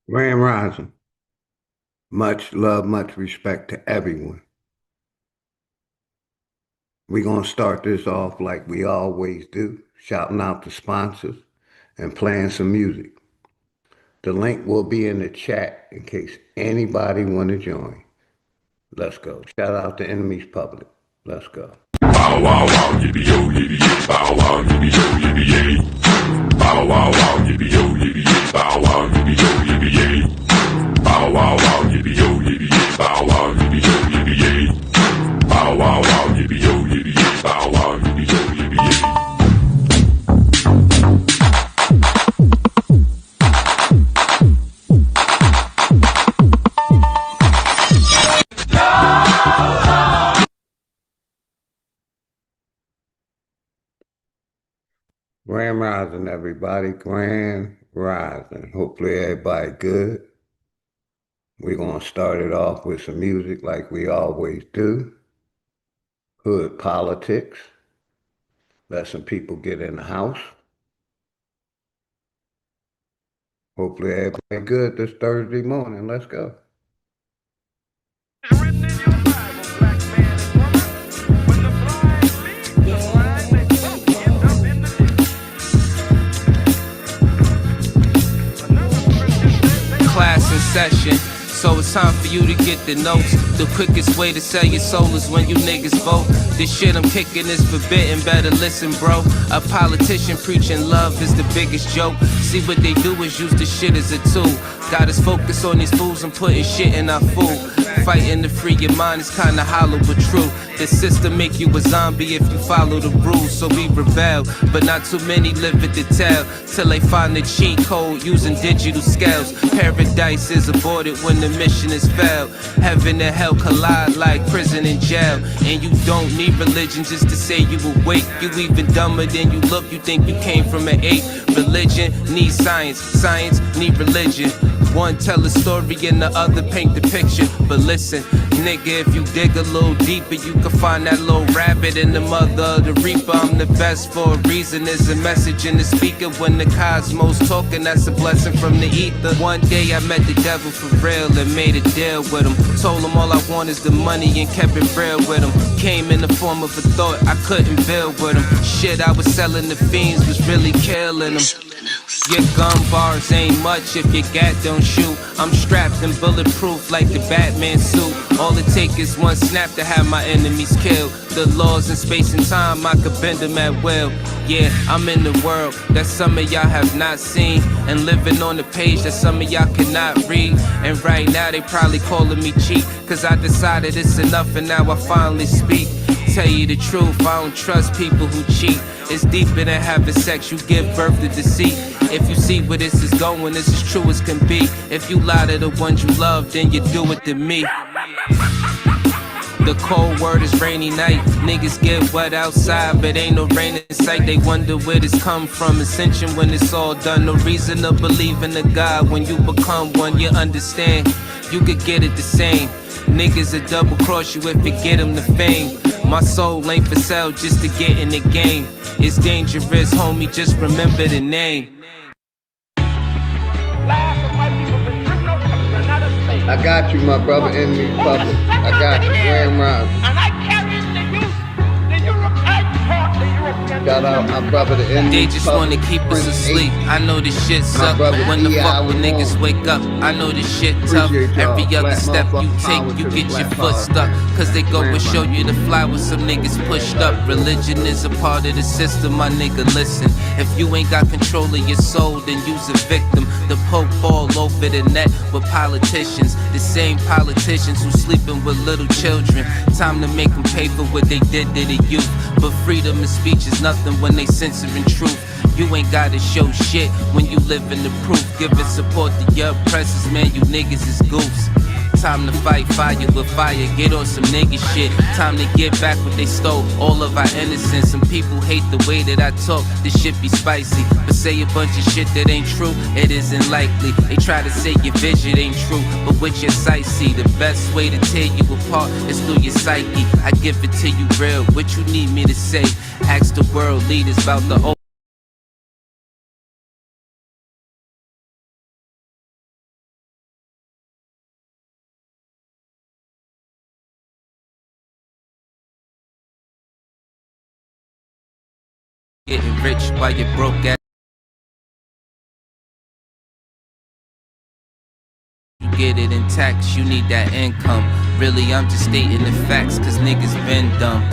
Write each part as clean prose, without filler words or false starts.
Grand Rising. Much love, much respect to everyone. We're going to start this off like we always do, shouting out the sponsors and playing some music. The link will be in the chat in case anybody want to join. Let's go. Shout out to Enemies Public. Let's go. Bow wow wow, yippee yo, yippee yay. Bow wow, yippee yo, yippee yay. Bow wow wow, yippee yo, yippee yay. Bow wow, yippee yo, yippee yay. Bow wow wow, yippee yo, yippee yay. Bow wow, yippee yo, yippee yay. Bow wow wow, yippee yo, yippee yay. Bow wow, yippee yo, yippee yay. Grand Rising, everybody. Grand Rising. Hopefully everybody good. We're going to start it off with some music like we always do. Hood politics. Let some people get in the house. Hopefully everybody good this Thursday morning. Let's go. Class in session, so it's time for you to get the notes. The quickest way to sell your soul is when you niggas vote. This shit I'm kicking is forbidden, better listen bro. A politician preaching love is the biggest joke. See what they do is use the shit as a tool. Got us focused on these fools and putting shit in our food. Fighting to free your mind is kinda hollow but true. The system make you a zombie if you follow the rules, so we rebel. But not too many live it to tell, till they find the cheat code using digital scales. Paradise is aborted when the mission is failed. Heaven and hell collide like prison and jail. And you don't need religion just to say you awake. You even dumber than you look, you think you came from an ape. Religion needs science, science need religion. One tell a story and the other paint the picture. But listen, nigga, if you dig a little deeper, you can find that little rabbit in the mother of the reaper. I'm the best for a reason. There's a message in the speaker. When the cosmos talking, that's a blessing from the ether. One day I met the devil for real and made a deal with him. Told him all I want is the money and kept it real with him. Came in the form of a thought, I couldn't build with him. Shit I was selling the fiends was really killing them. Your gun bars ain't much if your gat don't shoot. I'm strapped and bulletproof like the Batman suit. All it takes is one snap to have my enemies killed. The laws in space and time, I could bend them at will. Yeah, I'm in the world that some of y'all have not seen, and living on the page that some of y'all cannot read. And right now they probably calling me cheap, cause I decided it's enough and now I finally speak. Tell you the truth, I don't trust people who cheat. It's deeper than having sex, you give birth to deceit. If you see where this is going, this is true as can be. If you lie to the ones you love, then you do it to me. The cold word is rainy night. Niggas get wet outside, but ain't no rain in sight. They wonder where this come from. Ascension when it's all done. No reason to believe in a God. When you become one, you understand. You could get it the same. Niggas will double cross you if you get them the fame. My soul ain't for sale just to get in the game. It's dangerous, homie, just remember the name. I got you, my brother, Enemies Public. I got you, Grand Rising. And I carried the Europe, I taught the European. Shout out my brother, the Enemies They just wanna keep us asleep. I know this shit suck, but when the fuck when niggas wake up, I know this shit tough. Every other step you take, you get your foot stuck. Cause they go and show you the fly with some niggas pushed up. Religion is a part of the system, my nigga, listen. If you ain't got control of your soul, then you's a victim. The Pope all over the net with politicians. The same politicians who sleeping with little children. Time to make them pay for what they did to the youth. But freedom of speech is nothing when they censoring truth. You ain't gotta show shit when you live in the proof. Giving support to your oppressors, man, you niggas is goofs. Time to fight fire with fire, get on some nigga shit. Time to get back what they stole, all of our innocence. Some people hate the way that I talk, this shit be spicy. But say a bunch of shit that ain't true, it isn't likely. They try to say your vision ain't true, but with your sight see. The best way to tear you apart is through your psyche. I give it to you real, what you need me to say. Ask the world leaders about the getting rich while you broke ass. You get it in tax, you need that income. Really, I'm just stating the facts, cause niggas been dumb.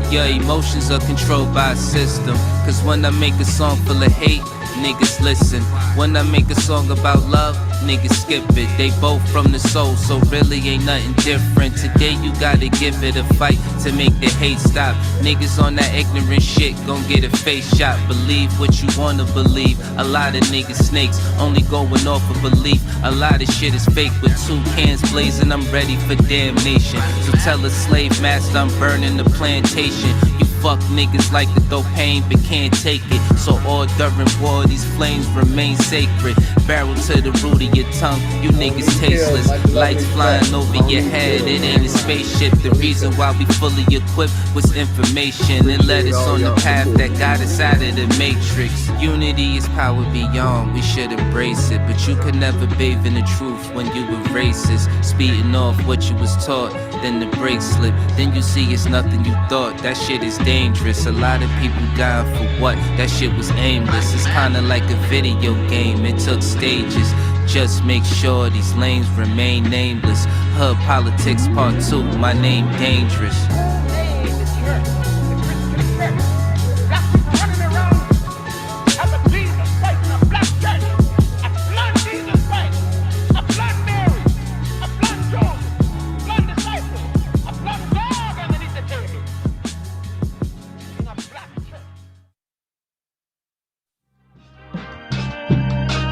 Your emotions are controlled by a system. Cause when I make a song full of hate, niggas listen. When I make a song about love, niggas skip it. They both from the soul, so really ain't nothing different. Today you gotta give it a fight to make the hate stop. Niggas on that ignorant shit gon' get a face shot. Believe what you wanna believe. A lot of niggas snakes, only going off of belief. A lot of shit is fake. With 2 cans blazing, I'm ready for damnation. So tell a slave master I'm burning the plantation. You fuck niggas like to throw pain but can't take it. So all during war these flames remain sacred. Barrel to the root of your tongue, you niggas tasteless. Lights flying over your head, it ain't a spaceship. The reason why we fully equipped was information. And led us on the path that got us out of the matrix. Unity is power beyond, we should embrace it. But you could never bathe in the truth when you were racist. Speeding off what you was taught, then the brakes slip. Then you see it's nothing you thought, that shit is dangerous. A lot of people dying for what? That shit was aimless. It's kinda like a video game, it took stages. Just make sure these lanes remain nameless. Hood politics part 2, my name dangerous.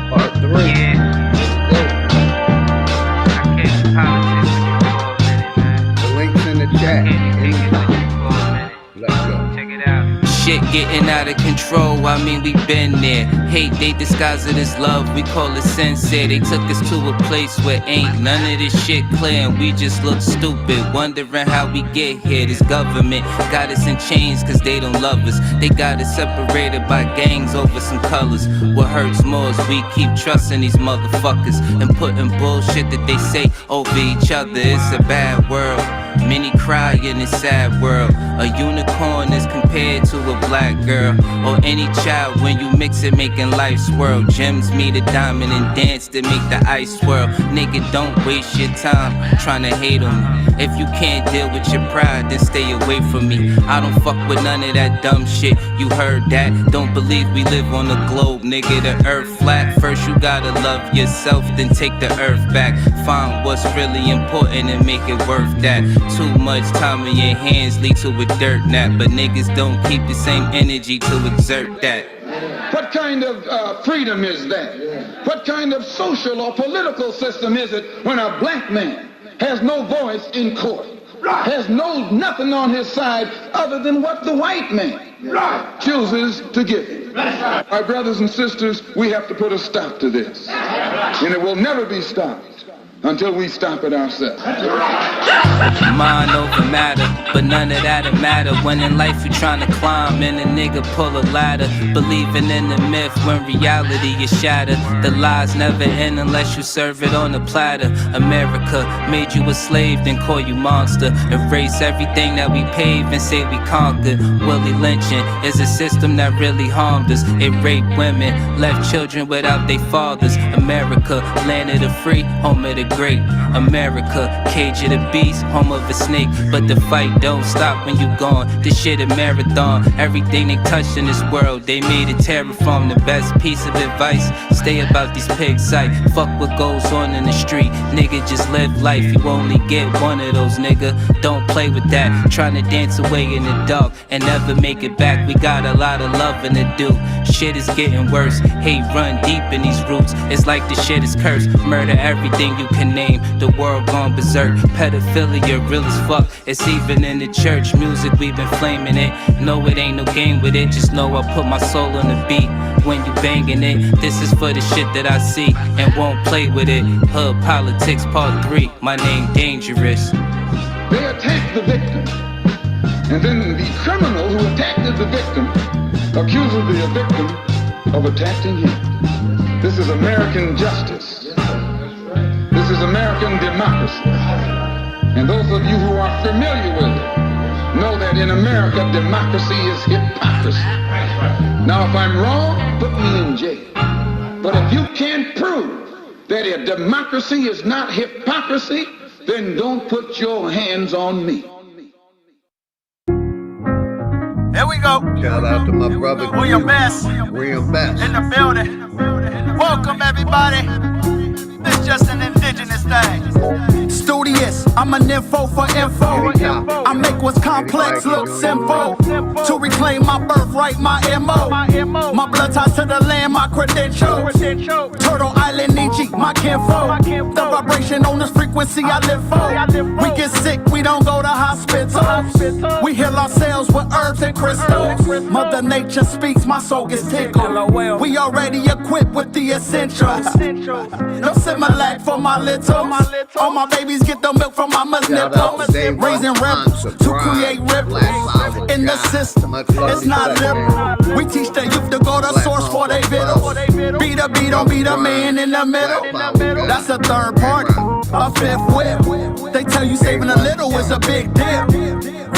Part 3. The link's in the chat. Let's go. Shit getting out of control, I mean we been there. Hate, they disguise it as love, we call it sincere. They took us to a place where ain't none of this shit clear. And we just look stupid, wondering how we get here. This government got us in chains cause they don't love us. They got us separated by gangs over some colors. What hurts more is we keep trusting these motherfuckers and putting bullshit that they say over each other. It's a bad world, many cry in this sad world. A unicorn is compared to a black girl, or any child when you mix it making life swirl. Gems meet a diamond and dance to make the ice swirl. Nigga, don't waste your time trying to hate on me. If you can't deal with your pride, then stay away from me. I don't fuck with none of that dumb shit, you heard that? Don't believe we live on the globe, nigga, the earth flat. First you gotta love yourself, then take the earth back. Find what's really important and make it worth that. Too much time in your hands lead to a dirt nap, but niggas don't keep the same energy to exert that. What kind of freedom is that? What kind of social or political system is it when a black man has no voice in court, has nothing on his side other than what the white man chooses to give him? My brothers and sisters, we have to put a stop to this, and it will never be stopped until we stop it ourselves. Mind over matter, but none of that'll matter when in life you're trying to climb and a nigga pull a ladder. Believing in the myth when reality is shattered. The lies never end unless you serve it on a platter. America made you a slave, then call you monster. Erase everything that we paved and say we conquered. Willie lynching is a system that really harmed us. It raped women, left children without their fathers. America, land of the free, home of the great. America, cage of the beast, home of a snake. But the fight don't stop when you gone. This shit a marathon. Everything they touch in this world, they made it terraform. The best piece of advice, stay about these pigs sight. Fuck what goes on in the street. Nigga, just live life. You only get one of those, nigga. Don't play with that. Trying to dance away in the dark and never make it back. We got a lot of loving to do. Shit is getting worse. Hate run deep in these roots. It's like the shit is cursed. Murder everything you can name. The world gone berserk. Pedophilia real as fuck. It's even in the church music, we've been flaming it. No, it ain't no game with it. Just know I put my soul on the beat when you banging it. This is for the shit that I see and won't play with it. Hood politics part 3, my name dangerous. They attack the victim, and then the criminal who attacked the victim accuses the victim of attacking him. This is American justice. This is American democracy. And those of you who are familiar with it know that in America, democracy is hypocrisy. Now, if I'm wrong, put me in jail. But if you can't prove that a democracy is not hypocrisy, then don't put your hands on me. Here we go. Shout out to my brother William Best William Best. in the building. Welcome everybody. This just an indigenous thing. Studious, I'm an info for info. I make what's complex look simple. To reclaim my birthright, my MO. My blood ties to the land, my credentials. Turtle Island, Nietzsche, my kinfolk. The vibration on this frequency I live for. We get sick, we don't go to hospital. We heal ourselves with herbs and crystals. Mother Nature speaks, my soul gets tickled. We already equipped with the essentials. No Similac for my little. All my babies get the milk from mama's nipples. Raising rebels to create ripples in the system. It's not liberal. We teach the youth to go to source for their vittles. Be the beat, don't be the man in the middle. That's a third party, a fifth whip. They tell you saving a little is a big deal.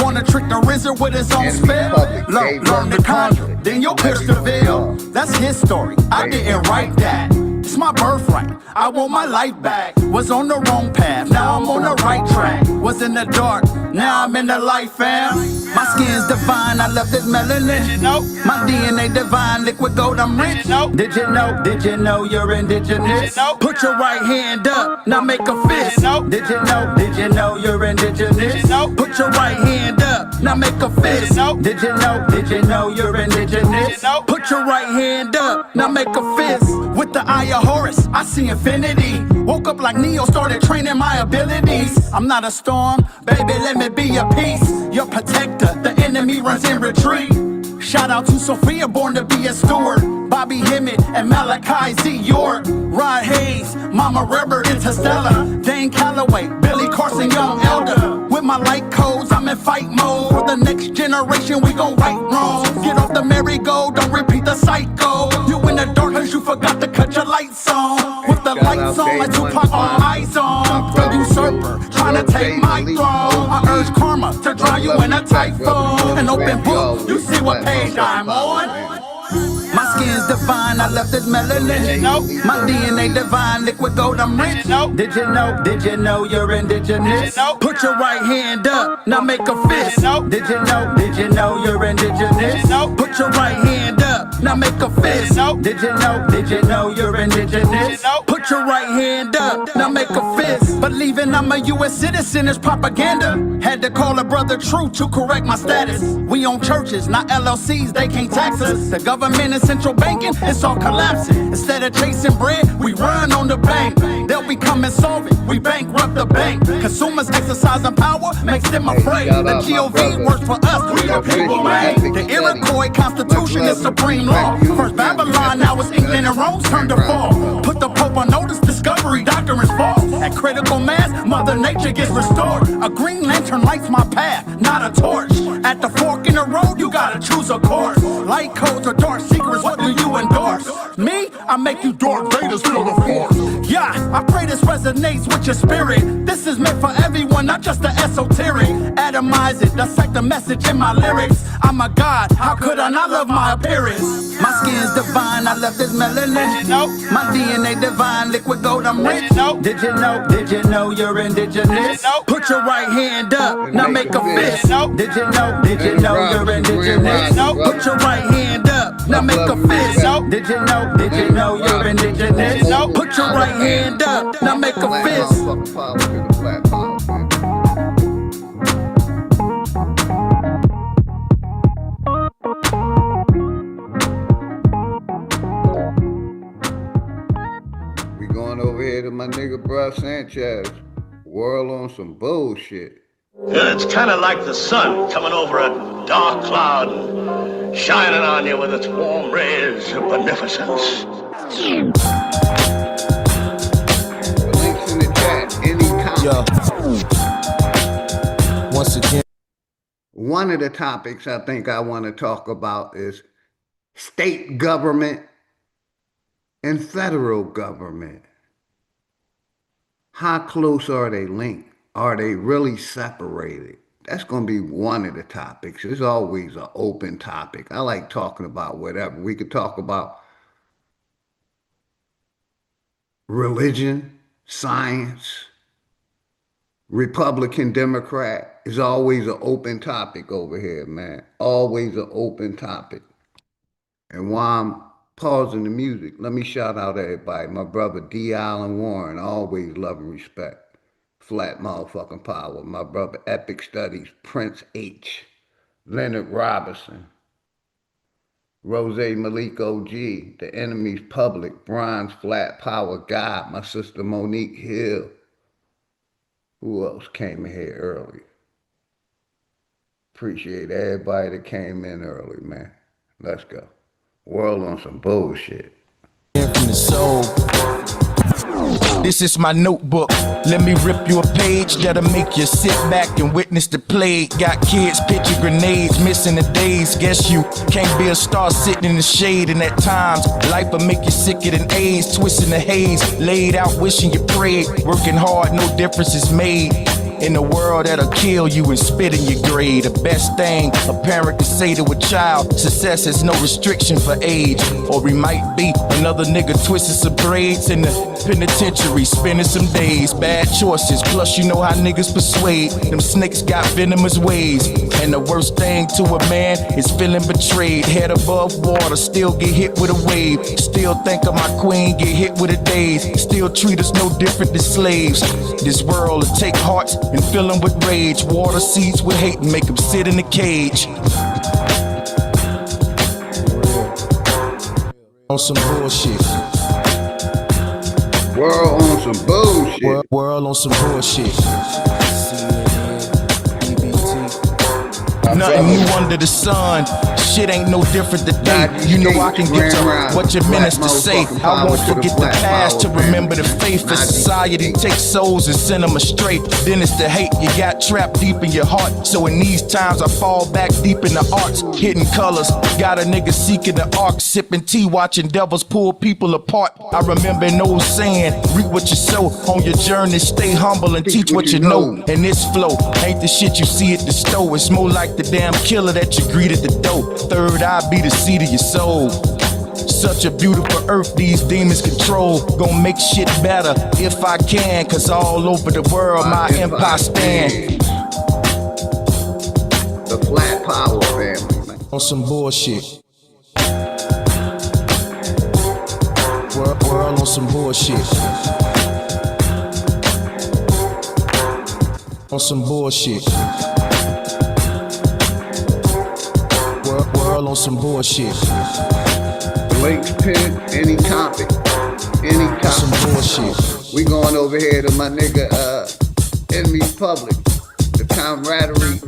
Wanna trick the wizard with his own spell? Learn the conjure, then you'll pierce the veil. That's his story, I didn't write that. It's my birthright, I want my life back. Was on the wrong path, now I'm on the right track. Was in the dark, now I'm in the light, fam. My skin's divine, I love this melanin. My DNA divine, liquid gold, I'm rich. Did you know you're indigenous? Put your right hand up, now make a fist. Did you know you're indigenous? Put your right hand up, now make a fist. Did you know you're indigenous? Put your right hand up, now make a fist. With the eye of Horus, I see infinity. Woke up like Neo, started training my abilities. I'm not a storm, baby, let me be a peace. Your protector, the enemy runs in retreat. Shout out to Sophia, born to be a steward. Bobby Hemmett and Malachi Z. York. Rod Hayes, Mama Rubber, Interstellar. Dane Calloway, Billy Carson, Young Elder. With my light codes, I'm in fight mode. For the next generation, we gon' right wrongs. Get off the merry-go, don't repeat the cycle. You in the dark cause you forgot to cut your lights on. With the lights on, like Tupac on eyes on. The usurper, trying to take my throne. I urge karma to drown you in a typhoon. An open book, you see what page I'm on. My skin's divine, I love this melanin. My DNA divine, liquid gold, I'm rich. Did you know you're indigenous? Put your right hand up, now make a fist. Did you know you're indigenous? Put your right hand up, now make a fist. Did you know you're indigenous? Put your right hand up, now make a fist. Believing I'm a US citizen is propaganda. Had to call a brother true to correct my status. We own churches, not LLCs, they can't tax us. The government and central banking, it's all collapsing. Instead of chasing bread, we run on the bank. They'll become insolvent, we bankrupt the bank. Consumers exercising power makes them afraid. The GOV works for us, we the people made. The Iroquois Constitution is supreme law. First Babylon, now it's England and Rome's turn to fall. Put the Pope on notice, discovery doctrine is false. At critical mass, Mother Nature gets restored. A green lantern lights my path, not a torch. At the fork in the road, you gotta choose a course. Light codes or dark secrets, what do you endorse? Me? I make you Darth Vader's feel the force. Yeah, I pray this resonates with your spirit. This is meant for everyone, not just the esoteric. Atomize it, dissect the message in my lyrics. I'm a god, how could I not love my appearance? My skin's divine, I love this melanin. My DNA divine, liquid gold, I'm rich. Did you know you're indigenous? Put your right hand up, now make a fist. Did you know you're indigenous? Put your right hand up, now make a fist. Did you know you're indigenous? Put your right hand up, now make a fist. We going over here to my nigga Bruh Sanchez. World on some bullshit. Yeah, it's kind of like the sun coming over a dark cloud and shining on you with its warm rays of beneficence. Links in the chat, any comment. Once again. One of the topics I think I want to talk about is state government and federal government. How close are they linked? Are they really separated? That's going to be one of the topics. It's always an open topic. I like talking about whatever. We could talk about religion, science, Republican, Democrat. It's always an open topic over here, man. Always an open topic. And while I'm pausing the music, let me shout out everybody. My brother D. Allen Warren, always love and respect. Flat motherfucking power. My brother Epic Studies, Prince H. Leonard Robinson. Rose Malik OG, The Enemy's Public, Bronze Flat Power God, my sister Monique Hill. Who else came in here early? Appreciate everybody that came in early, man. Let's go. World on some bullshit. From the soul. This is my notebook. Let me rip you a page that'll make you sit back and witness the plague. Got kids pitching grenades, missing the days. Guess you can't be a star sitting in the shade. And at times, life will make you sicker than AIDS. Twisting the haze, laid out wishing you prayed. Working hard, no difference is made. In a world that'll kill you and spit in your grave. The best thing a parent can say to a child, success is no restriction for age. Or we might be another nigga twisting some braids in the penitentiary, spending some days. Bad choices, plus you know how niggas persuade. Them snakes got venomous ways. And the worst thing to a man is feeling betrayed. Head above water, still get hit with a wave. Still think of my queen, get hit with a daze. Still treat us no different than slaves. This world will take hearts and fill them with rage. Water seeds with hate and make them sit in a cage. On some bullshit. World on some bullshit. World on some bullshit. Nothing new under the sun. Shit ain't no different today. You know I can get to what your ministers say. I won't forget the past to remember the faith. A society takes souls and send them astray. Then it's the hate you got trapped deep in your heart. So in these times I fall back deep in the arts. Hidden colors, got a nigga seeking the arc. Sipping tea, watching devils pull people apart. I remember an old saying, reap what you sow. On your journey, stay humble and teach what you know. And this flow ain't the shit you see at the store. It's more like the damn killer that you greet at the door. Third eye be the seed of your soul. Such a beautiful earth these demons control. Gonna make shit better if I can. Cause all over the world my empire stand. The Flat Power family, man. On some bullshit. World on some bullshit. On some bullshit. World on some bullshit. Links pin, any topic. Any topic. Some bullshit. We going over here to my nigga, Enemy's Public. The camaraderie.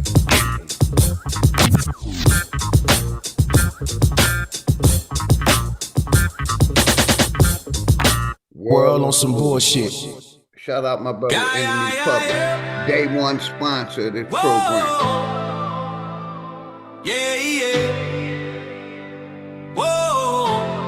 World on some bullshit. Shout out my brother, Enemy's Public. Day one sponsor of this program. Yeah, yeah. Whoa.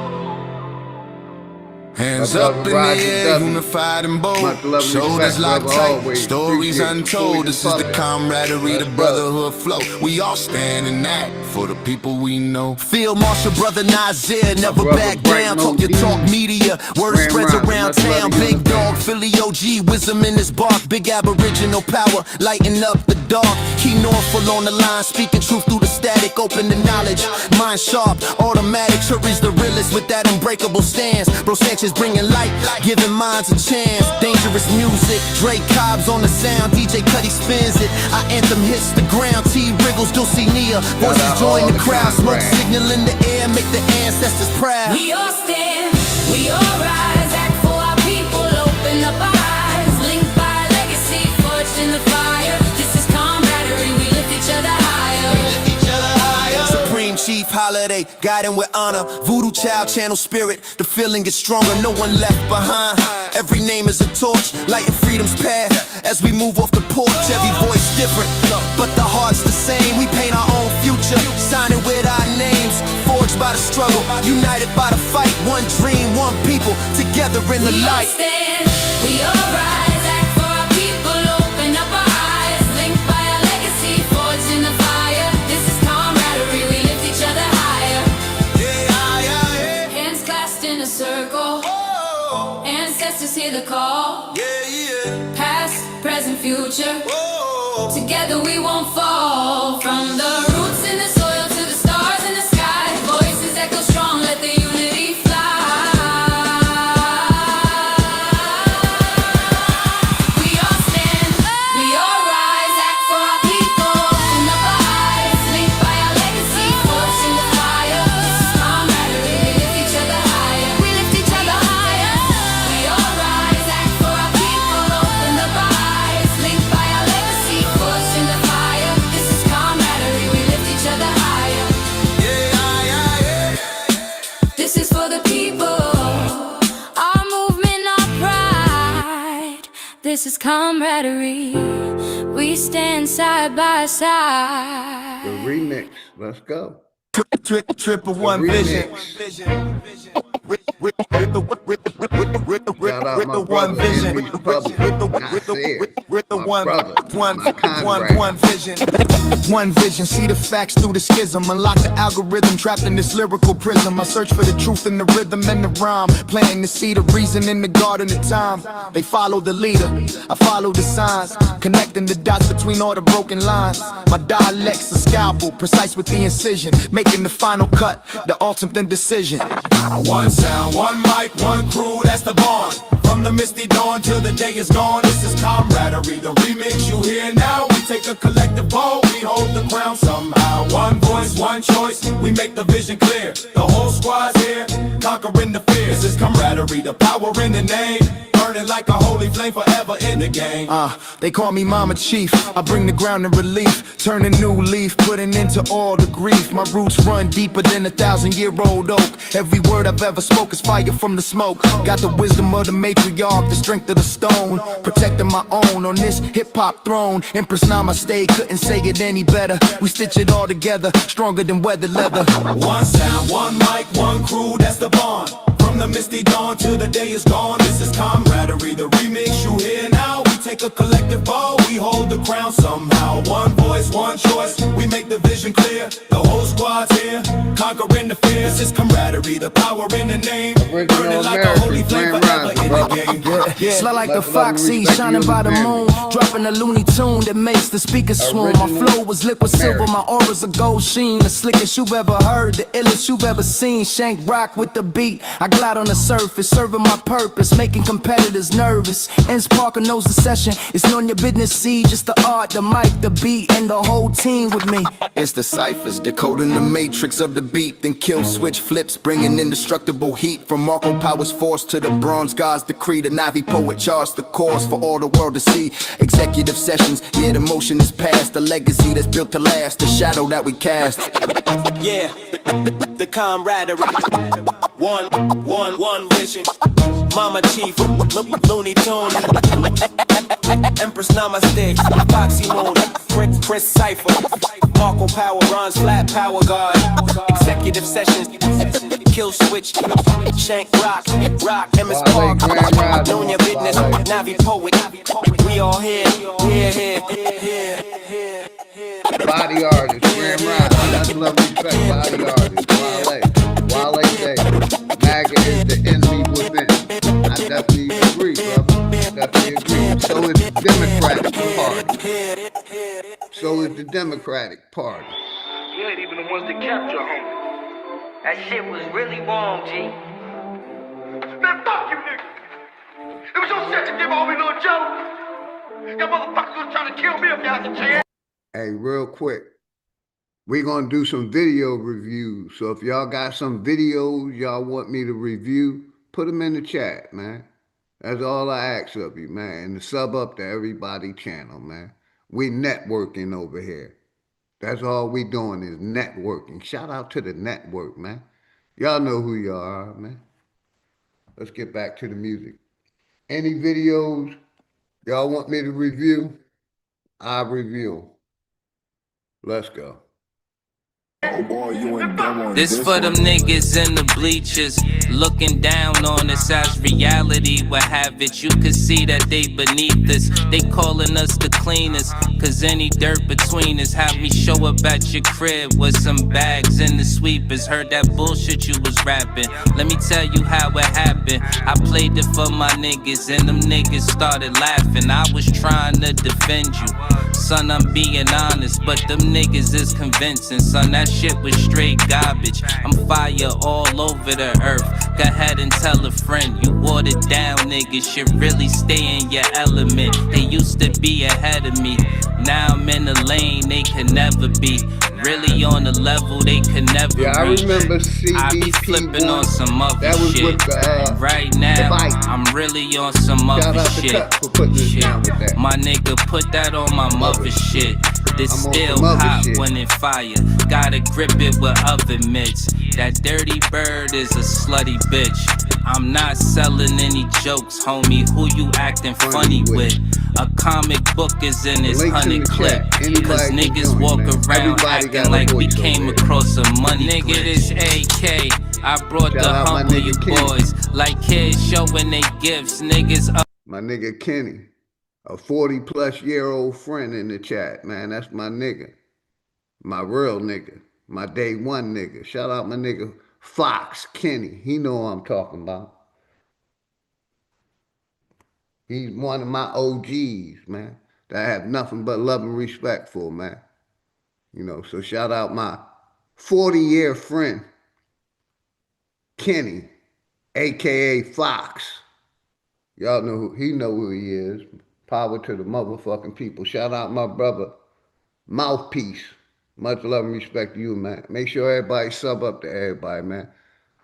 Hands My up brother in the Roger air, W. unified and bold. Much love and Shoulders respect, locked brother, tight, always. stories Appreciate untold. the This is the public. camaraderie, the Let's go. brotherhood flow. We all stand in that for the people we know. Field Marshal Brother Nazir, never brother back Frank down. Talk your Moody. talk media. Word Grand spreads Rising, around much love town. to you, Big man. dog, Philly OG, wisdom in his bark. Big Aboriginal power, lighting up the dark. Key Norfolk on the line, speaking truth through the static. Open to knowledge, mind sharp, automatic. Sure is the realest with that unbreakable stance. Bro Sanchez bringing light, giving minds a chance. Dangerous music, Drake Cobbs on the sound. DJ Cuddy spins it. Our anthem hits the ground. T wriggles, Dulcinea. Voices join the crowd. Smoke signal in the air, make the ancestors proud. We all stand, we all rise, act for our people, open up our eyes, linked by legacy, forged in the fire. This is camaraderie, we lift each other higher. Supreme Chief Holiday, guiding with honor. Voodoo Child, channel spirit. The feeling gets stronger, no one left behind. Every name is a torch, lighting freedom's path. As we move off the porch, every voice different, but the heart's the same. We paint our own future, signing with our names. Forged by the struggle, united by the fight. One dream, one people, together in the We all light. stand, we all rise, act for our people, open up our eyes, linked by our legacy, Ancestors hear the call. Past, present, future. Together we won't fall. From the roots in the soil to the stars in the sky. Voices echo strong, let the unity fly. We all stand, we all rise. Act for our people, open up our eyes. Linked by our legacy, forged in the fire. This is camaraderie, we lift each other higher. We lift each other higher. We all rise, act for our people, open up our eyes. Linked by our legacy, forged in the fire. This is camaraderie, we lift each other higher. This is for the people, our movement, our pride. This is camaraderie, we stand side by The side. remix. Let's go. Triple The one vision. remix. Shout out my brother, vision. Henry Public. Nasir, my brother, my one vision. One vision, see the facts through the schism. Unlock the algorithm trapped in this lyrical prism. I search for the truth in the rhythm and the rhyme. Planting the seed of reason in the garden of time. They follow the leader, I follow the signs. Connecting the dots between all the broken lines. My dialect's a scalpel, precise with the incision. Making the final cut, the ultimate decision. One sound, one mic, one crew, that's the bond. From the misty dawn till the day is gone, this is camaraderie. The remix you hear now, we take a collective vote, we hold the crown somehow. One voice, one choice, we make the vision clear. The whole squad's here, conquering the fear. This is camaraderie, the power in the name. Burning like a holy flame forever in the game. They call me Mama Chief. I bring the ground in relief, turn a new leaf, putting into all the grief. My roots run deeper than 1,000-year-old oak. Every word I've ever spoke is fire from the smoke. Got the wisdom of the matriarch, the strength of the stone. Protecting my own on this hip-hop throne. Empress Namaste, couldn't say it any better. We stitch it all together, stronger than weather leather. One sound, one mic, one crew, that's the bond. From the misty dawn till the day is gone, this is camaraderie. The remix you hear now, we take a collective vote, we hold the crown somehow. One voice, one choice, we make the vision clear. The whole squad's here, conquering the fear. This is camaraderie, the power in the name. Burning like a holy flame forever in the game. Slide like a foxy, shining by the moon. Dropping a loony tune that makes the speakers swoon. My flow was liquid silver, my aura's a gold sheen. The slickest you've ever heard, the illest you've ever seen. Shank rock with the beat, I glide on the surface, serving my purpose, making competitors nervous. Ends Parker knows the session, it's none your business. See, just the art, the mic, the beat, and the whole team with me. It's the ciphers, decoding the matrix of the beat. Then kill switch flips, bringing indestructible heat. From Marco Power's force to the bronze God's decree. The Navi poet charts the course for all the world to see. Executive sessions, yeah, the motion is past. The legacy that's built to last, the shadow that we cast. Yeah, the camaraderie. One vision. Mama Chief, Looney Tune, Empress Namaste, Foxy Moon, Chris Cypher, Marco Power, Ron's Flat Power Guard, Executive Sessions, Kill Switch, Shank Rock, MS Park, Known Your Business, Navi Poet, we all here. Body artist, Graham Rock. That's love, respect. Body artist, Wale Day. MAGA is the enemy within. I definitely agree, brother. Definitely agree. So is the Democratic Party. So is the Democratic Party. You ain't even the ones that capture home. That shit was really wrong, G. Man, fuck you, nigga. It was your set to give all me little Joe. Y'all motherfuckers was trying to kill me if y'all had the chance. Hey, real quick. We're going to do some video reviews. So if y'all got some videos y'all want me to review, put them in the chat, man. That's all I ask of you, man. And to sub up to everybody channel, man. We networking over here. That's all we doing is networking. Shout out to the network, man. Y'all know who y'all are, man. Let's get back to the music. Any videos y'all want me to review, I'll review. Let's go. This for them niggas in the bleachers, looking down on us as reality would have it. You could see that they beneath us. They calling us the cleaners, cause any dirt between us have me show up at your crib with some bags in the sweepers. Heard that bullshit you was rapping. Let me tell you how it happened. I played it for my niggas and them niggas started laughing. I was trying to defend you, son, I'm being honest, but them niggas is convincing. Son, that shit was straight garbage. I'm fire all over the earth. Go ahead and tell a friend. You watered down niggas should really stay in your element. They used to be ahead of me, now I'm in the lane they can never be. Really on the level they could never Yeah, I reach. remember I be CBP flipping on some other that was shit. with the, And right now, I'm really on some Shout other out to shit. Cut for putting this down with that. My nigga put that on my mother shit. This I'm on still some other hot shit. when it fire. Gotta grip it with oven mitts. That dirty bird is a slutty bitch. I'm not selling any jokes, homie. Who you acting funny with? A comic book is in this Links in 100 the clip. chat. Anybody Cause can niggas join, walk man. around Everybody got acting a like we voice came over here. across some money. Nigga, this AK. I brought Shout the out my humble nigga you Kenny. boys. Like kids showing they gifts. Niggas up. My nigga Kenny, a 40-plus-year-old friend in the chat, man. That's my nigga. My real nigga. My day one nigga. Shout out my nigga Fox Kenny. He know what I'm talking about. He's one of my OGs, man, that I have nothing but love and respect for, man. You know, so shout out my 40-year friend, Kenny, a.k.a. Fox. Y'all know he know who he is. Power to the motherfucking people. Shout out my brother, Mouthpiece. Much love and respect to you, man. Make sure everybody sub up to everybody, man.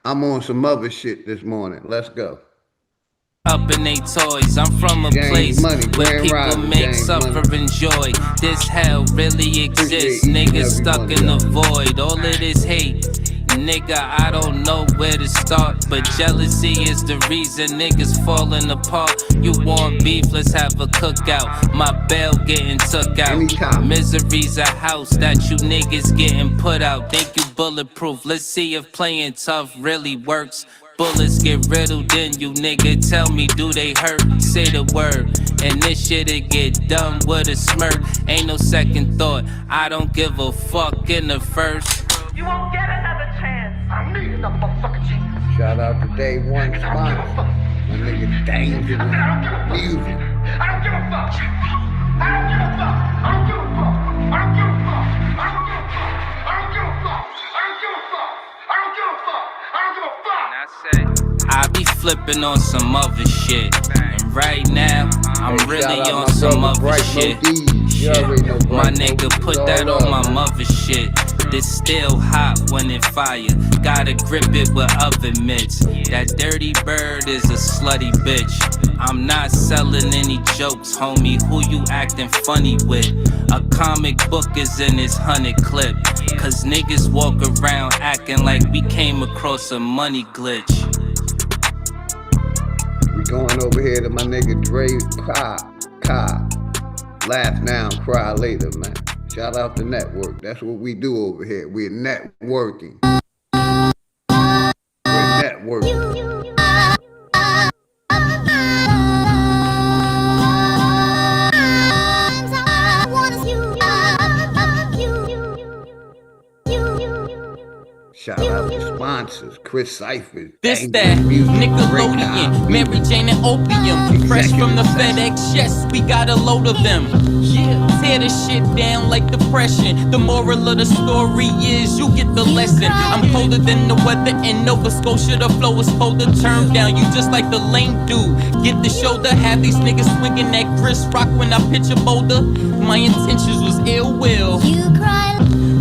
I'm on some other shit this morning. Let's go. Up in they toys. I'm from a James place Money, where Grand people Rising, make James suffer Money. and joy. This hell really exists. Appreciate each and Niggas every stuck one in the of y'all. void. All of this hate. Nigga, I don't know where to start, but jealousy is the reason niggas falling apart. You want beef, let's have a cookout. My bail getting took out. Anytime. Misery's a house that you niggas getting put out. Think you bulletproof, let's see if playing tough really works. Bullets get riddled in you, nigga. Tell me, do they hurt? Say the word, and this shit'll get done with a smirk. Ain't no second thought. I don't give a fuck in the first. You won't get another chance. I need another motherfucking chance. Shout out to day one sponsor. My nigga Dangerous Music. I don't give a fuck. I don't give a fuck. I don't give a fuck. I don't give a fuck. I don't give a fuck. I don't give a fuck. I don't give a fuck. I don't give a fuck. I don't give a fuck. And I say, I be flipping on some other shit. And right now, I'm Hey, really shout out on my some brother other Bright shit. Modees. You already know My Bright nigga Modees. put All that on love, my man. mother shit. This still hot when it fire. Gotta grip it with oven mitts. That dirty bird is a slutty bitch. I'm not selling any jokes, homie. Who you acting funny with? A comic book is in this 100 clip. Cause niggas walk around acting like we came across a money glitch. We going over here to my nigga Dre Kai. Laugh now, cry later, man. Shout out to network. That's what we do over here. We're networking. We're networking. Shout out to sponsors, Chris Cypher. This that Nickelodeon, Mary Jane and Opium. Fresh from the FedEx, yes, we got a load of them. Yeah, tear the shit down like depression. The moral of the story is you get the lesson. I'm colder than the weather in Nova Scotia. The flow is colder, turn down. You just like the lame dude. Get the shoulder, have these niggas swinging that Chris Rock when I pitch a boulder. My intentions was ill will.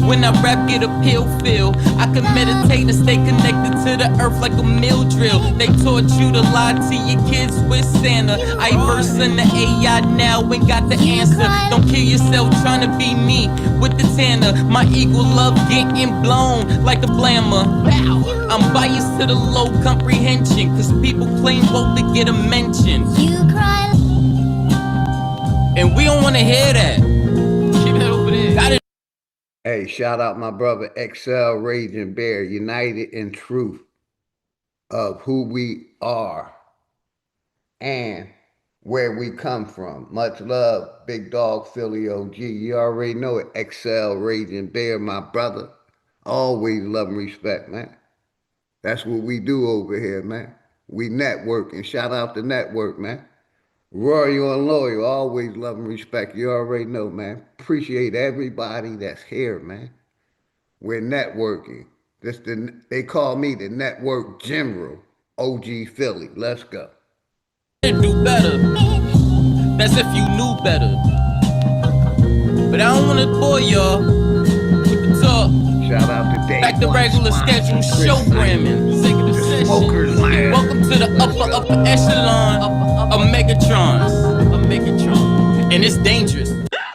When I rap, get a pill feel. I can meditate and stay connected to the earth like a mill drill. They taught you to lie to your kids with Santa. I verse in the AI now and got the answer. Don't kill yourself trying to be me with the tanner. My eagle love getting blown like a blammer. Bow. I'm biased to the low comprehension. Cause people claim both to get a mention. And we don't wanna hear that. Keep that over there. Gotta Hey, shout out my brother XL Raging Bear, united in truth of who we are and where we come from. Much love, Big Dog Philly OG. You already know it. XL Raging Bear, my brother. Always love and respect, man. That's what we do over here, man. We network, and shout out the network, man. Royal and loyal, always love and respect. You already know, man. Appreciate everybody that's here, man. We're networking. They call me the network general, OG Philly. Let's go. Do better. That's if you knew better. But I don't wanna bore y'all with the talk. Shout out to Dave. Back to regular schedule showgramming. Executive session. Smokers Land. Welcome to the upper echelon of Megatrons. And it's dangerous.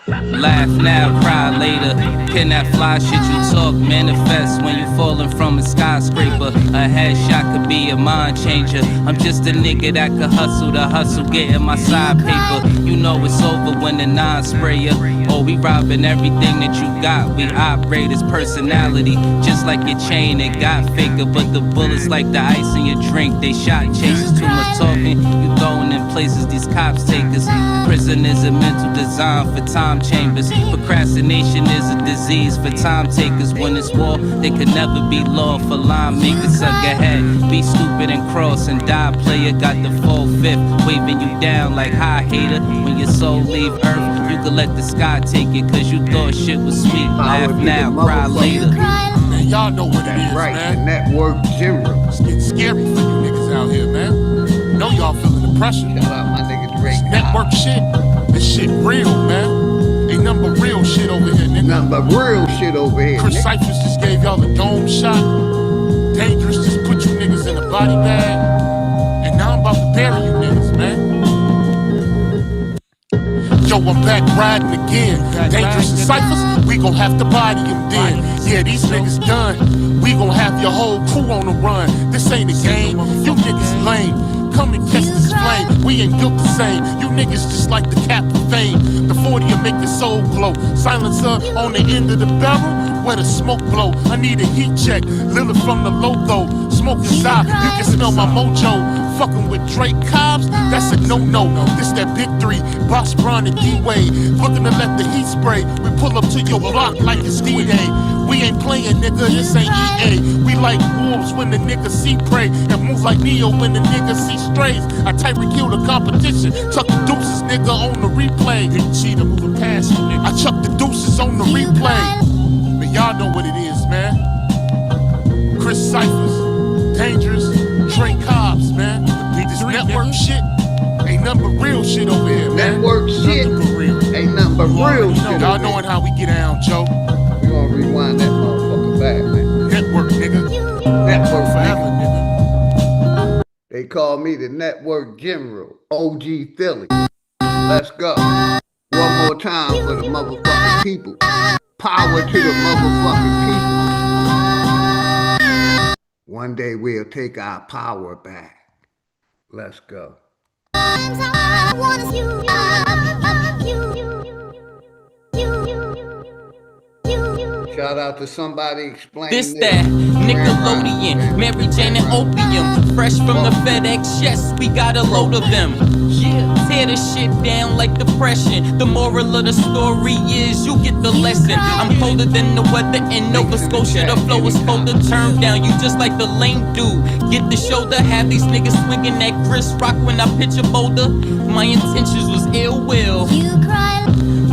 Laugh now, cry later. Can that fly shit you talk manifest when you falling from a skyscraper? A headshot could be a mind changer. I'm just a nigga that could hustle the hustle, getting my side paper. You know it's over when the nine sprayer. Oh, we robbing everything that you got. We operate as personality, just like your chain. It got faker, but the bullets like the ice in your drink. They shot chasers, too much talking. You going in places these cops take us. Prison is a mental design for time chambers. Procrastination is a disease for time takers. When it's war, they could never be law for line makers. Suck ahead, be stupid and cross and die. Player got the full fifth, waving you down like hi hater. When your soul leave earth, you could let the sky take it, cause you thought shit was sweet. Laugh now, cry later. Man, y'all know what it is, Right, man. the network general. It's getting scary for you niggas out here, man. Know y'all feeling the pressure. Shout out my nigga Drake. Network shit. This shit real, man. Ain't nothing but real shit over here, nigga. Nothing but real shit over here. Chris nigga. Cyphers just gave y'all a dome shot. Dangerous just put you niggas in a body bag. And now I'm about to bury you niggas, man. Yo, I'm back riding again. Dangerous and Cyphers, we gon' have to body him then. Yeah, these niggas done. We gon' have your whole crew on the run. This ain't a game, you niggas lame. Come and catch this flame, we ain't built the same. You niggas just like the cap of fame. The 40'll make your soul glow. Silencer on the end of the barrel, where the smoke blow. I need a heat check, Lilith from the logo. Smoke inside, you can smell my mojo. Fucking with Drake Cobbs, that's a no-no. This that big three, Boss Brown and D-Wade. Looking to let the heat spray. We pull up to your block like it's D-Day. We ain't playing, nigga, this ain't EA. We like wolves when the niggas see prey, and move like Neo when the niggas see strays. I Tyreek kill the competition, chuck the deuces, nigga, on the replay. Hit cheater moving past you, nigga. I chuck the deuces on the replay. But y'all know what it is, man. Chris Cyphers, Dangerous, Drake Cobbs, man. This network shit ain't nothing but real shit over here, man. Network shit Nothing but real. ain't nothing but real shit. Y'all knowing how we get down, Joe. We gonna rewind that motherfucker back, man. Network, nigga. Network Forever, nigga. nigga. They call me the network general, OG Philly. Let's go. One more time for the motherfucking people. Power to the motherfucking people. One day we'll take our power back. Let's go. Shout out to somebody explaining This that Nickelodeon, Mary Jane and opium. Fresh from the FedEx chest, we got a load of them. Yeah, tear the shit down like depression. The moral of the story is you get the lesson. I'm colder than the weather in Nova Scotia. The flow is supposed to turn down. You just like the lame dude. Get the shoulder, have these niggas swinging that Chris Rock when I pitch a boulder. My intentions was ill will.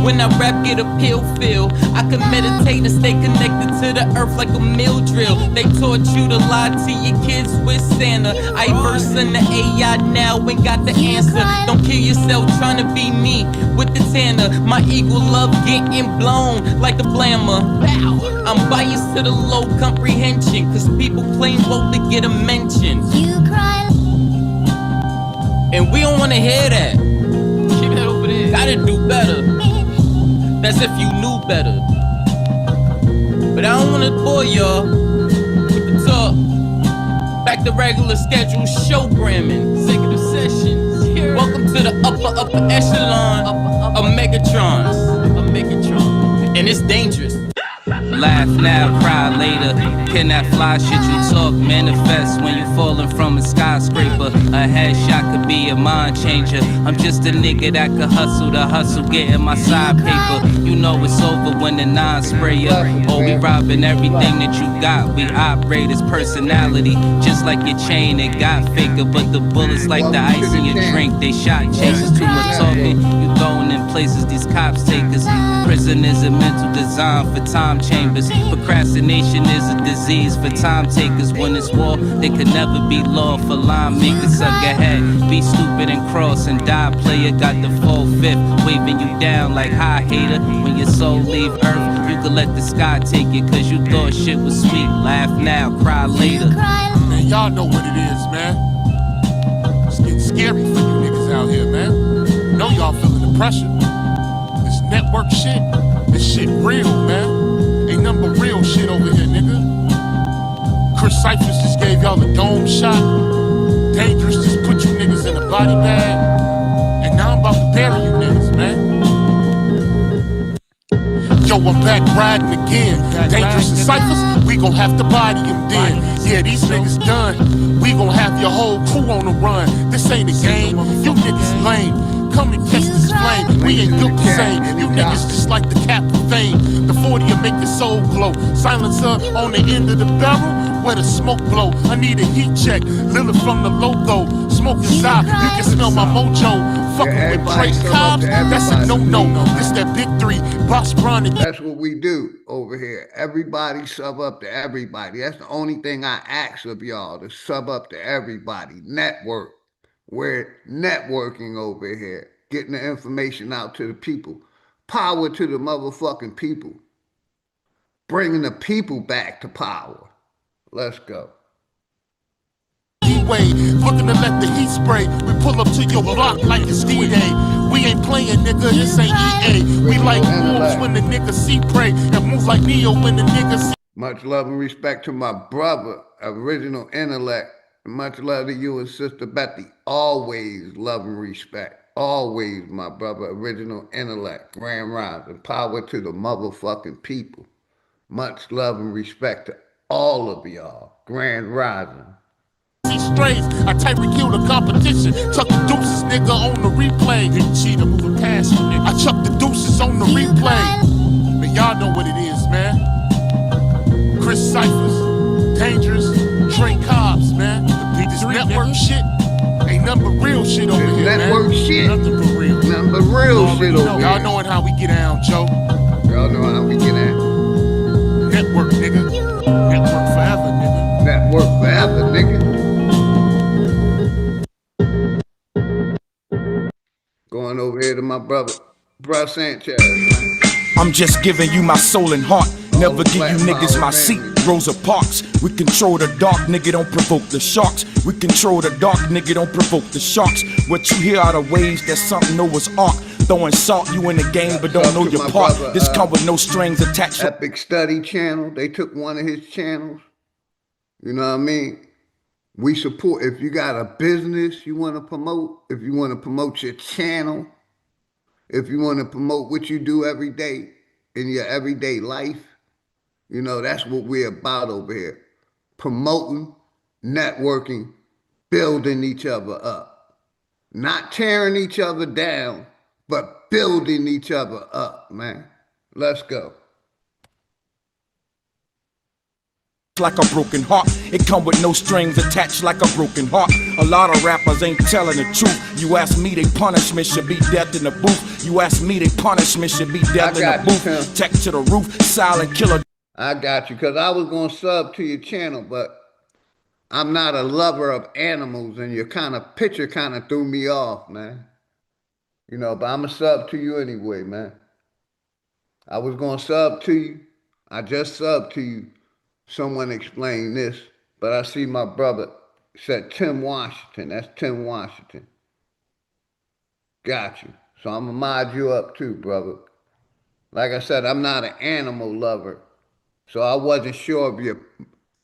When I rap, get a pill feel. I can meditate and stay connected to the earth like a mill drill. They taught you to lie to your kids with Santa. I verse in the AI now and got the answer. Don't kill yourself trying to be me with the tanner. My eagle love getting blown like the blammer. I'm biased to the low comprehension, cause people claim vote to get a mention. And we don't wanna hear that. Keep that over there. Gotta do better. That's if you knew better. But I don't wanna bore y'all with the talk. Back to regular schedule showgramming. Executive sessions. Welcome to the upper echelon of Megatrons. And it's dangerous. Laugh now, cry later. Can that fly shit you talk manifest when you falling from a skyscraper? A headshot could be a mind changer. I'm just a nigga that could hustle the hustle, getting my side paper. You know it's over when the nine spray ya. Or we robbing everything that you got. We operate as personality, just like your chain. It got faker, but the bullets like the ice in your drink. They shot chasers, too much talking. You going in places these cops take us. Prison is a mental design for time chambers. Procrastination is a disease for time takers. When it's war, they could never be law for line makers. Suck ahead, be stupid and cross and die. Player got the full fifth, waving you down like hi hater. When your soul leave earth, you could let the sky take it, cause you thought shit was sweet. Laugh now, cry later. Man, y'all know what it is, man. It's getting scary for you niggas out here, man. Know y'all feeling the pressure. This network shit, this shit real, man. Ain't nothing but real shit over here, nigga. Chris Cyphers just gave y'all a dome shot. Dangerous just put you niggas in a body bag. And now I'm about to bury you niggas, man. Yo, I'm back riding again. Dangerous and Cyphers, we gon' have to body him then. Yeah, these niggas done. We gon' have your whole crew on the run. This ain't a game, you niggas lame. Come and catch this flame, we ain't built the same. You niggas just like the cap of fame. The 40'll make your soul glow. Silencer on the end of the barrel, where the smoke blow. I need a heat check, Lilith from the logo. Smoke is out, you can smell my mojo. Fucking with Trace Cobbs, that's a no-no. This that big three, Boss Bron. That's what we do over here. Everybody sub up to everybody. That's the only thing I ask of y'all, to sub up to everybody. Network. We're networking over here, getting the information out to the people. Power to the motherfucking people. Bringing the people back to power. Let's go. Looking to let the heat spray. We pull up to your block like it's D-Day. We ain't playing, nigga, this ain't EA. We like wolves when the niggas see prey, and move like Neo when the niggas see. Much love and respect to my brother, Original Intellect. Much love to you and Sister Betty. Always love and respect. Always, my brother, Original Intellect. Grand Rising. Power to the motherfucking people. Much love and respect to all of y'all. Grand Rising. Strays, I Tyreek kill the competition. Tuck the deuces, nigga, on the replay. Hit cheater moving past you, nigga. I chuck the deuces on the replay. Man, y'all know what it is, man. Chris Cyphers, Dangerous, Trey Cobbs, man. This network shit ain't nothing but real shit over here, man. Network shit. Nothing but real. Nothing but real shit over here. Y'all knowing how we get down, Joe. Y'all know how we get down. Network, nigga. Network forever, nigga. Network forever, nigga. Going over here to my brother, Bruh Sanchez. I'm just giving you my soul and heart. Never give you niggas my seat. Rosa Parks. We control the dark, nigga, don't provoke the sharks. We control the dark, nigga, don't provoke the sharks. What you hear are the waves that something Noah's Ark. Throwing salt, you in the game, but don't know your part. This come with no strings attached. Epic Study channel. They took one of his channels. You know what I mean? We support, if you got a business you want to promote, if you want to promote your channel, if you want to promote what you do every day in your everyday life, you know, that's what we're about over here. Promoting, networking, building each other up. Not tearing each other down, but building each other up, man. Let's go. Like a broken heart, it come with no strings attached like a broken heart. A lot of rappers ain't telling the truth. You ask me, they punishment should be death in the booth. You ask me, they punishment should be death in the booth. Tech to the roof, silent killer. I got you, because I was going to sub to your channel, but I'm not a lover of animals, and your picture kind of threw me off, man. You know, but I'm going to sub to you anyway, man. I was going to sub to you. I just subbed to you. Someone explained this, but I see my brother said Tim Washington. That's Tim Washington. Got you. So I'm going to mod you up too, brother. Like I said, I'm not an animal lover, so I wasn't sure of your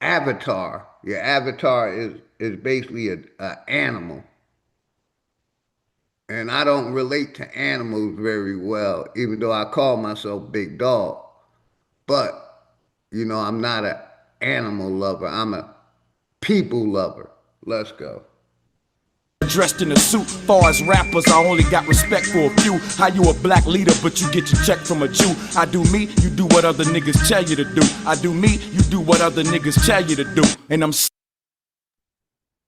avatar. Your avatar is basically an animal. And I don't relate to animals very well, even though I call myself Big Dog. But You know, I'm not an animal lover. I'm a people lover. Let's go. Dressed in a suit, far as rappers, I only got respect for a few. How you a black leader, but you get your check from a Jew? I do me, you do what other niggas tell you to do. I do me, you do what other niggas tell you to do. And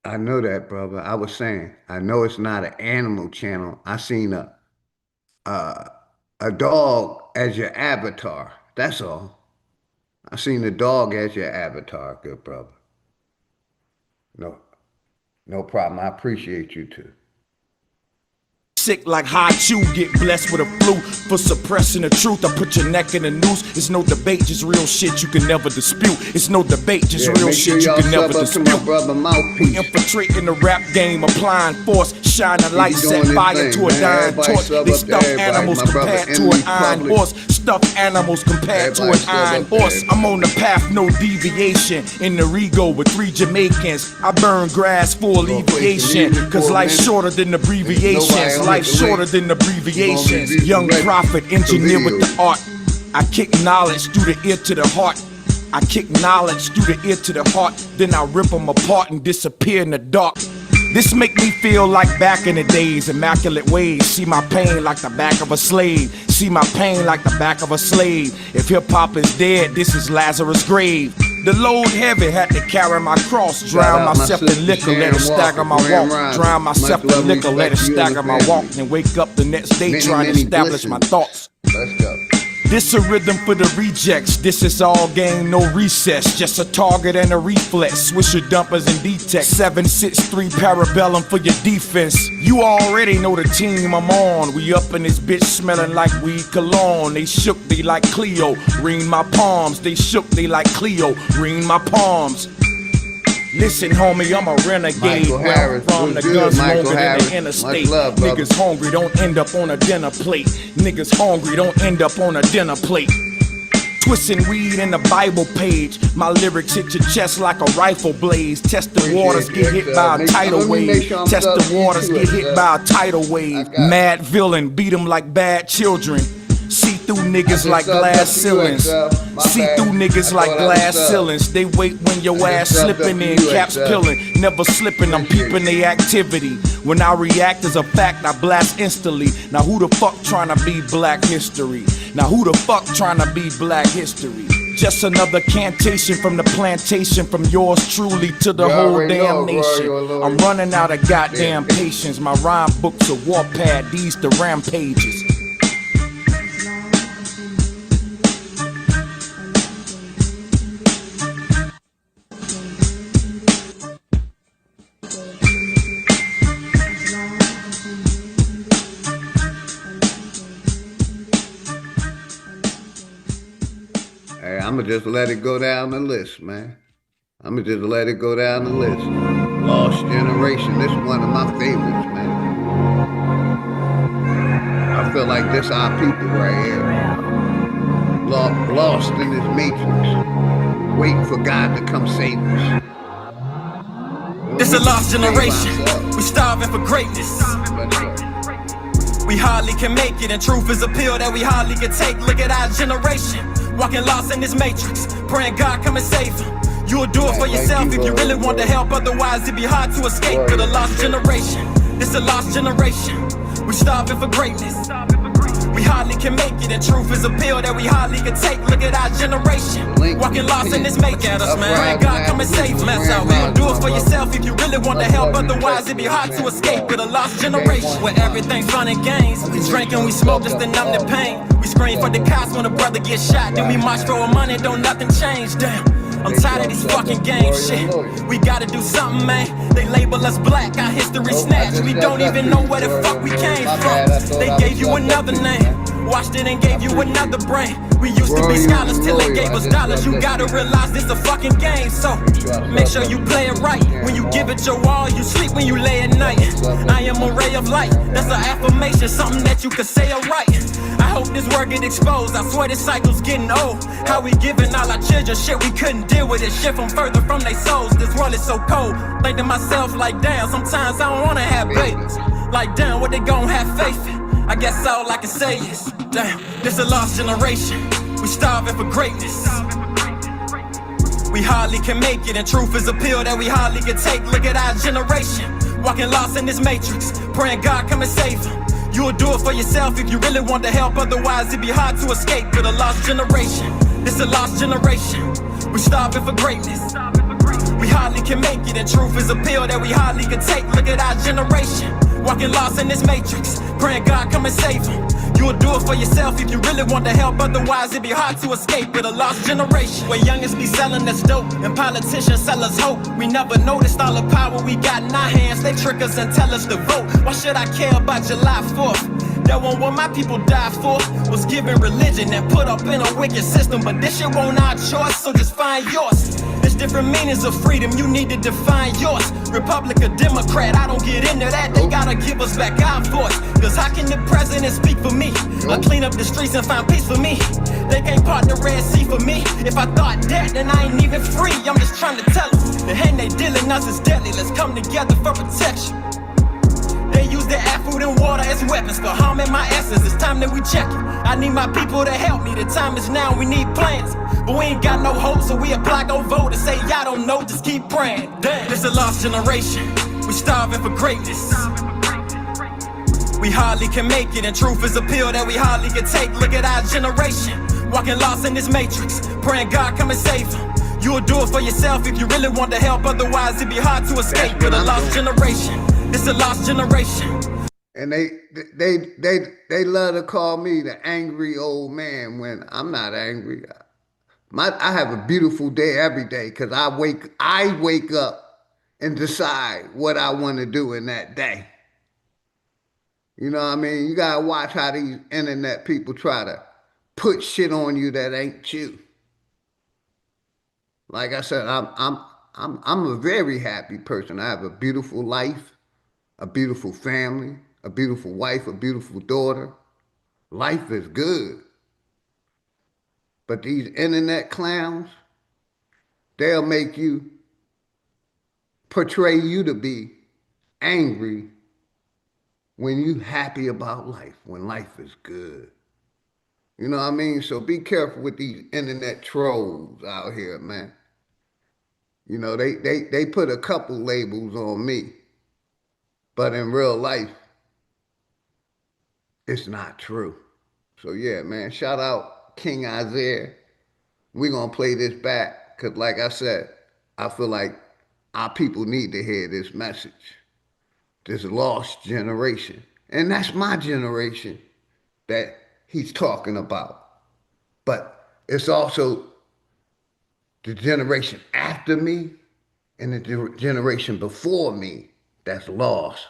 I know that, brother. I was saying, I know it's not an animal channel. I seen a dog as your avatar. That's all. I seen the dog as your avatar, good brother. No problem. I appreciate you too. sick like hot you get blessed with a flu for suppressing the truth. I put your neck in the noose. It's no debate, just real shit you can never dispute. It's no debate, just real shit you can never dispute. We infiltrating the rap game, applying force, shining light, set fire to a dying torch. They stuff animals compared to an iron horse. Stuffed animals compared to an iron horse. I'm on the path, no deviation. In the Rego with 3 Jamaicans. I burn grass for alleviation. Cause life's shorter than abbreviations. Life's shorter than abbreviations. Young prophet, engineer with the art. I kick knowledge through the ear to the heart. I kick knowledge through the ear to the heart. Then I rip them apart and disappear in the dark. This make me feel like back in the days, immaculate ways. See my pain like the back of a slave. See my pain like the back of a slave. If hip-hop is dead, this is Lazarus' grave. The load heavy, had to carry my cross. Drown myself in liquor, let it stagger my walk. Drown myself in liquor, let it stagger my walk. And wake up the next day trying to establish my thoughts. Let's go. This a rhythm for the rejects. This is all game, no recess. Just a target and a reflex. Swisher dumpers and D-Tech. 763 parabellum for your defense. You already know the team I'm on. We up in this bitch smelling like weed cologne. They shook, they like Cleo. Ring my palms. They shook, they like Cleo. Ring my palms. Listen, homie, I'm a renegade. Where I'm from, the guns longer than the interstate. Love, niggas hungry, don't end up on a dinner plate. Niggas hungry, don't end up on a dinner plate. Twisting weed in the Bible page. My lyrics hit your chest like a rifle blaze. Test the waters, get hit by a tidal wave. Test the waters, get hit by a tidal wave. Mad villain, beat them like bad children. See through niggas like glass ceilings. See through niggas like glass ceilings. They wait when your ass slipping in, caps pillin'. Never slipping, I'm peeping the activity. When I react as a fact, I blast instantly. Now who the fuck tryna be black history? Now who the fuck tryna be black history? Just another cantation from the plantation, from yours truly to the whole damn nation. I'm running out of goddamn patience. My rhyme book's a warpad, these the rampages. Hey, I'ma just let it go down the list, man. I'ma just let it go down the list. Lost Generation, this is one of my favorites, man. I feel like this our people right here. Lost in this matrix, waiting for God to come save us. This a lost generation. We starving for greatness. We hardly can make it, and truth is a pill that we hardly can take. Look at our generation, walking lost in this matrix, praying God come and save them. You'll do it for yourself if you really want to help, otherwise it'd be hard to escape. To the lost generation, this a lost generation. We starving for greatness. We hardly can make it, and truth is a pill that we hardly can take. Look at our generation, walking lost in this matrix. Look at us, man. Praying God come and save them. That's how we do it for yourself if you really want to help, otherwise it'd be hard to escape. To the lost generation, where everything's fun and games. We drink and we smoke just to numb the pain. We scream for the cops when a brother gets shot. Then we march for our money, don't nothing change. Damn, I'm tired of these fucking games, shit. We gotta do something, man. They label us black, our history snatched. We don't even know where the fuck we came from. They gave you another name, watched it and gave you another brain. We used to be scholars till they gave us dollars. You gotta realize this a fucking game, so make sure you play it right. When you give it your all, you sleep when you lay at night. I am a ray of light, that's an affirmation, something that you can say alright. I hope this word get exposed, I swear this cycle's getting old. How we giving all our children shit we couldn't deal with it. Shit from further from their souls, this world is so cold. Think to myself like damn, sometimes I don't wanna have babies. Like damn, what they gon' have faith in? I guess all I can say is damn, this a lost generation. We starving for greatness. We hardly can make it, and truth is a pill that we hardly can take. Look at our generation, walking lost in this matrix, praying God come and save them. You'll do it for yourself if you really want to help, otherwise it'd be hard to escape with a lost generation. This a lost generation, we starving for greatness. We hardly can make it, and truth is a pill that we hardly can take. Look at our generation, walking lost in this matrix, praying God come and save them. You'll do it for yourself if you really want to help, otherwise it'd be hard to escape with a lost generation. Where youngins be selling us dope, and politicians sell us hope. We never noticed all the power we got in our hands. They trick us and tell us to vote. Why should I care about July 4th? That one what my people died for was given religion and put up in a wicked system. But this shit won't our choice, so just find yours. There's different meanings of freedom, you need to define yours. Republic or Democrat, I don't get into that. They gotta give us back our voice. Cause how can the president speak for me? Or clean up the streets and find peace for me? They can't part the Red Sea for me. If I thought that, then I ain't even free. I'm just trying to tell them, the hand they dealing us is deadly. Let's come together for protection. They use their air, food, and water as weapons for harming my essence. It's time that we check it. I need my people to help me. The time is now, we need plans. But we ain't got no hope, so we apply, go vote and say y'all don't know, just keep praying. Damn, this a lost generation. We starving for greatness. We hardly can make it, and truth is a pill that we hardly can take. Look at our generation, walking lost in this matrix, praying God come and save them. You'll do it for yourself if you really want to help, otherwise it'd be hard to escape with a lost generation. It's a lost generation. And they love to call me the angry old man when I'm not angry. I have a beautiful day every day because I wake up and decide what I want to do in that day. You know what I mean? You gotta watch how these internet people try to put shit on you that ain't you. Like I said, I'm a very happy person. I have a beautiful life, a beautiful family, a beautiful wife, a beautiful daughter. Life is good. But these internet clowns, they'll make you portray you to be angry when you happy about life, when life is good. You know what I mean? So be careful with these internet trolls out here, man. You know, they put a couple labels on me, but in real life, it's not true. So yeah, man, shout out King Isaiah. We're gonna play this back, because like I said, I feel like our people need to hear this message. This lost generation. And that's my generation that he's talking about. But it's also the generation after me and the generation before me that's lost,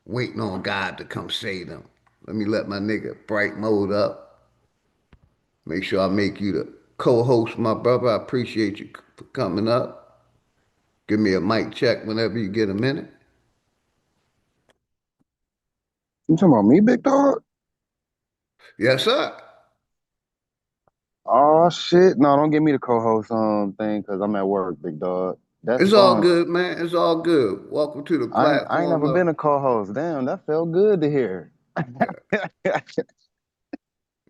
waiting on God to come save them. Let me let my nigga Bright Mode up. Make sure I make you the co-host, my brother. I appreciate you for coming up. Give me a mic check whenever you get a minute. You talking about me, big dog? Yes, sir. Oh shit! No, don't give me the co-host thing because I'm at work, big dog. That's the It's all song. good, man. It's all good. Welcome to the I ain't platform never of, been a co-host. Damn, that felt good to hear. yeah.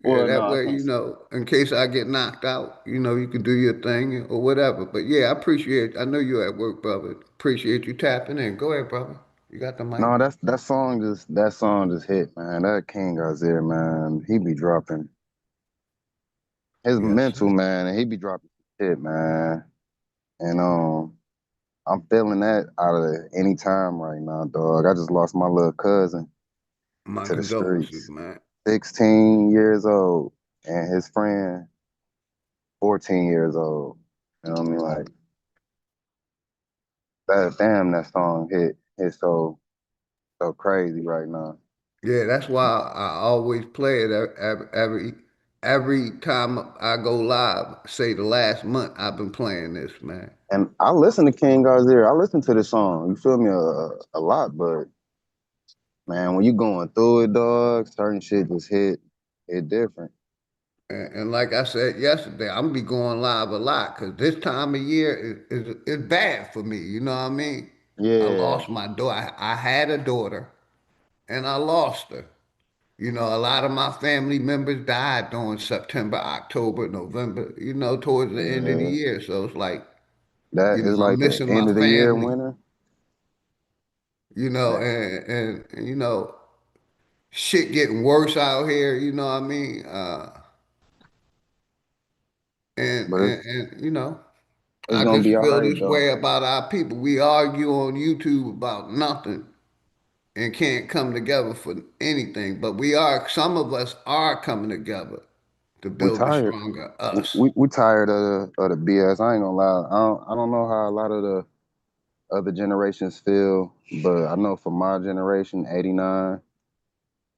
Yeah, Well, no, that I way, can't. in case I get knocked out, you can do your thing or whatever. But yeah, I appreciate, I know you're at work, brother. Appreciate you tapping in. Go ahead, brother. You got the mic. No, that song just hit, man. That King Isaiah, man, he be dropping his Yes, mental, sir. man, and he be dropping shit, man. And I'm feeling that out of any time right now, dog. I just lost my little cousin My to the condolences, streets. man. 16 years old, and his friend 14 years old. You know what I mean? Like that, damn, that song hit so crazy right now. Yeah, that's why I always play it every time I go live. Say the last month I've been playing this, man. And I listen to King Garzier. I listen to this song. You feel me a lot, but man, when you going through it, dog, certain shit just hit different. And like I said yesterday, I'm gonna be going live a lot because this time of year is bad for me. You know what I mean? I Yeah, lost my daughter. I had a daughter, and I lost her. You know, a lot of my family members died during September, October, November. Towards the end of the yeah, year. So it's like That is I'm like the missing my end of the year family, winter. That, and shit getting worse out here, you know what I mean? but And it's I gonna just be all feel right this though. way about our people. We argue on YouTube about nothing and can't come together for anything. But some of us are coming together to We build a tired. stronger us. We tired of the BS. I ain't gonna lie. I don't know how a lot of the other generations feel, but I know for my generation, '89,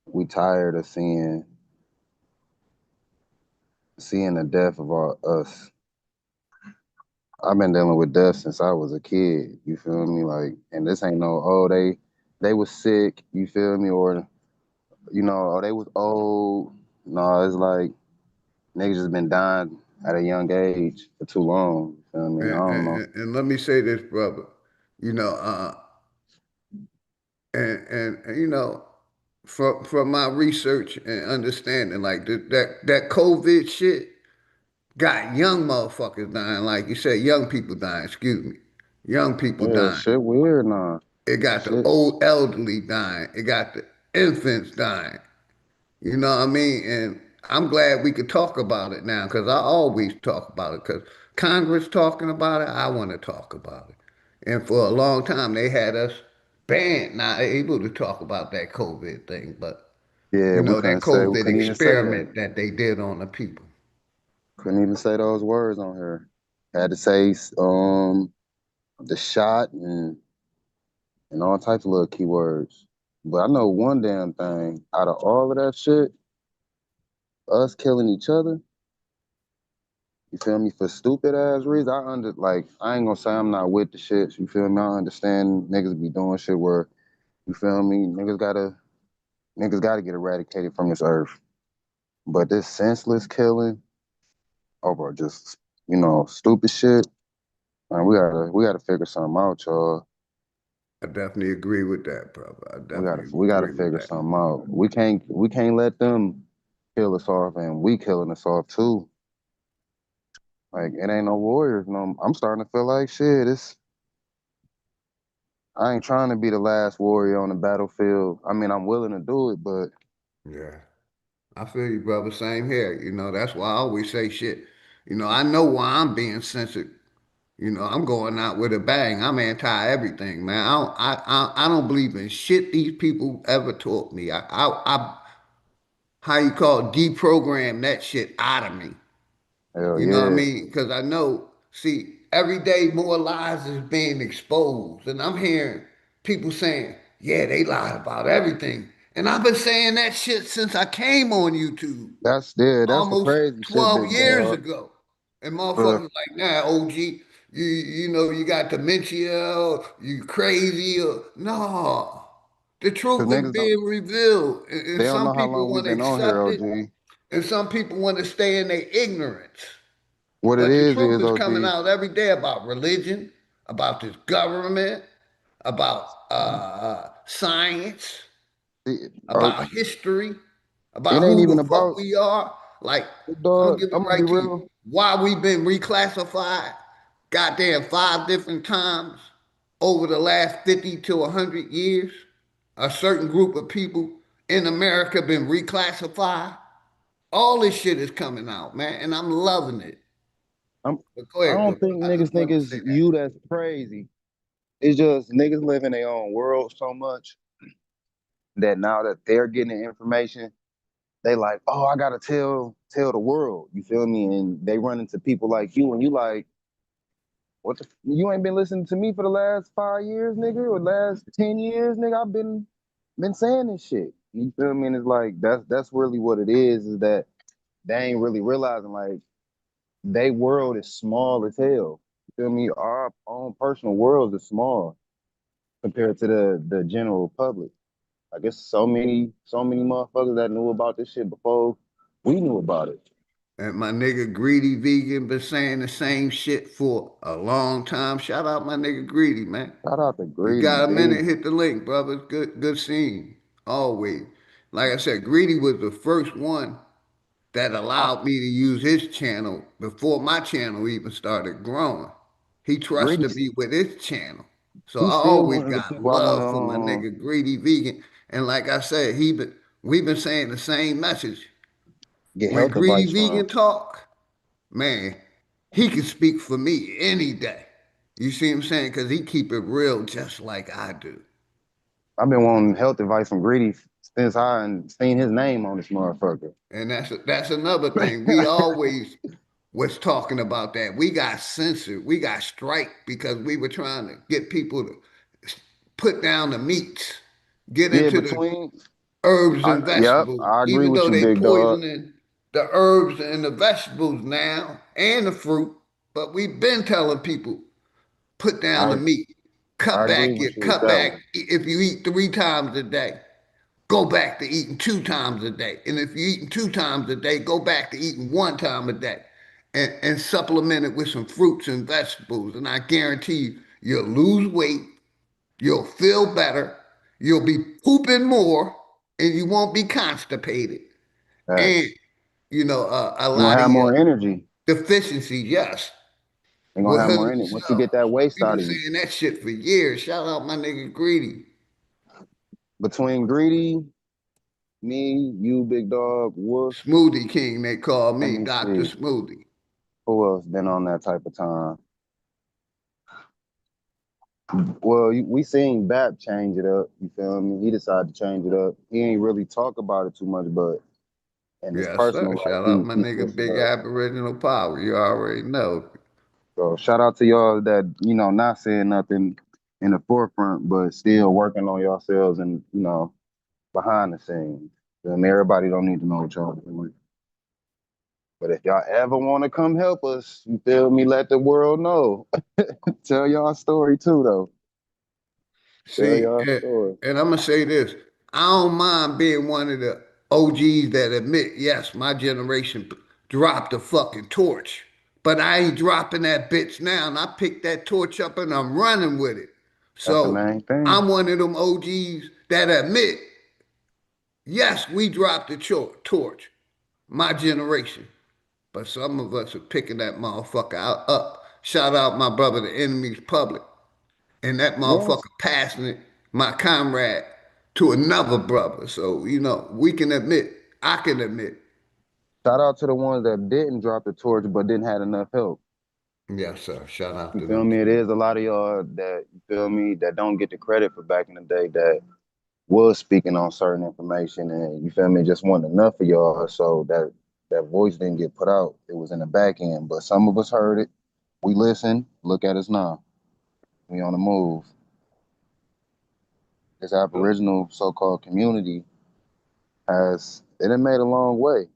we tired of seeing the death of us. I've been dealing with death since I was a kid. You feel me? Like, and this ain't no they was sick. You feel me? Or oh they was old. No, it's like niggas just been dying at a young age for too long. You feel me? I And, don't know. and let me say this, brother. You know, and from my research and understanding, like that COVID shit got young motherfuckers dying. Like you said, young people dying. Excuse me, young people Yeah, dying. shit weird now. It got the Shit. old elderly dying. It got the infants dying. You know what I mean? And I'm glad we could talk about it now because I always talk about it because Congress talking about it. I want to talk about it. And for a long time, they had us banned, not able to talk about that COVID thing. But, Yeah, that we COVID couldn't even say that. experiment that they did on the people. Couldn't even say those words on here. Had to say the shot and all types of little keywords. But I know one damn thing. Out of all of that shit, us killing each other, you feel me, for stupid ass reasons. I ain't gonna say I'm not with the shit. You feel me? I understand niggas be doing shit where you feel me, niggas gotta get eradicated from this earth. But this senseless killing over just stupid shit. Man, we gotta figure something out, y'all. I definitely agree with that, brother. I We gotta definitely we gotta agree with figure that. something out. We can't let them kill us off and we killing us off too. Like it ain't no warriors. No, I'm starting to feel like shit. I ain't trying to be the last warrior on the battlefield. I mean, I'm willing to do it, but Yeah. I feel you, brother. Same here. That's why I always say shit. I know why I'm being censored. I'm going out with a bang. I'm anti everything, man. I don't believe in shit these people ever taught me. I how you call it, deprogram that shit out of me. hell You know what I yeah, mean? Because I know, see, every day more lies is being exposed. And I'm hearing people saying, yeah, they lied about everything. And I've been saying that shit since I came on YouTube that's the almost crazy shit, 12 big years dog. ago. And Uh, motherfuckers like, nah, OG, you got dementia, or you crazy, or no. The Cause truth is niggas don't being revealed. And they don't some know how people long we've want to been on here, accept it, OG. and some people want to stay in their ignorance. What it But the truth is is coming OG. out every day about religion, about this government, about science, It, about history, it about ain't who even the fuck about we are. Like, big I'm gonna dog. give it I'm gonna be right to you. real. Why we've been reclassified, goddamn 5 different times over the last 50 to 100 years. A certain group of people in America been reclassified. All this shit is coming out, man, and I'm loving it. I'm. But go I ahead, don't good think brother. I niggas just think wanted to it's say that. you that's crazy. It's just niggas live in their own world so much that now that they're getting the information, they like, oh, I gotta tell the world. You feel me? And they run into people like you, and you like, you ain't been listening to me for the last 5 years, nigga, or last 10 years, nigga. I've been saying this shit. You feel me? And it's like that's really what it is that they ain't really realizing like they world is small as hell. You feel me? Our own personal worlds is small compared to the general public. I guess so many motherfuckers that knew about this shit before we knew about it. And my nigga Greedy Vegan been saying the same shit for a long time. Shout out my nigga Greedy, man. Shout out to You Greedy got a minute, V. hit the link, brother. Good scene. Always. Like I said, Greedy was the first one that I, allowed me to use his channel before my channel even started growing. He trusted Greedy, me with his channel. So he's I still always one of the got people I want love for my to nigga Greedy Vegan. And like I said, we've been saying the same message. get When health Greedy advice from. Vegan talk, man, he can speak for me any day. You see what I'm saying? Because he keep it real just like I do. I've been wanting health advice from Greedy since I seen his name on this motherfucker. And that's another thing. We always was talking about that. We got censored. We got strike because we were trying to get people to put down the meats, get Yeah, into the between herbs and yep, vegetables, I agree even with though you, they big dog. poisoning the herbs and the vegetables now and the fruit. But we've been telling people put down the I meat, I agree your with you with cut that back. one. If you eat 3 times a day, go back to eating 2 times a day. And if you're eating 2 times a day, go back to eating 1 time a day. And supplement it with some fruits and vegetables. And I guarantee you, you'll lose weight, you'll feel better, you'll be pooping more, and you won't be constipated. And, Facts. a You're lot gonna of have your more energy. deficiencies, yes, You're gonna have will more heal energy once you get itself. that waste We've out been of you. saying that shit for years. Shout out my nigga Greedy. Between Greedy, me, you, big dog, Wolf, Smoothie King, they call let me, me Dr. see. Smoothie. Who else been on that type of time? Well, we seen Bap change it up. You feel me? He decided to change it up. He ain't really talk about it too much, but in his Yes, personal sir. life, Shout out he my he nigga switched it Big up. Aboriginal Power. You already know. So shout out to y'all that not saying nothing in the forefront, but still working on yourselves and behind the scenes. Everybody don't need to know what y'all doing. But if y'all ever want to come help us, you feel me? Let the world know. Tell y'all story too, though. Tell See, y'all story. and I'm gonna say this: I don't mind being one of the OGs that admit, yes, my generation dropped the fucking torch, but I ain't dropping that bitch now. And I picked that torch up and I'm running with it. That's the So main thing. I'm one of them OGs that admit, yes, we dropped the torch, my generation. But some of us are picking that motherfucker up. Shout out my brother, the enemy's public. And that motherfucker Yes. passing it, my comrade, to another brother. So, we can admit, I can admit. Shout out to the ones that didn't drop the torch but didn't have enough help. Yes, sir. Shout out You to feel them me? It too. is a lot of y'all that you feel me that don't get the credit for back in the day that was speaking on certain information and you feel me just wasn't enough for y'all. So that voice didn't get put out. It was in the back end. But some of us heard it. We listened. Look at us now. We on the move. This Aboriginal so-called community has it done made a long way.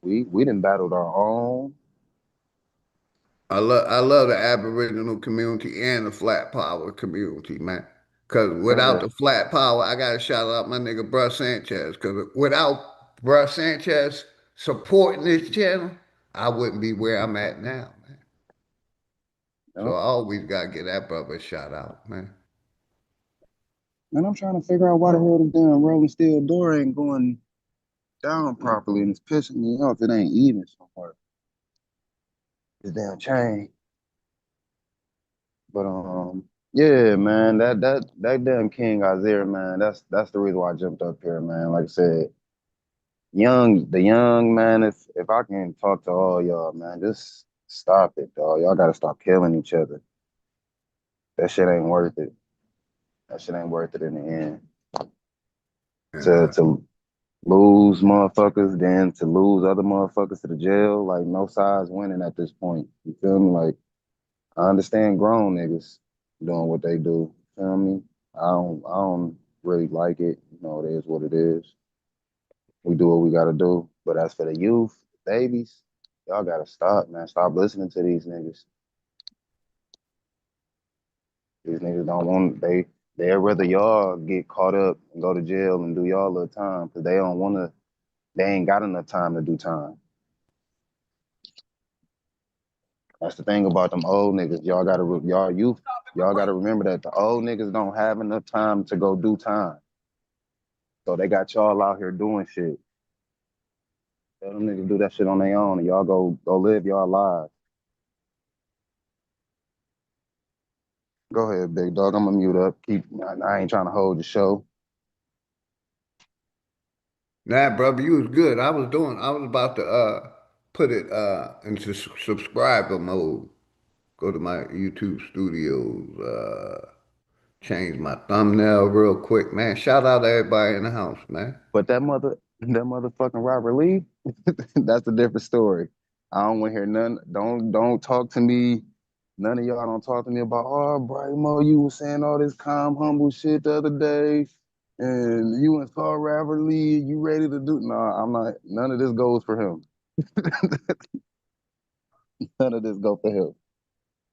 We done battled our own. I love the Aboriginal community and the Flat Power community, man. Cause without Yeah. the Flat Power, I gotta shout out my nigga Bruh Sanchez. Cause without Bruh Sanchez supporting this channel, I wouldn't be where I'm at now, man. So Yep. I always gotta get that brother a shout out, man. And I'm trying to figure out why the hell this damn rolling steel door ain't going down properly and it's pissing me off. It ain't even somewhere. This damn chain. But yeah, man, that damn King Isaiah, man, that's the reason why I jumped up here, man. Like I said, the young man, if I can talk to all y'all, man, just stop it, dog. Y'all gotta stop killing each other. That shit ain't worth it. That shit ain't worth it in the end. And To lose motherfuckers, then to lose other motherfuckers to the jail, like no side's winning at this point. You feel me? Like I understand grown niggas doing what they do. Feel me? I don't really like it. It is what it is. We do what we gotta do. But as for the youth, babies, y'all gotta stop, man. Stop listening to these niggas. These niggas don't want they'd rather y'all get caught up and go to jail and do y'all little time because they don't wanna they ain't got enough time to do time. That's the thing about them old niggas. Y'all youth, y'all gotta remember that the old niggas don't have enough time to go do time. So they got y'all out here doing shit. Tell them niggas do that shit on their own and y'all go live y'all lives. Go ahead, big dog. I'm gonna mute up. I ain't trying to hold the show. Nah, brother, you was good. I was about to put it into subscriber mode. Go to my YouTube studios, change my thumbnail real quick, man. Shout out to everybody in the house, man. But that motherfucking Robert Lee, that's a different story. I don't want to hear none. Don't talk to me. None of y'all don't talk to me about, oh, Bright Mo, you was saying all this calm, humble shit the other day, and you and saw Robert Lee, you ready to do? No, I'm not. None of this goes for him. None of this go for him.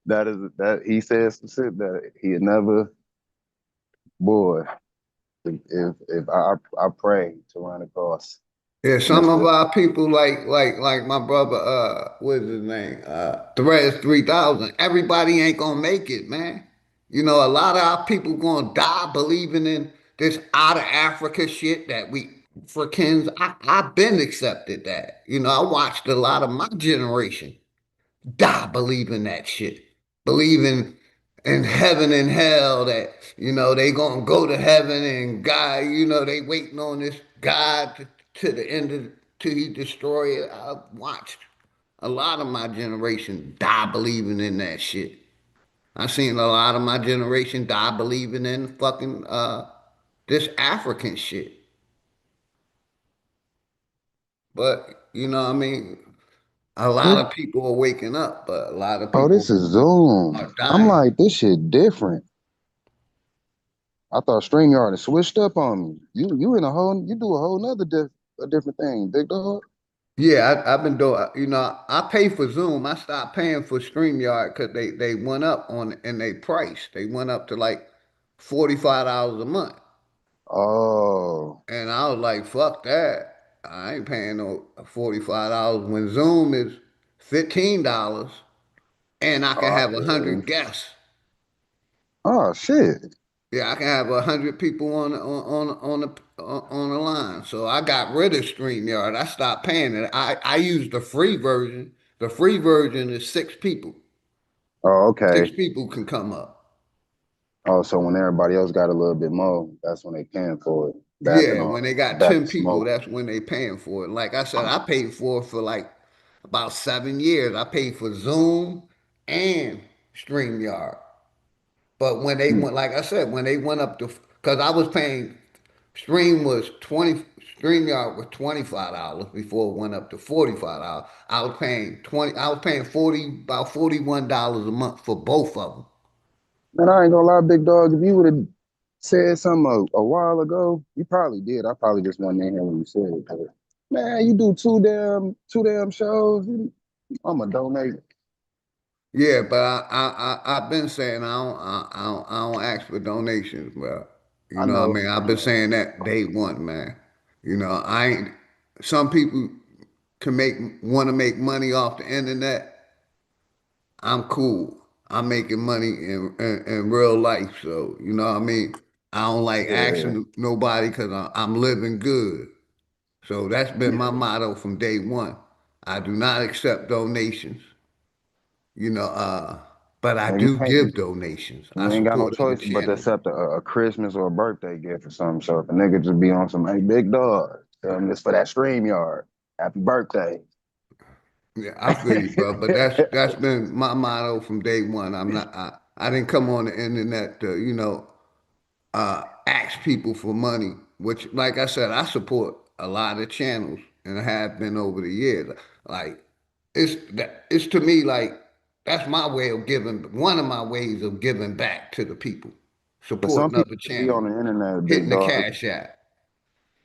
That is that he says some shit that he had never. Boy, if I pray to run across Yeah, some of Mister. our people like my brother, what is his name? Threads 3000. Everybody ain't gonna make it, man. You know, a lot of our people gonna die believing in this out of Africa shit that we Africans. I've been accepted that. You know, I watched a lot of my generation die believing that shit. Believing in heaven and hell that, you know, they gonna go to heaven and God, you know, they waiting on this God to the end of till he destroy it. I watched a lot of my generation die believing in that shit. I seen a lot of my generation die believing in fucking this African shit. But you know what I mean? A lot of people are waking up, but a lot of Oh, people this is Zoom. are I'm dying. like, this shit different. I thought StreamYard had switched up on me. You do a whole nother a different thing, big dog. Yeah, I've been doing, you know, I pay for Zoom. I stopped paying for StreamYard because they went up on in their price. They went up to like $45 a month. Oh, And I was like, fuck that. I ain't paying no $45 when Zoom is $15 and I can oh, I have a feel hundred you. guests. Oh shit. Yeah, I can have 100 people on the line. So I got rid of StreamYard. I stopped paying it. I use the free version. The free version is 6 people. Oh, okay. 6 people can come up. Oh, so when everybody else got a little bit more, that's when they paying for it. Backing Yeah, on when they got back 10 to people, smoke. that's when they paying for it. Like I said, I paid for like about 7 years. I paid for Zoom and StreamYard. But when they Hmm. went, like I said, when they went up to, because I was paying, StreamYard was $25 before it went up to $45. I was paying 40, about $41 a month for both of them. Man, I ain't gonna lie, big dog. If you would have said something a while ago, you probably did. I probably just wasn't in here when you said it. But, man, you do two damn shows. I'ma donate. Yeah, but I've been saying I don't ask for donations, bro. You I know what I know. mean? I've been saying that day one, man. You know, I ain't some people can want to make money off the internet. I'm cool. I'm making money in real life, so you know what I mean. I don't like Yeah, asking nobody because I'm living good. So that's been my yeah. motto from day one. I do not accept donations. You know, but I Man, you do can't. give donations. I You ain't got no support other choice but to channels. accept a Christmas or a birthday gift or something. So if a nigga just be on some, hey, big dog, tell him this for that stream yard. Happy birthday. Yeah, I feel you, bro. But that's been my motto from day one. I didn't come on the internet to, you know, ask people for money, which, like I said, I support a lot of channels and I have been over the years. Like it's to me like that's my way of giving. One of my ways of giving back to the people, But some supporting people other just be channels, on the internet, big hitting the dog. cash app.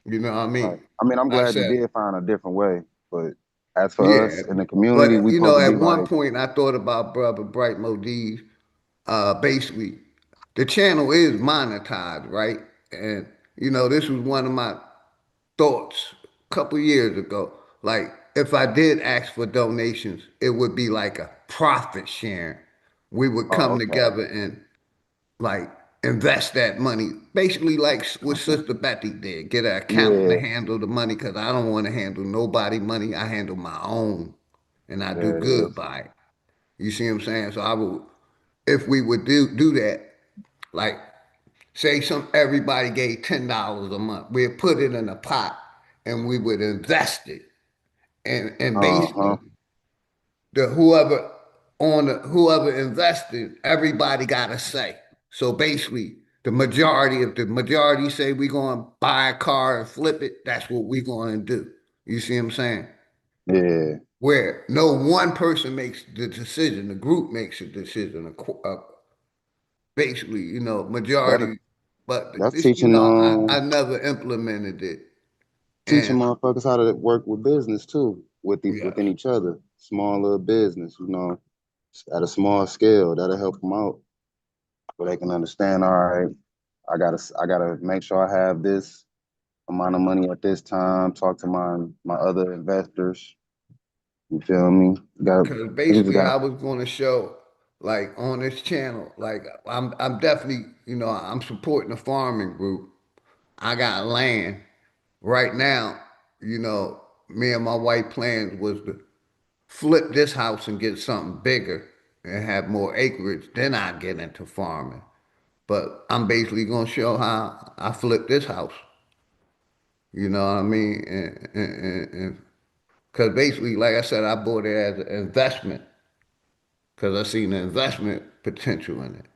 You know what I Right. mean? I mean, I'm Like I glad you said, did find a different way. But as for yeah. us in the community, But we you supposed know, to be at one like, point I thought about Brother Bright Modiz. Basically, the channel is monetized, right? And you know, this was one of my thoughts a couple years ago. Like, if I did ask for donations, it would be like a profit sharing. We would oh, come okay. together and like invest that money, basically like what Sister Betty did. Get an accountant to Yeah, handle the money because I don't want to handle nobody money. I handle my own, and I do there it good is. by it. You see what I'm saying? So I would. if we would do that, like say some everybody gave $10 a month, we'd put it in a pot and we would invest it. And Uh-huh. basically the whoever invested, everybody got a say. So basically, if the majority say we're going to buy a car and flip it, that's what we're going to do. You see what I'm saying? Yeah. Where no one person makes the decision, the group makes a decision. Basically, That majority. But that's this, teaching I never implemented it, teaching and motherfuckers how to work with business too, yes, within each other. Small little business, at a small scale. That'll help them out so they can understand. All right, I gotta make sure I have this amount of money at this time. Talk to my other investors. You feel me? Got because niggas basically got I was going to show like on this channel, like I'm definitely, I'm supporting the farming group. I got land right now. Me and my wife plans was to flip this house and get something bigger and have more acreage. Then I get into farming. But I'm basically gonna show how I flip this house. You know what I mean? And because basically, like I said, I bought it as an investment because I seen the investment potential in it.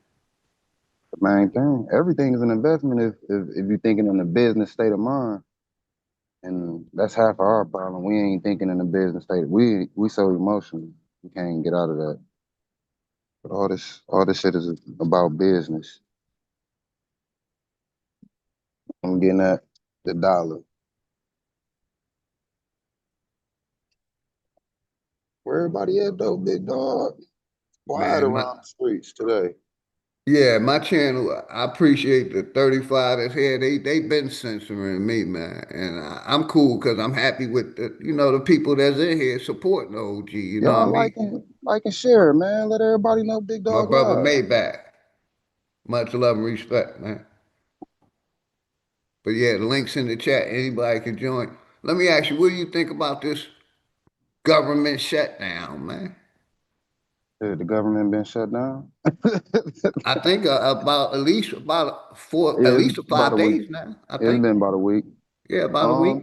the main thing. Everything is an investment if you're thinking in a business state of mind. And that's half of our problem. We ain't thinking in a business state. We so emotional. We can't get out of that. But all this shit is about business. I'm getting at the dollar. Where everybody at though, big dog? Quiet Man, around the streets today. my channel, I appreciate the 35 that's here. They been censoring me, man. And I'm cool because I'm happy with the people that's in here supporting the OG, you know what I Y'all mean? like and share, man. Let everybody know Big My Dog brother Live. Maybach. Much love and respect, man. But yeah, the link's in the chat. Anybody can join. Let me ask you, what do you think about this government shutdown, man? The government been shut down. I think about at Yeah, it's least about a week. 5 days now. I It's think. been about a week. Yeah, about a week.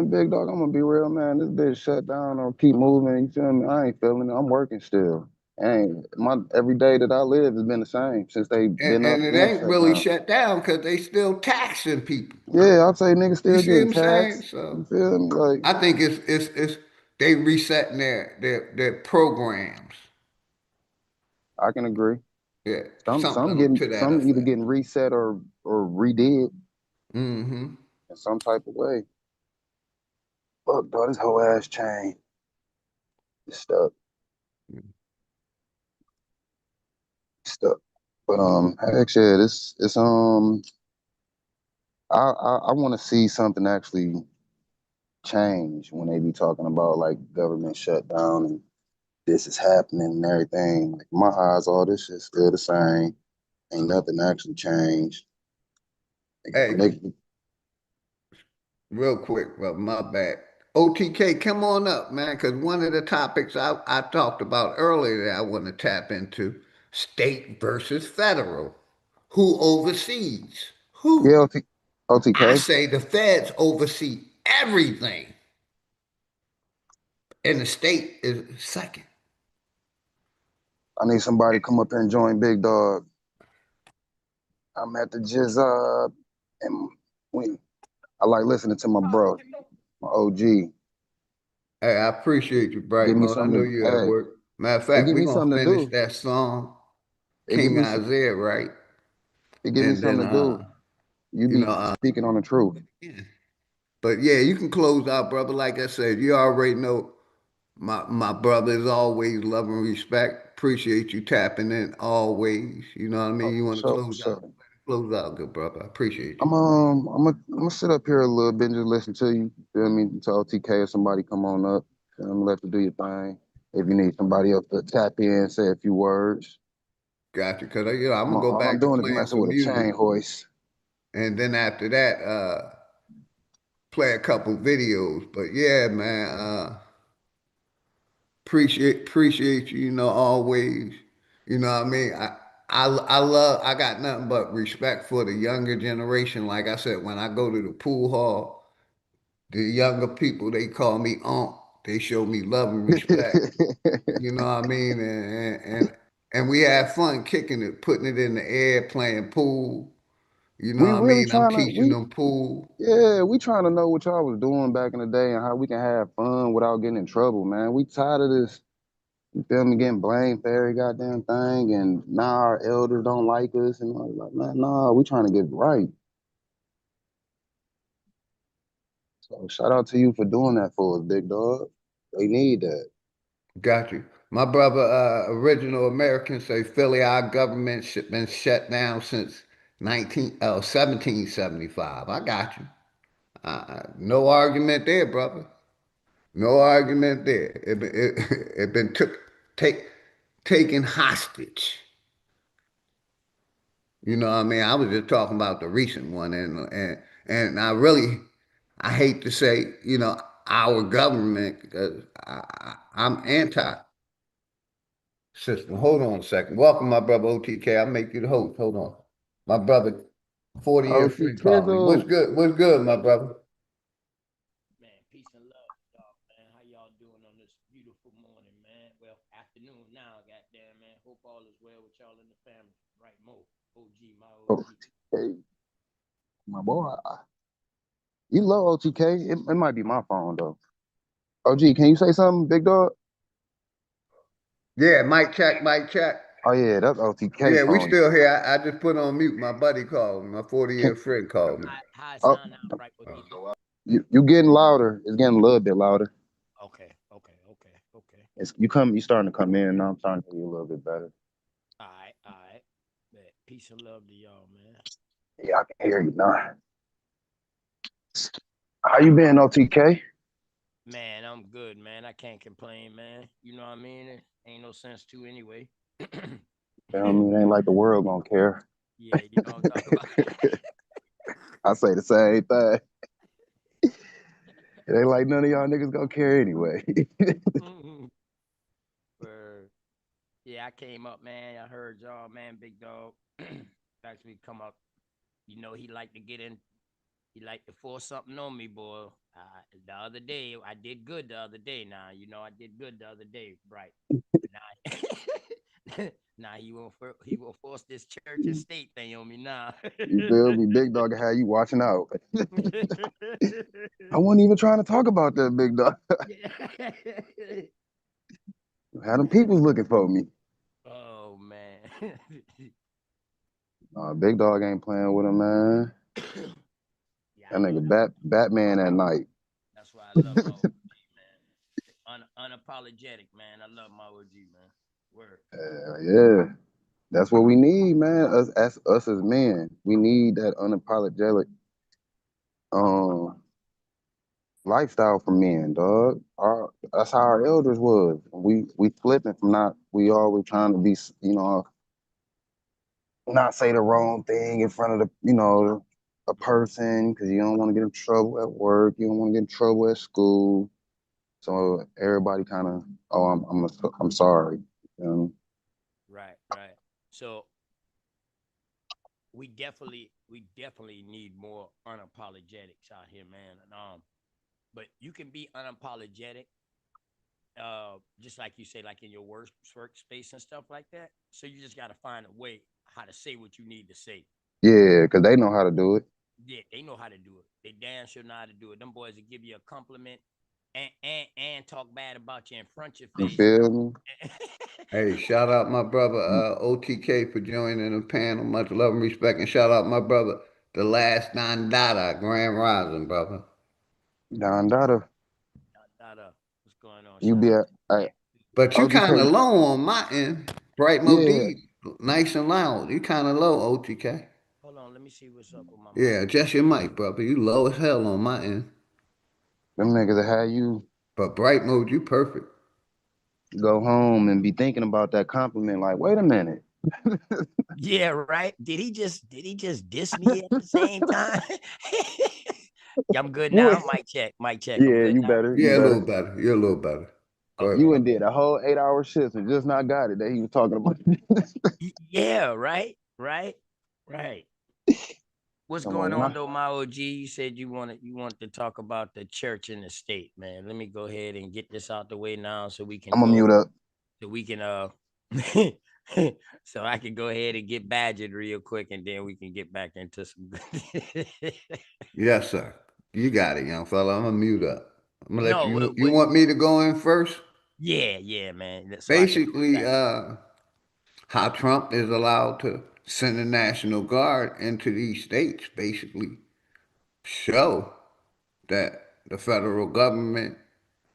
Big dog, I'm gonna be real, man. This bitch shut down or keep moving. You feel me? I ain't feeling it. I'm working still. Ain't my every day that I live has been the same since they And, been up and it and ain't shut really down. shut down because they still taxing people. Yeah, I'll say niggas You still see what getting I'm saying? taxed. So You feel me? Like I think it's they resetting their programs. I can agree. Yeah, Some something getting to that some either effect. getting reset or redid Hmm. in some type of way. Fuck, dog, this whole ass chain is stuck. But heck yeah, this it's I want to see something actually change when they be talking about like government shutdown and this is happening and everything. Like in my eyes, all this shit's still the same. Ain't nothing actually changed. Hey, They, real quick, brother, my bad. OTK, come on up, man, because one of the topics I talked about earlier that I want to tap into, state versus federal. Who oversees? yeah, Who? I OTK. say the feds oversee everything, and the state is second. I need somebody to come up here and join Big Dog. I'm at the Jizz and we I like listening to my bro, my OG. Hey, I appreciate you, Bright Give me Mode. I know something you to at hey, work. Matter of it fact, give we're me gonna something to finish do. that song, It give King me some Isaiah, right? it give me And then something to do. You you be know, speaking on the truth. yeah. But yeah, you can close out, brother. Like I said, you already know my brother is always love and respect. Appreciate you tapping in always. You know what I Oh, mean? You for want to sure, for close sure. out? Close out, good brother. I appreciate you. I'm gonna sit up here a little bit and just listen to you. Feel me? Until TK or somebody come on up. Feel me? Let you do your thing. If you need somebody else to tap in, say a few words. Gotcha. Cause I'm gonna go All I'm back to doing is playing messing some with a music, chain hoist. and then after that, play a couple videos. But yeah, man, appreciate you. You know, always. You know what I mean? I got nothing but respect for the younger generation. Like I said, when I go to the pool hall, the younger people, they call me Unc. They show me love and respect. You know what I mean? And we have fun kicking it, putting it in the air, playing pool. You know We what I really mean? I'm trying to teaching them pool. yeah, we trying to know what y'all was doing back in the day and how we can have fun without getting in trouble, man. We tired of this, you feel me, getting blamed for every goddamn thing, and now our elders don't like us, and all like, man, nah, we trying to get right. So shout out to you for doing that for us, big dog. They need that. Got you. My brother, original Americans say Philly, our government been shut down since 1775. I got you. No argument there, brother. No argument there. It been take, taken hostage. You know what I mean? I was just talking about the recent one, and I hate to say, our government because I'm anti system. Hold on a second. Welcome, my brother OTK. I'll make you the host. Hold on. My brother, 40-year OT friend called me. What's Kizzle. good? What's good, my brother? Man, peace and love, y'all, man. How y'all doing on this beautiful morning, man? Well, afternoon now, goddamn, man. Hope all is well with y'all in the family. Right, Mo, OG, my OG. Hey, my boy. You love OTK. It might be my phone though. OG, can you say something, big dog? Yeah, mic check, mic check. Oh yeah, that's OTK Yeah, we phone. still here. I just put on mute. My buddy called me. My 40-year Can, friend called me. How it oh, sound now, right, OG? you getting louder. It's getting a little bit louder. Okay. You starting to come in now. I'm starting to hear you a little bit better. All right. Man, peace and love to y'all, man. Yeah, I can hear you now. How you been, OTK? Man, I'm good, man. I can't complain, man. You know what I mean? It ain't no sense to anyway. Feel me? It ain't like the world gonna care. Yeah, you know what I'm talking about. I say the same thing. It ain't like none of y'all niggas gonna care anyway. Word. Yeah, I came up, man. I heard y'all, man. Big dog actually come up. You know, he like to get in. He like to force something on me, boy. The other day, I did good. The other day, now you know I did good the other day, right? Now, now he will force this church and state thing on me now. You feel me? Big dog had you watching out. I wasn't even trying to talk about that, big dog. Had them peoples looking for me. Oh man. Big dog ain't playing with him, man. Yeah, That nigga Batman at night. that's why I love my OG, man. Unapologetic, man. I love my OG, man. Word. Yeah. That's what we need, man. Us as men. We need that unapologetic um lifestyle for men, dog. That's how our elders was. We flipping from not we always trying to be, not say the wrong thing in front of a person because you don't want to get in trouble at work. You don't want to get in trouble at school. So everybody kind of, oh, I'm sorry. Right. So we definitely need more unapologetics out here, man. And but you can be unapologetic, just like you say, like in your workspace and stuff like that. So you just gotta find a way how to say what you need to say. Yeah, because they know how to do it. Yeah, they know how to do it. They damn sure know how to do it. Them boys will give you a compliment and talk bad about you in front of your You face. feel me? Hey, shout out my brother OTK for joining the panel. Much love and respect. And shout out my brother, the last Don Dada, Grand Rising, brother. Don Dada, What's going on? you Shout be out at, hey, But you kind of OTK. low on my end. Bright Mo Yeah, D, nice and loud. You kind of low, OTK. Hold on, let me see what's up with my mic. Yeah, just your mic, brother. You low as hell on my end. them niggas that had you But bright mode, you perfect. go home and be thinking about that compliment. Like, wait a minute. Yeah, right. Did he just diss me at the same time? Yeah, I'm good now. What? Mic check. Mic check. I'm Yeah, good you now. better. You Yeah, a little better. better. You're a little better. Go ahead. You and did a whole 8-hour shift and just not got it that he was talking about. Yeah, right, right, right. What's Come on, going when on though, my OG? You said you wanted to talk about the church and the state, man. Let me go ahead and get this out the way now so we can I'm gonna go mute up. so we can so I can go ahead and get badgered real quick and then we can get back into some Yes, sir. You got it, young fella. I'm gonna mute up. I'm gonna let No, you. You want me to go in first? yeah, man. So I can Basically, how Trump is allowed to send the National Guard into these states, basically show that the federal government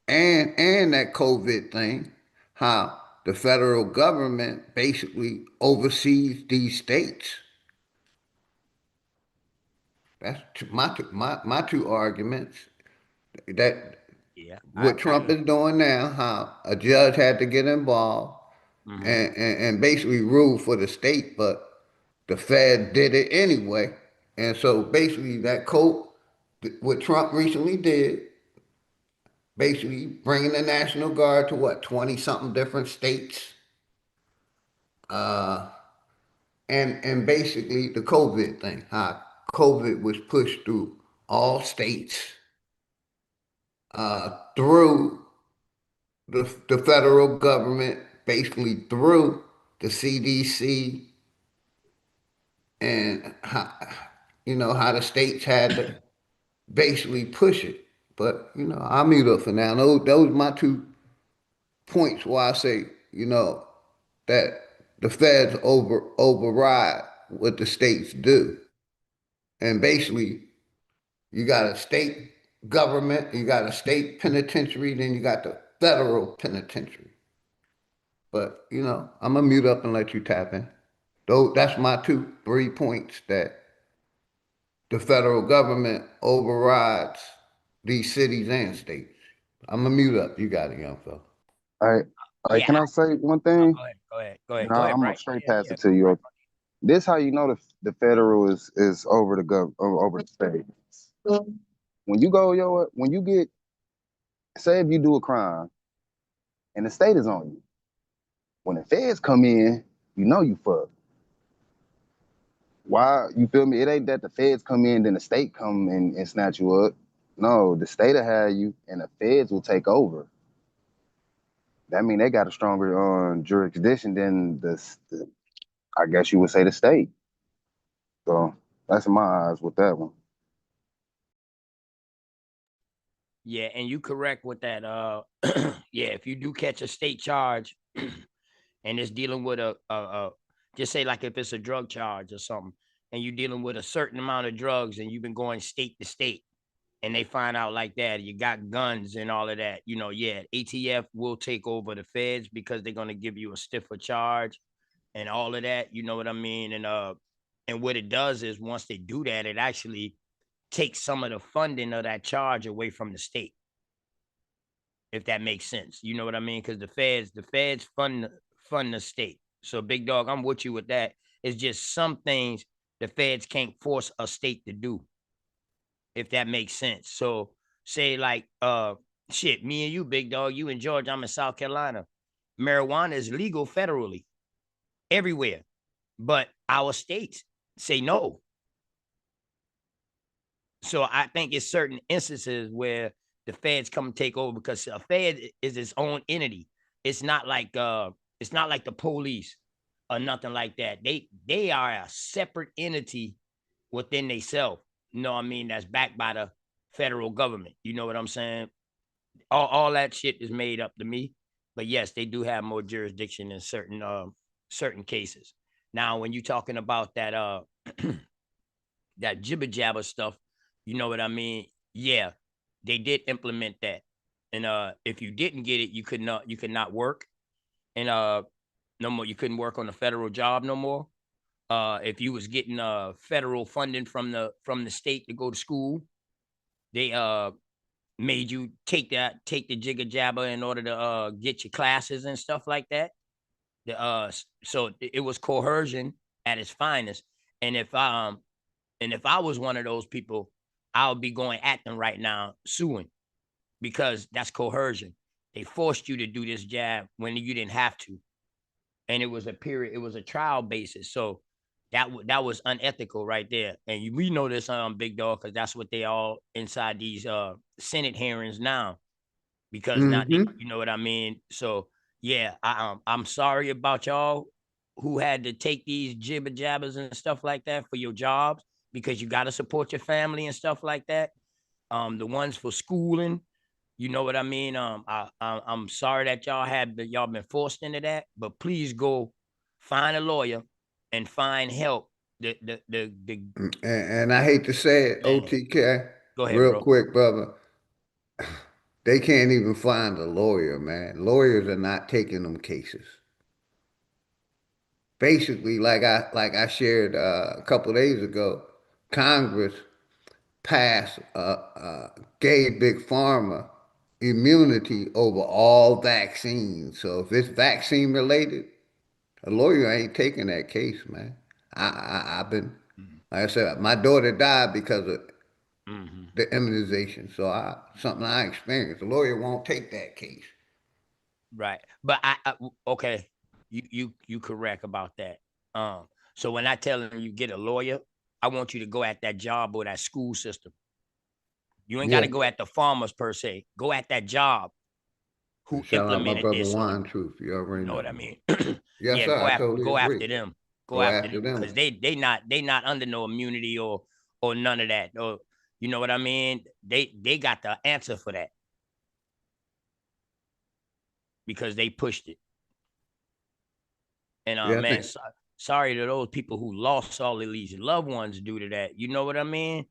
and that COVID thing, how the federal government basically oversees these states. That's my two arguments. That yeah, what I Trump is doing now, how a judge had to get involved mm-hmm. and basically rule for the state, but the Fed did it anyway. And so basically that code, what Trump recently did, basically bringing the National Guard to what, 20 something different states. And basically the COVID thing, how COVID was pushed through all states through the federal government, basically through the CDC, and how, how the states had to basically push it. But I'll mute up for now. Those are my 2 points why I say that the feds override what the states do, and basically you got a state government, you got a state penitentiary, then you got the federal penitentiary. But I'm gonna mute up and let you tap in. Though that's my 3 points that the federal government overrides these cities and states. I'm gonna mute up. You got it, young fella. All right, Yeah, can I say one thing? And go ahead, I'm gonna Bright. straight Yeah, pass yeah. it to you. This how you know the federal is over the over the state. When you go when you get, say if you do a crime and the state is on you, when the feds come in, you know you fucked. Why, you feel me? It ain't that the feds come in, then the state come and snatch you up. No, the state will have you and the feds will take over. That mean they got a stronger jurisdiction than the, I guess you would say, the state. So that's in my eyes with that one. Yeah, and you correct with that. Yeah, if you do catch a state charge and it's dealing with a just say like if it's a drug charge or something, and you're dealing with a certain amount of drugs and you've been going state to state, and they find out like that, you got guns and all of that, yeah, ATF will take over the feds because they're gonna give you a stiffer charge and all of that, you know what I mean? And what it does is once they do that, it actually takes some of the funding of that charge away from the state, if that makes sense. You know what I mean? Because the feds fund the state. So big dog, I'm with you with that. It's just some things the feds can't force a state to do, if that makes sense. So say like shit, me and you, big dog, you in Georgia, I'm in South Carolina. Marijuana is legal federally everywhere, but our states say no. So I think it's certain instances where the feds come and take over because a fed is its own entity. It's not like the police or nothing like that. They are a separate entity within themselves. You know what I mean? That's backed by the federal government. You know what I'm saying? All that shit is made up to me. But yes, they do have more jurisdiction in certain cases. Now, when you're talking about that jibber jabber stuff, you know what I mean? Yeah, they did implement that. And if you didn't get it, you could not work. And no more, you couldn't work on a federal job no more. If you was getting federal funding from the state to go to school, they made you take the jigger jabber in order to get your classes and stuff like that. So it was coercion at its finest. And if I was one of those people, I would be going at them right now, suing, because that's coercion. They forced you to do this jab when you didn't have to, and it was a period. It was a trial basis. So that was unethical right there. And we know this, Big Dog, because that's what they all inside these Senate hearings now. Because now they, Mm-hmm. you know what I mean. So yeah, I'm sorry about y'all who had to take these jibber jabbers and stuff like that for your jobs, because you got to support your family and stuff like that. The ones for schooling, you know what I mean. I'm sorry that y'all been forced into that, but please go find a lawyer and find help. The And I hate to say it, man, OTK, go ahead, real bro. quick, brother. They can't even find a lawyer, man. Lawyers are not taking them cases. Basically, like I shared a couple days ago, Congress passed gave big pharma immunity over all vaccines. So if it's vaccine related, a lawyer ain't taking that case, man. I've been, like I said, my daughter died because of Mm-hmm. the immunization. So something I experienced. A lawyer won't take that case. Right. But okay, you correct about that. So when I tell them you get a lawyer, I want you to go at that job or that school system. You ain't got Yeah. to go at the farmers per se. Go at that job who And shout out my implemented brother this, or Juan Truth. You you already know know. what I mean. Yes, Yeah, sir. I totally go agree. after them. Go Go after after them because them. they not under no immunity or none of that. Or you know what I mean. They got the answer for that because they pushed it. And Yeah, I man, think. sorry to those people who lost all of these loved ones due to that. You know what I mean?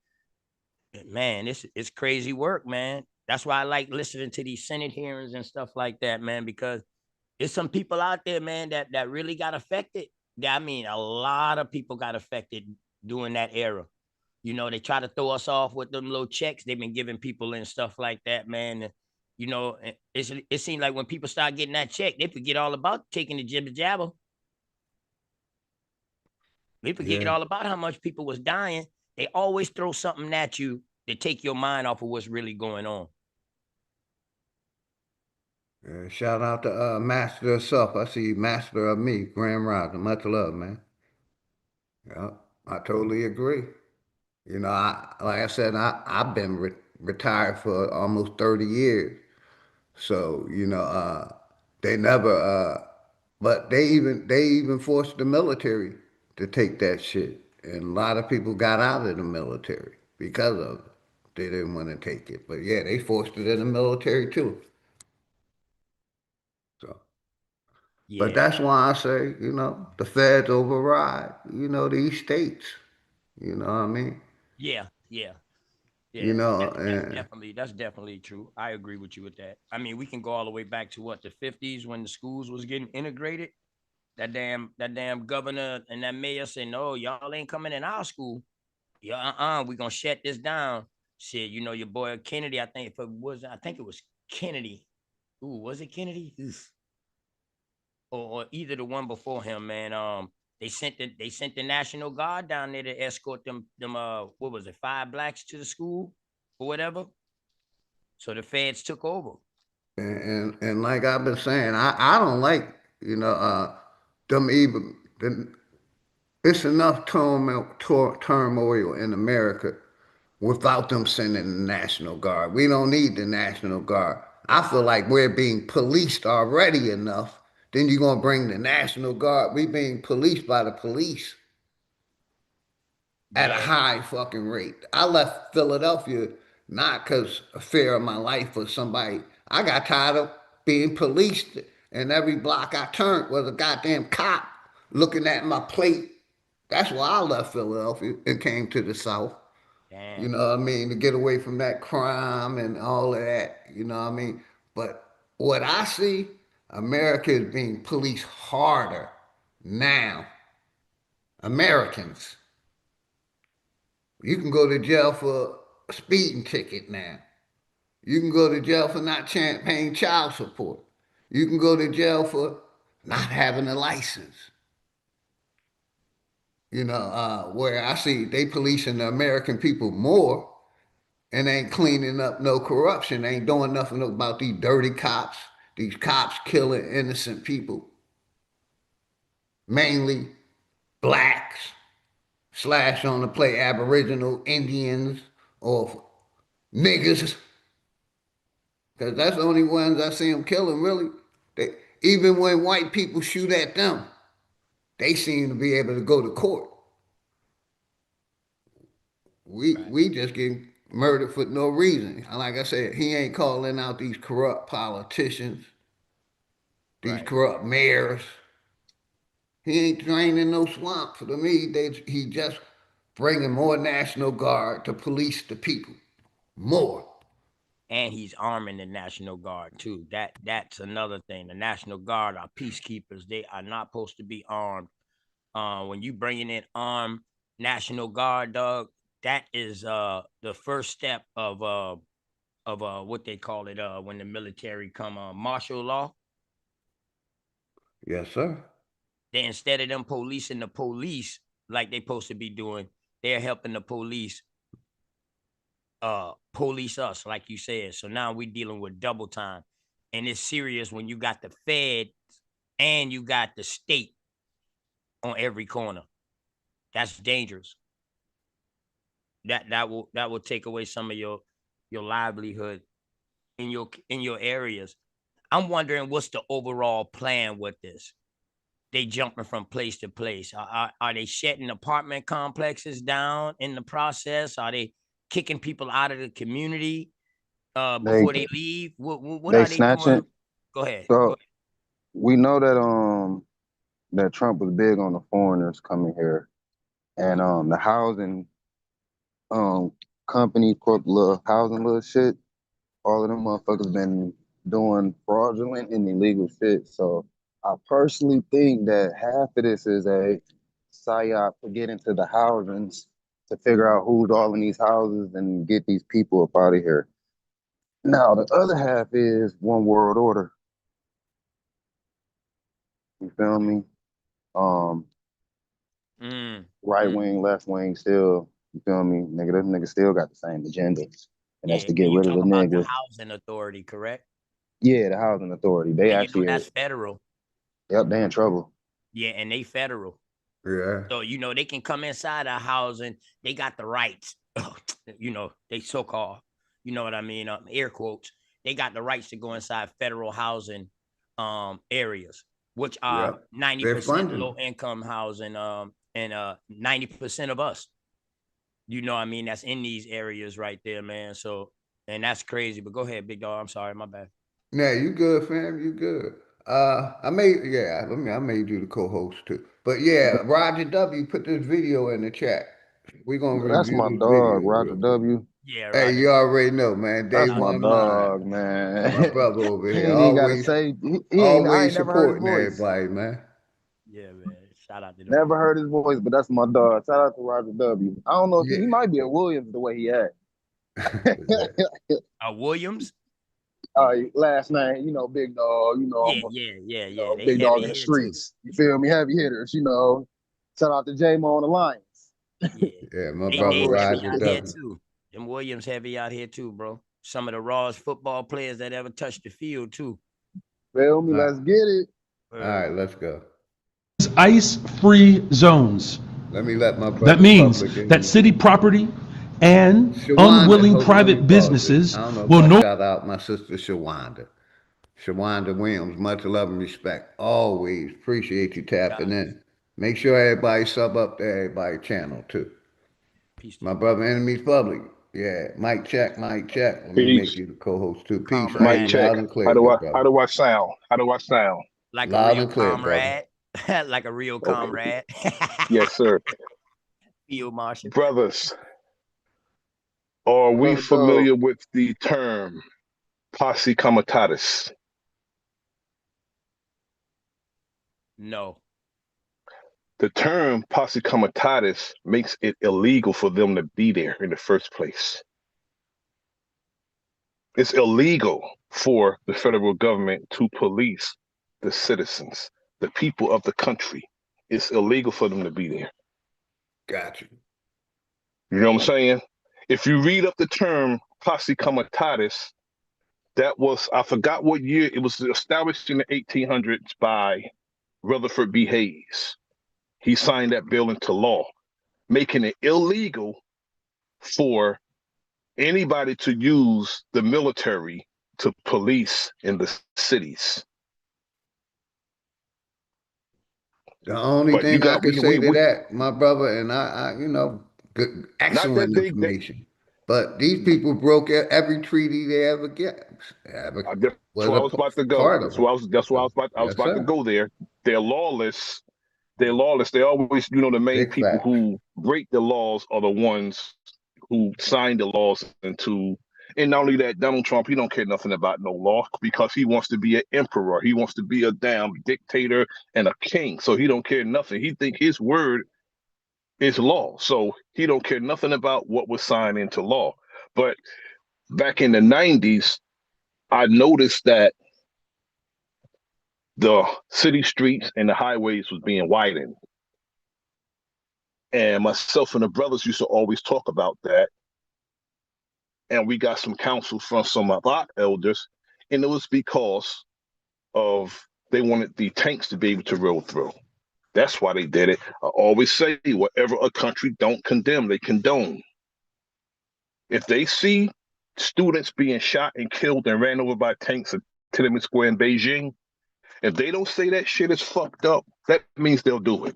Man, it's crazy work, man. That's why I like listening to these Senate hearings and stuff like that, man, because there's some people out there, man, that really got affected. I mean, a lot of people got affected during that era. You know, they try to throw us off with them little checks they've been giving people and stuff like that, man. You know, it seems like when people start getting that check, they forget all about taking the jibber jabber. They forget Yeah. all about how much people was dying. They always throw something at you to take your mind off of what's really going on. Shout out to Master of Self. I see Master of Me, Grand Rising. Much love, man. Yeah, I totally agree. You know, like I said, I've been retired for almost 30 years. So, they never but they even forced the military to take that shit. And a lot of people got out of the military because of it. They didn't want to take it. But yeah, they forced it in the military too. So but Yeah, that's why I say, the feds override, these states. You know what I mean? yeah, yeah, You yeah. know, That's and definitely true. I agree with you with that. I mean, we can go all the way back to what, the 50s when the schools was getting integrated. That damn governor and that mayor said, no, y'all ain't coming in our school. Yeah, we gonna shut this down. Shit, your boy Kennedy. I think it was Kennedy. Ooh, was it Kennedy? Oof. Or either the one before him, man. They sent the National Guard down there to escort them what was it, 5 blacks to the school or whatever. So the feds took over. and like I've been saying, I don't like, them even it's enough turmoil in America without them sending the National Guard. We don't need the National Guard. I feel like we're being policed already enough. Then you're gonna bring the National Guard. We being policed by the police at a Yeah, high fucking rate. I left Philadelphia not because of fear of my life or somebody. I got tired of being policed, and every block I turned was a goddamn cop looking at my plate. That's why I left Philadelphia and came to the South. You damn. know what I mean? To get away from that crime and all of that. You know what I mean? But what I see, America is being policed harder now. Americans. You can go to jail for a speeding ticket now. You can go to jail for not paying child support. You can go to jail for not having a license. Where I see they policing the American people more and ain't cleaning up no corruption, ain't doing nothing about these dirty cops these cops killing innocent people, mainly blacks, slash on the play Aboriginal Indians or niggas, because that's the only ones I see them killing, really. They, even when white people shoot at them, they seem to be able to go to court. We just get murdered for no reason. Like I said, he ain't calling out these corrupt politicians, these corrupt mayors. He ain't draining no swamp. To me, he just bringing more National Guard to police the people. More. And he's arming the National Guard too. That's another thing. The National Guard are peacekeepers. They are not supposed to be armed. When you bringing in armed National Guard, dog, that is the first step of what they call it when the military come martial law. Yes, sir. They, instead of them policing the police like they supposed to be doing, they're helping the police police us, like you said. So now we're dealing with double time. And it's serious when you got the Fed and you got the state on every corner. That's dangerous. That will take away some of your livelihood in your areas. I'm wondering what's the overall plan with this. They jumping from place to place. Are they shutting apartment complexes down in the process? Are they kicking people out of the community before they leave? What they are they doing? snatching. Go ahead. So we know that Trump was big on the foreigners coming here, and the housing company, little housing little shit. All of them motherfuckers been doing fraudulent and illegal shit. So I personally think that half of this is a psyop to get into the housings to figure out who's all in these houses and get these people up out of here. Now the other half is one world order. You feel me? Right wing, left wing, still. You feel me? Nigga, them niggas still got the same agenda, and that's Yeah, to get and you rid of the talking about the niggas. housing authority, correct? Yeah, the housing authority. They And you know actually are. that's federal. Yep, they in trouble. Yeah, and they federal. Yeah. So they can come inside our housing. They got the rights. They so called. You know what I mean? Air quotes. They got the rights to go inside federal housing areas, which are Yep. They're 90% low funding. income housing and 90% of us. You know what I mean? That's in these areas right there, man. So and that's crazy. But go ahead, big dog. I'm sorry, my bad. Now you good, fam. You good. I made you the co-host too. But yeah, Roger W. put this video in the chat. We're gonna That's review my this dog, video Roger real quick. W. Yeah, Hey, Roger. you already know, man. Day That's my one mind. dog, My man. brother over He here. ain't even gotta say. He ain't. I Always ain't never heard his supporting voice. everybody, man. Yeah, man. Shout out to them. Never heard his voice, but that's my dog. Shout out to Roger W. I don't know if he might be a Williams the way he act. Williams? Last name, big dog. I'm Yeah. a They big heavy dog in the here too. streets. You feel me? Heavy hitters. Shout out to J-Mo on the Lions. Yeah. Yeah, my They brother heavy Roger out here W. too. Them Williams heavy out here too, bro. Some of the rawest football players that ever touched the field too. Feel me? All right, Let's get it. all right, let's go. Ice-free zones. Let me let my That brother means public in that here. city property and Shawanda, unwilling hold, let me private pause this. businesses I don't know if will I no shout out my sister Shawanda. Shawanda Williams, much love and respect. Always appreciate you tapping in. Make sure everybody sub up to everybody's channel too. Peace to My you, brother Enemies Public. Yeah, mic check, mic check. Let me make Peace. you the co-host too. Peace. I hear Mic comrade. you check. loud and How clear, do I good how brother. do I sound? How do I sound? Like a Loud real and clear, brother. comrade. Like a real Okay. comrade. Yes, sir. Field Marshal. Brothers, are we Brother Dog. familiar with the term posse comitatus? No. The term posse comitatus makes it illegal for them to be there in the first place. It's illegal for the federal government to police the citizens, the people of the country. It's illegal for them to be there. Got you. You know what I'm saying? If you read up the term posse comitatus, That was, I forgot what year. It was established in the 1800s by Rutherford B. Hayes. He signed that bill into law, making it illegal for anybody to use the military to police in the cities. The only But you thing I got could say to we that, my brother, and good, not that excellent they information. But these people broke every treaty they ever that's was where I a was about to go. part of them. That's why So, I was yes, about to sir. go there. They're lawless. They're lawless. They always, the main Big people facts. who break the laws are the ones who sign the laws into. And not only that, Donald Trump, he don't care nothing about no law because he wants to be an emperor. He wants to be a damn dictator and a king. So he don't care nothing. He think his word is law. So he don't care nothing about what was signed into law. But back in the 90s, I noticed that the city streets and the highways was being widened. And myself and the brothers used to always talk about that. And we got some counsel from some of our elders. And it was because of they wanted the tanks to be able to roll through. That's why they did it. I always say, whatever a country don't condemn, they condone. If they see students being shot and killed and ran over by tanks at Tiananmen Square in Beijing, if they don't say that shit is fucked up, that means they'll do it.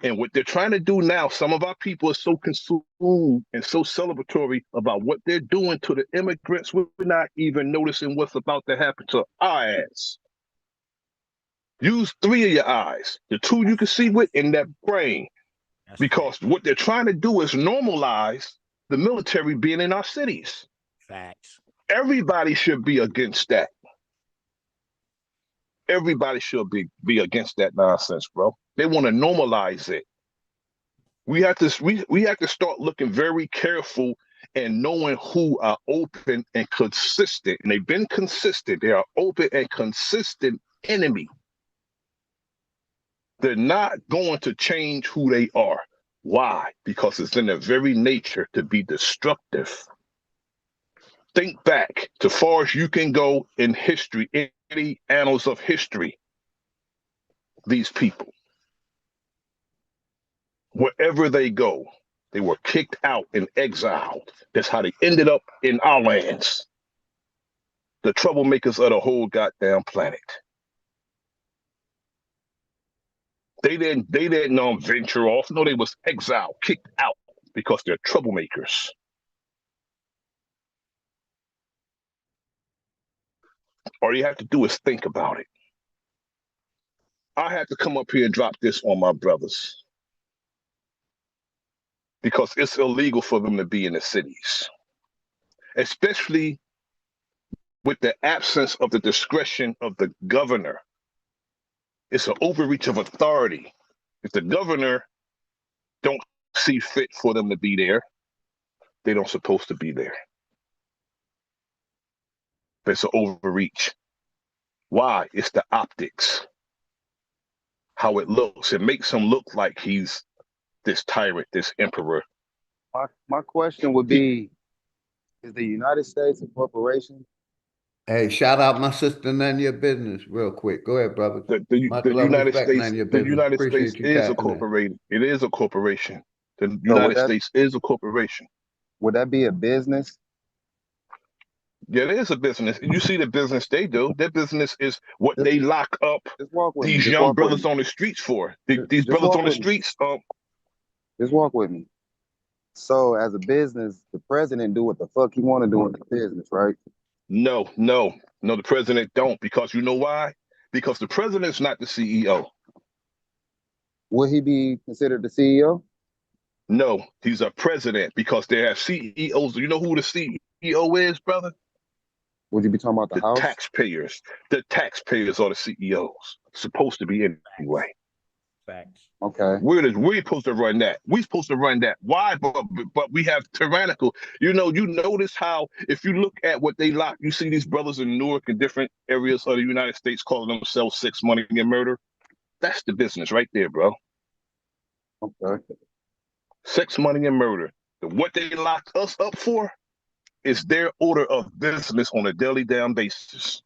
And what they're trying to do now, some of our people are so consumed and so celebratory about what they're doing to the immigrants, we're not even noticing what's about to happen to our ass. Use 3 of your eyes, the 2 you can see with in that brain. Because what they're trying to do is normalize the military being in our cities. Facts. Everybody should be against that. Everybody should be against that nonsense, bro. They want to normalize it. We have to start looking very careful and knowing who are open and consistent. And they've been consistent. They are open and consistent enemy. They're not going to change who they are. Why? Because it's in their very nature to be destructive. Think back to far as you can go in history, in any annals of history, these people. Wherever they go, they were kicked out and exiled. That's how they ended up in our lands. The troublemakers of the whole goddamn planet. They didn't venture off. No, they was exiled, kicked out because they're troublemakers. All you have to do is think about it. I had to come up here and drop this on my brothers because it's illegal for them to be in the cities, especially with the absence of the discretion of the governor. It's an overreach of authority. If the governor don't see fit for them to be there, they don't supposed to be there. But it's an overreach. Why? It's the optics. How it looks. It makes him look like he's this tyrant, this emperor. My question would be, is the United States a corporation? Hey, shout out my sister, none of your business, real quick. Go ahead, brother. Much The love, United respect, none States, of your the business. United States Appreciate you is a tapping in. corporation. It is a corporation. The So United States is a corporation. would that be a business? Yeah, it is a business. You see the business they do. Their business is what they lock up Just walk with me. these Just young walk with brothers me. on the streets for. These Just brothers walk on the with me. streets. Just walk with me. So as a business, the president do what the fuck he want to do in the business, right? No. The president don't, because you know why? Because the president's not the CEO. Would he be considered the CEO? No, he's a president because they have CEOs. You know who the CEO is, brother? Would you be talking about the House? Taxpayers. The taxpayers are the CEOs. Supposed to be anyway. Facts. Okay. We're supposed to run that. We're supposed to run that. Why? But we have tyrannical. You notice how if you look at what they lock, you see these brothers in Newark and different areas of the United States calling themselves sex, money, and murder. That's the business right there, bro. Okay. Sex, money, and murder. What they locked us up for It's their order of business on a daily damn basis.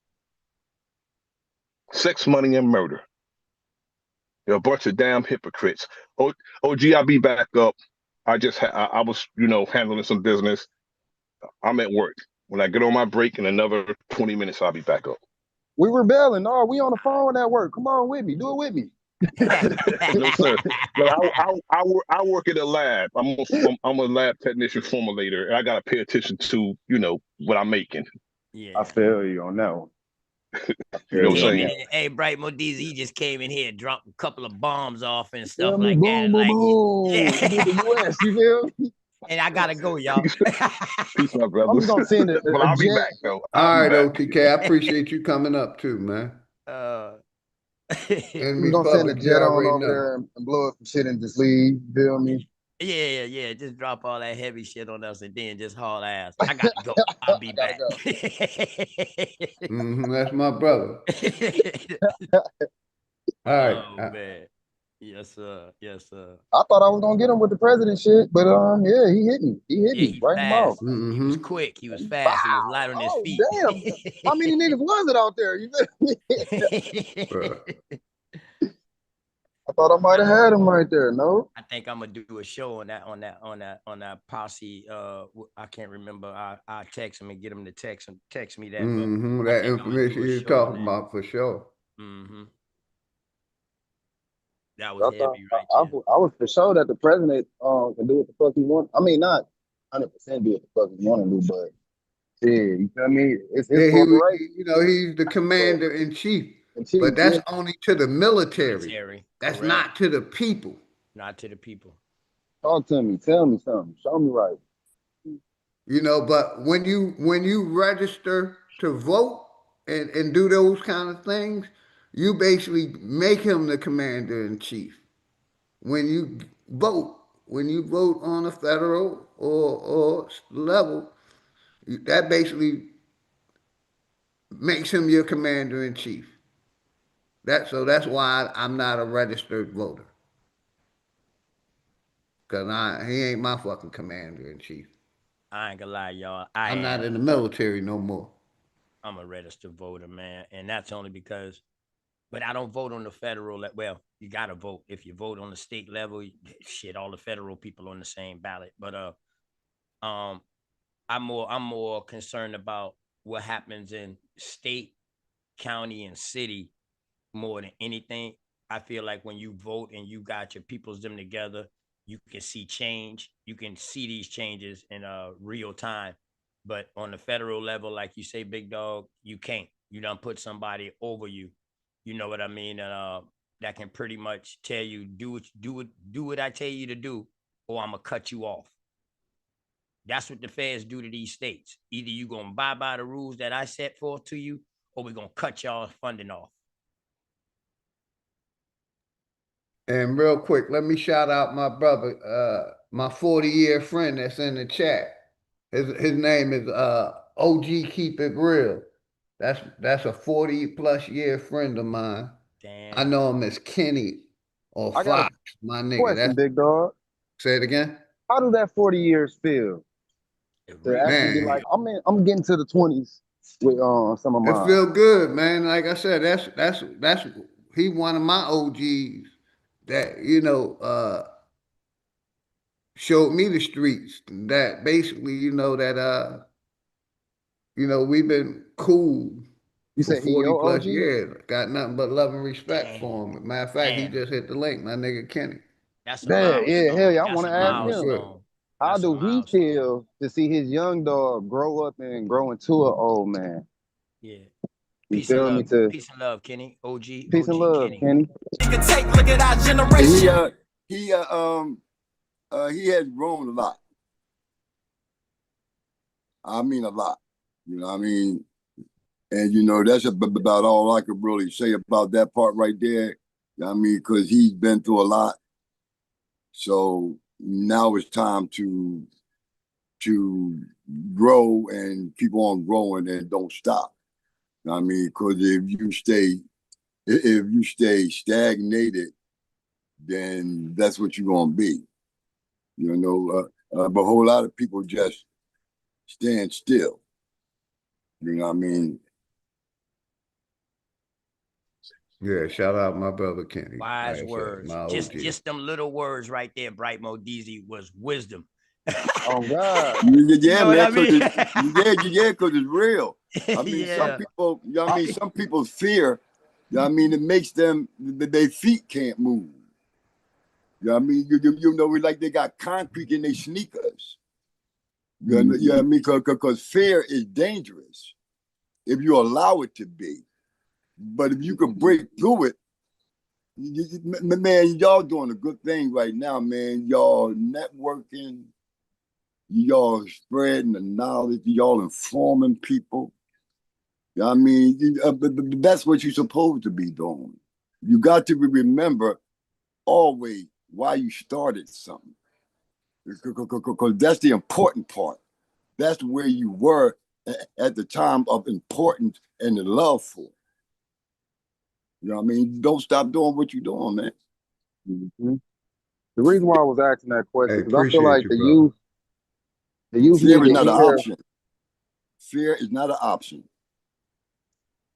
Sex, money, and murder. They're a bunch of damn hypocrites. OG, I'll be back up. I was, handling some business. I'm at work. When I get on my break in another 20 minutes, I'll be back up. We rebelling. No, we on the phone at work. Come on with me. Do it with me. No, sir. But I work at a lab. I'm a lab technician formulator, and I gotta pay attention to what I'm making. Yeah. I feel you on that one. You know what I'm saying? Hey, Bright Modiz, he just came in here, dropped a couple of bombs off and stuff Feel me? like Boom, that. boom, Like, boom. yeah. Did the US, you feel? And I gotta go, y'all. Peace, my brother. I'm just gonna send a But I'll be jet. back though. All right, OTK. I appreciate you coming up too, man. I'm gonna send a jet on over there and blow up some shit and just leave. Feel me? Yeah. Just drop all that heavy shit on us and then just haul ass. I gotta go. I'll be back. That's my brother. All right. Oh man. Yes, sir. I thought I was gonna get him with the president shit, but yeah, he hit me. He hit me right in the mouth. He was quick. He was fast. He was light on his feet. Damn. How many niggas was it out there? You feel me? I thought I might have had him right there. No, I think I'm gonna do a show on that posse. I can't remember. I text him and get him to text me that. That information you're talking about for sure. That was heavy, right? I was for sure that the president can do what the fuck he want. I mean, not 100% do what the fuck he want to do, but yeah, you feel me? It's his corporation. He's the commander in chief. But that's only to the military. That's correct. not to the people. Not to the people. Talk to me. Tell me something. Show me right. But when you register to vote and do those kind of things, you basically make him the commander in chief. When you vote on a federal or level, that basically makes him your commander in chief. That's why I'm not a registered voter. Cause he ain't my fucking commander in chief. I ain't gonna lie, y'all. I'm not in the military no more. I'm a registered voter, man, and that's only because. But I don't vote on the federal. Well, you gotta vote. If you vote on the state level, shit, all the federal people on the same ballot. But I'm more concerned about what happens in state, county, and city more than anything. I feel like when you vote and you got your peoples them together, you can see change. You can see these changes in real time. But on the federal level, like you say, big dog, you can't. You done put somebody over you. You know what I mean? And that can pretty much tell you do what I tell you to do, or I'm gonna cut you off. That's what the feds do to these states. Either you gonna abide by the rules that I set forth to you, or we're gonna cut y'all funding off. And real quick, let me shout out my brother, my 40-year friend that's in the chat. His name is OG Keep It Real. That's a 40+ year friend of mine. Damn. I know him as Kenny or I got Fox, my nigga. Question, big dog. Say it again. How do that 40 years feel? To actually be like, I'm getting to the 20s with some of mine. It feel good, man. Like I said, that's he one of my OGs that showed me the streets. That basically that we've been cool for 40+ years. Got nothing but love and respect for him. Matter of fact, he just hit the link, my nigga Kenny. That's a milestone. Hell yeah, I want to ask him. How do he feel to see his young dog grow up and grow into an old man? Yeah. Peace and love. Peace and love, Kenny. OG. Peace and love, Kenny. You can take, look at our generation. He has grown a lot. I mean a lot. You know what I mean? And that's about all I could really say about that part right there. I mean, because he's been through a lot. So now it's time to grow and keep on growing and don't stop. I mean, because if you stay stagnated, then that's what you're gonna be. But a whole lot of people just stand still. You know what I mean? Yeah, shout out my brother Kenny. Like Wise I said, words. my Just OG. just them little words right there, Bright Modizi, was wisdom. Oh God. You Yeah, know what man, I because mean? because it's real. I mean, some Yeah. people, you know what I mean, some people fear, you know what I mean, it makes them, their feet can't move. You know what I mean? You know, like they got concrete in their sneakers. You know what I mean? Because fear is dangerous if you allow it to be. But if you can break through it, man, y'all doing a good thing right now, man. Y'all networking, y'all spreading the knowledge, y'all informing people. You know what I mean? That's what you're supposed to be doing. You got to remember always why you started something. Because that's the important part. That's where you were at the time of importance and the love for it. You know what I mean? Don't stop doing what you're doing, man. Mm-hmm. The reason why I was asking that Hey, question because I feel appreciate like you, brother. the youth Fear need is to not an hear. option. Fear is not an option.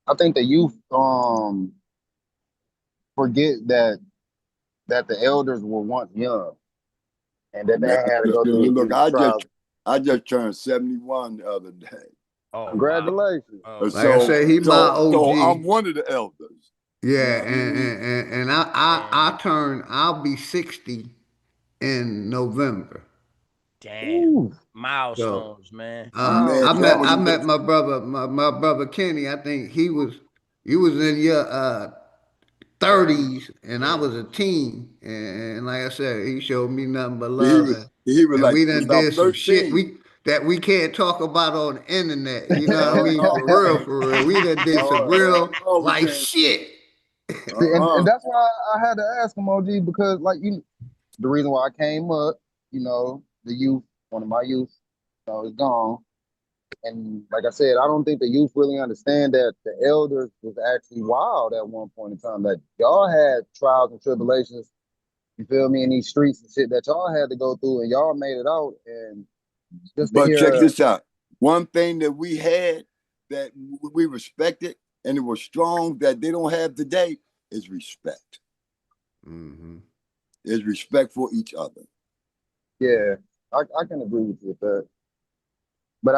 I think the youth forget that the elders were once young and that they Man, had to go through look, these trials. I just turned 71 the other day. Oh wow. Congratulations. Oh Like I wow. say, he my So I'm OG. one of the elders. You know Yeah, what I mean? and Damn. I'll be 60 in November. Damn. Ooh, So Milestones, man. Man, I milestones. met my brother Kenny. I think he was in your 30s. 30s and I Yeah. was a teen. And like I said, he showed me nothing but he love was he was and like we since done I'm did some shit 13. that we can't talk about on the internet. You know what I mean? Uh-uh. For real, for real. We done did some real We life can't. shit. See, and Uh-uh. that's why I had to ask him, OG, because like the reason why I came up, the youth, one of my youth, is gone. And like I said, I don't think the youth really understand that the elders was actually wild at one point in time. That y'all had trials and tribulations, you feel me, in these streets and shit that y'all had to go through, and y'all made it out. And just to But check hear, this out. One thing that we had that we respected and it was strong that they don't have today is respect. Hmm. Is respect for each other. yeah, I can agree with you with that. But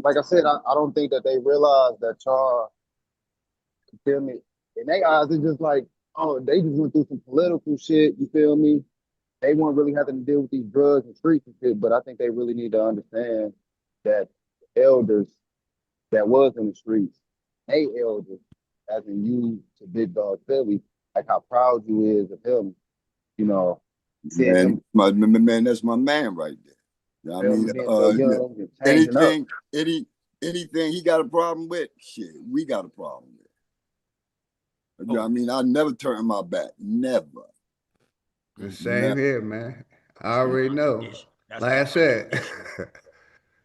like I said, I don't think that they realize that y'all, you feel me, in their eyes, it's just like, oh, they just went through some political shit, you feel me? They weren't really having to deal with these drugs and streets and shit, but I think they really need to understand that elders that was in the streets, they elders, as in you to Big Dog Philly, like how proud you is of him, seeing Man, him, man, that's my man right there. You know what I feel me, mean? being so young and changing up. Anything, anything he got a problem with, shit, we got a problem with. You know what I mean? I never turn my back. Never. The same Never. here, man. I That's the already know. condition. That's Like the I said, condition.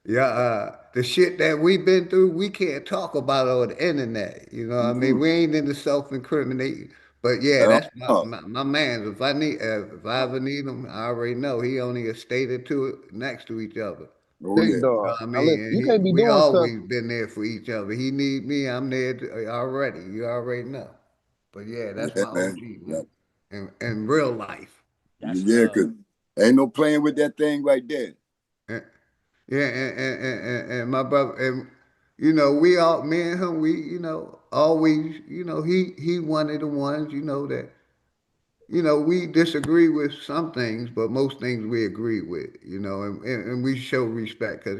yeah, the shit that we've been through, we can't talk about on the internet. You know what I mean? Mm-mm. We ain't into self-incriminating. But yeah, that's Uh-uh. my man. If I ever need him, I already know he only a state or two next to each other. Oh Big yeah. You know Dog. what I Now mean? listen, And you can't be we doing stuff. always been there for each other. He need me, I'm there already. You already know. But yeah, that's Yeah, my man. OG, Yeah, man. In real life. That's yeah, love. cause ain't no playing with that thing right there. And, yeah, and my brother, and we all, me and him, we, always, he one of the ones, that, we disagree with some things, but most things we agree with, and we show respect because,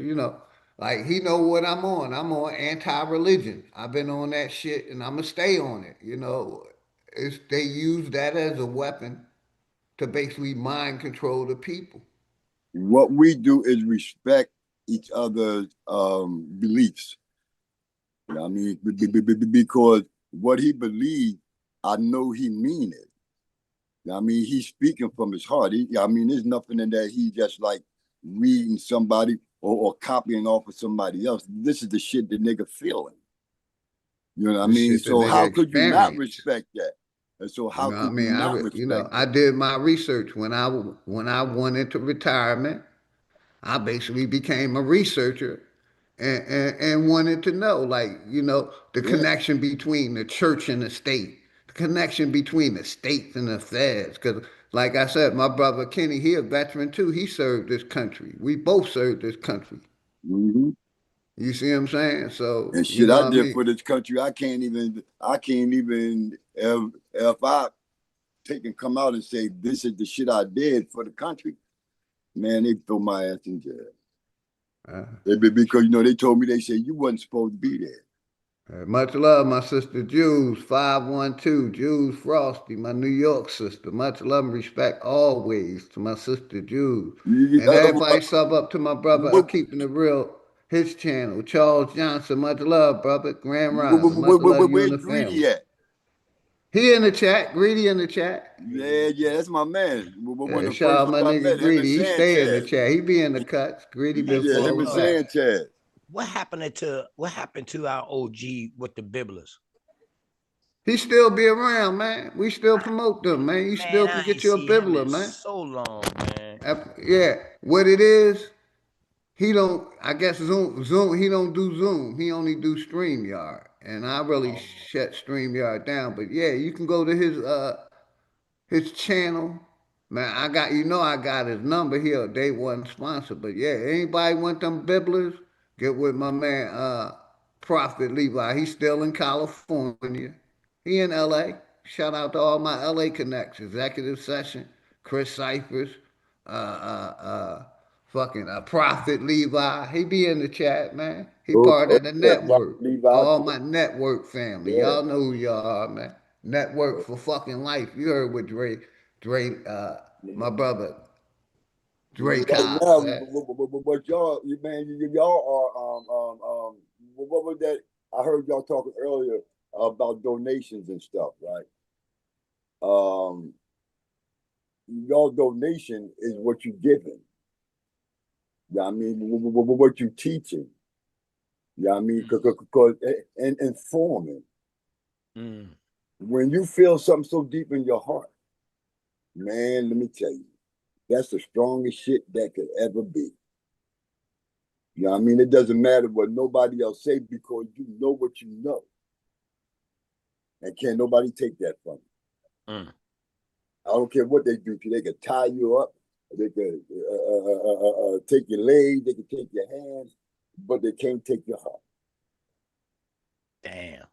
like he know what I'm on. I'm on anti-religion. I've been on that shit, and I'm gonna stay on it. They use that as a weapon to basically mind control the people. What we do is respect each other's beliefs. You know what I mean? Because what he believed, I know he mean it. You know what I mean? He's speaking from his heart. I mean, there's nothing in that he just like reading somebody or copying off of somebody else. This is the shit the nigga feeling. You know what I The mean? shit the So nigga how could you not experience. respect that? And so You how know what I could you mean? not respect I that? did my research when I went into retirement. I basically became a researcher and wanted to know, like, the Yeah. connection between the church and the state, the connection between the states and the feds. Because, like I said, my brother Kenny, he a veteran too. He served this country. We both served this country. Mm-hmm. You see what I'm saying? So, And you shit know I what I did mean? for this country, I can't even if I take and come out and say this is the shit I did for the country, man, they throw my ass in jail. Because they told me, they said you wasn't supposed to be there. Much love, my sister Jules, 512, Jules Frosty, my New York sister. Much love and respect always to my sister Jules. And everybody sub up to my brother, Keeping It Real, his channel, Charles Johnson. Much love, brother. Grand Rising. Much love you and Where's the family. Greedy at? He in the chat, Greedy in the chat. Yeah, that's my man. One Yeah, of the shout first out ones my I nigga met, him and Greedy. He stay in the Sanchez. chat. He be in the cuts. Greedy been Yeah, him falling and back. Sanchez. What happened to our OG with the Bibblers? He still be around, man. We still promote them, man. You Man, still I can ain't get you a see him Bibler, in man. so long, man. Yeah, what it is, he don't. I guess Zoom. He don't do Zoom. He only do StreamYard, and I really shut StreamYard down. But yeah, you can go to his channel. Man, I got his number here. They wasn't sponsored, but yeah, anybody want them Bibblers? Get with my man, Prophet Levi. He's still in California. He in LA. Shout out to all my LA connects. Executive Session, Chris Cyphers, uh, uh, uh, fucking Prophet Levi. He be in the chat, man. He part of the Yeah, Robert network. Levi. All my network family. Yeah. Y'all know who y'all are, man. Network for fucking life. You heard what Dre, my brother, Dre Right Cobb now, said. what y'all, y'all are, what was that? I heard y'all talking earlier about donations and stuff, right? Y'all donation is what you giving. Yeah, I mean, what you teaching. Yeah, I mean, because and informing. When you feel something so deep in your heart, man, let me tell you, that's the strongest shit that could ever be. You know what I mean? It doesn't matter what nobody else say because you know what you know. And can't nobody take that from you. I don't care what they do to you. They can tie you up. They can take your legs. They can take your hands. But they can't take your heart. Damn.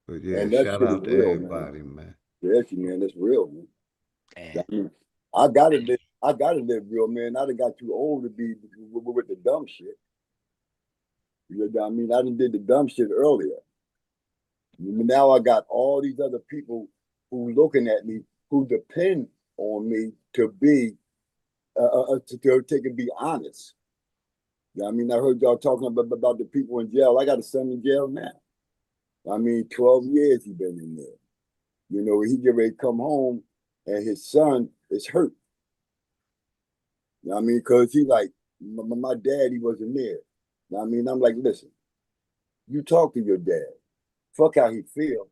But yeah, And that shout shit is out to real, man. everybody, man. Yeah, man, that's real, man. Damn. I mean, I gotta live real, man. I done got too old to be with the dumb shit. You know what I mean? I done did the dumb shit earlier. Now I got all these other people who looking at me, who depend on me to be, to take and be honest. You know what I mean? I heard y'all talking about the people in jail. I got a son in jail now. I mean, 12 years he been in there. You know, he get ready to come home and his son is hurt. You know what I mean? Because he like, my dad, he wasn't there. You know what I mean? I'm like, listen, you talk to your dad. Fuck how he feel.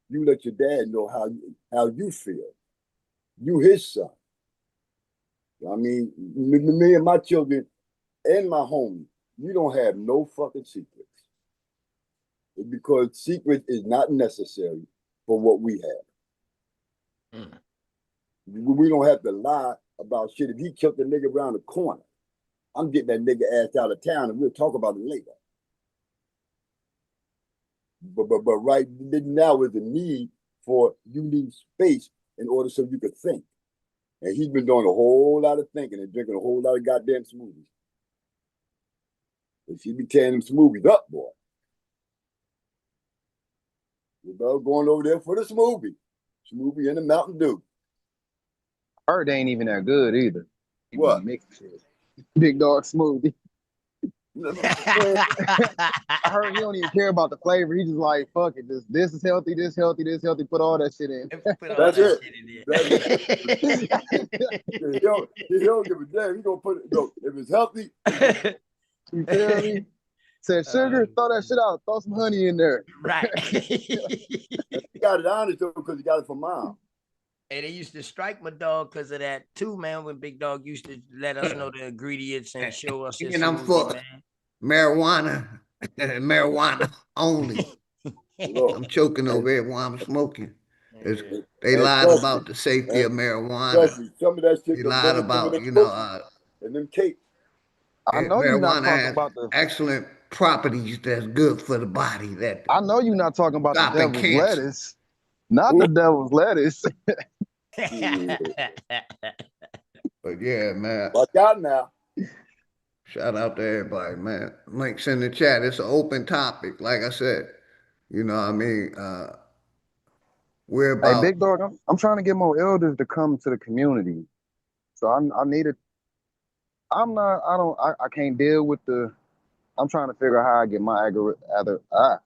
You let your dad know how you feel. You his son. You know what I mean, me and my children and my homie, we don't have no fucking secrets. Because secret is not necessary for what we have. We don't have to lie about shit. If he killed the nigga around the corner, I'm getting that nigga ass out of town and we'll talk about it later. But right now is the need for you need space in order so you could think. And he's been doing a whole lot of thinking and drinking a whole lot of goddamn smoothies. And she be tearing them smoothies up, boy. You know, going over there for the smoothie. Smoothie and the Mountain Dew. Heard they ain't even that good either. What? Big dog smoothie. I heard he don't even care about the flavor. He just like, fuck it. This is healthy, this healthy, this healthy. Put all that shit in. That's it. He don't give a damn. He gonna put it. No, if it's healthy. You feel me? Said sugar, throw that shit out. Throw some honey in there. Right. He got it honest though because he got it from mom. Hey, they used to strike my dog because of that too, man. When Big Dog used to let us know the ingredients and show us his And I'm smoothie, full. man. marijuana, marijuana only. Look, I'm choking and, over here while I'm smoking. It's, Yeah. they and lied trust me, about the safety and of marijuana. trust me, some of that shit They can lied go in some of about, them cookies and them cakes. I know you're not marijuana talking has about the. excellent properties that's good for the body that I know you're not talking about the stopping devil's cancer. lettuce. Not the Ooh, devil's lettuce. shit. But yeah, man, Watch out now. shout out to everybody, man. Links in the chat. It's an open topic. Like I said, you know what I mean? We're Hey, about, big dog, I'm trying to get more elders to come to the community. So I need it. I'm not. I don't. I can't deal with the. I'm trying to figure out how I get my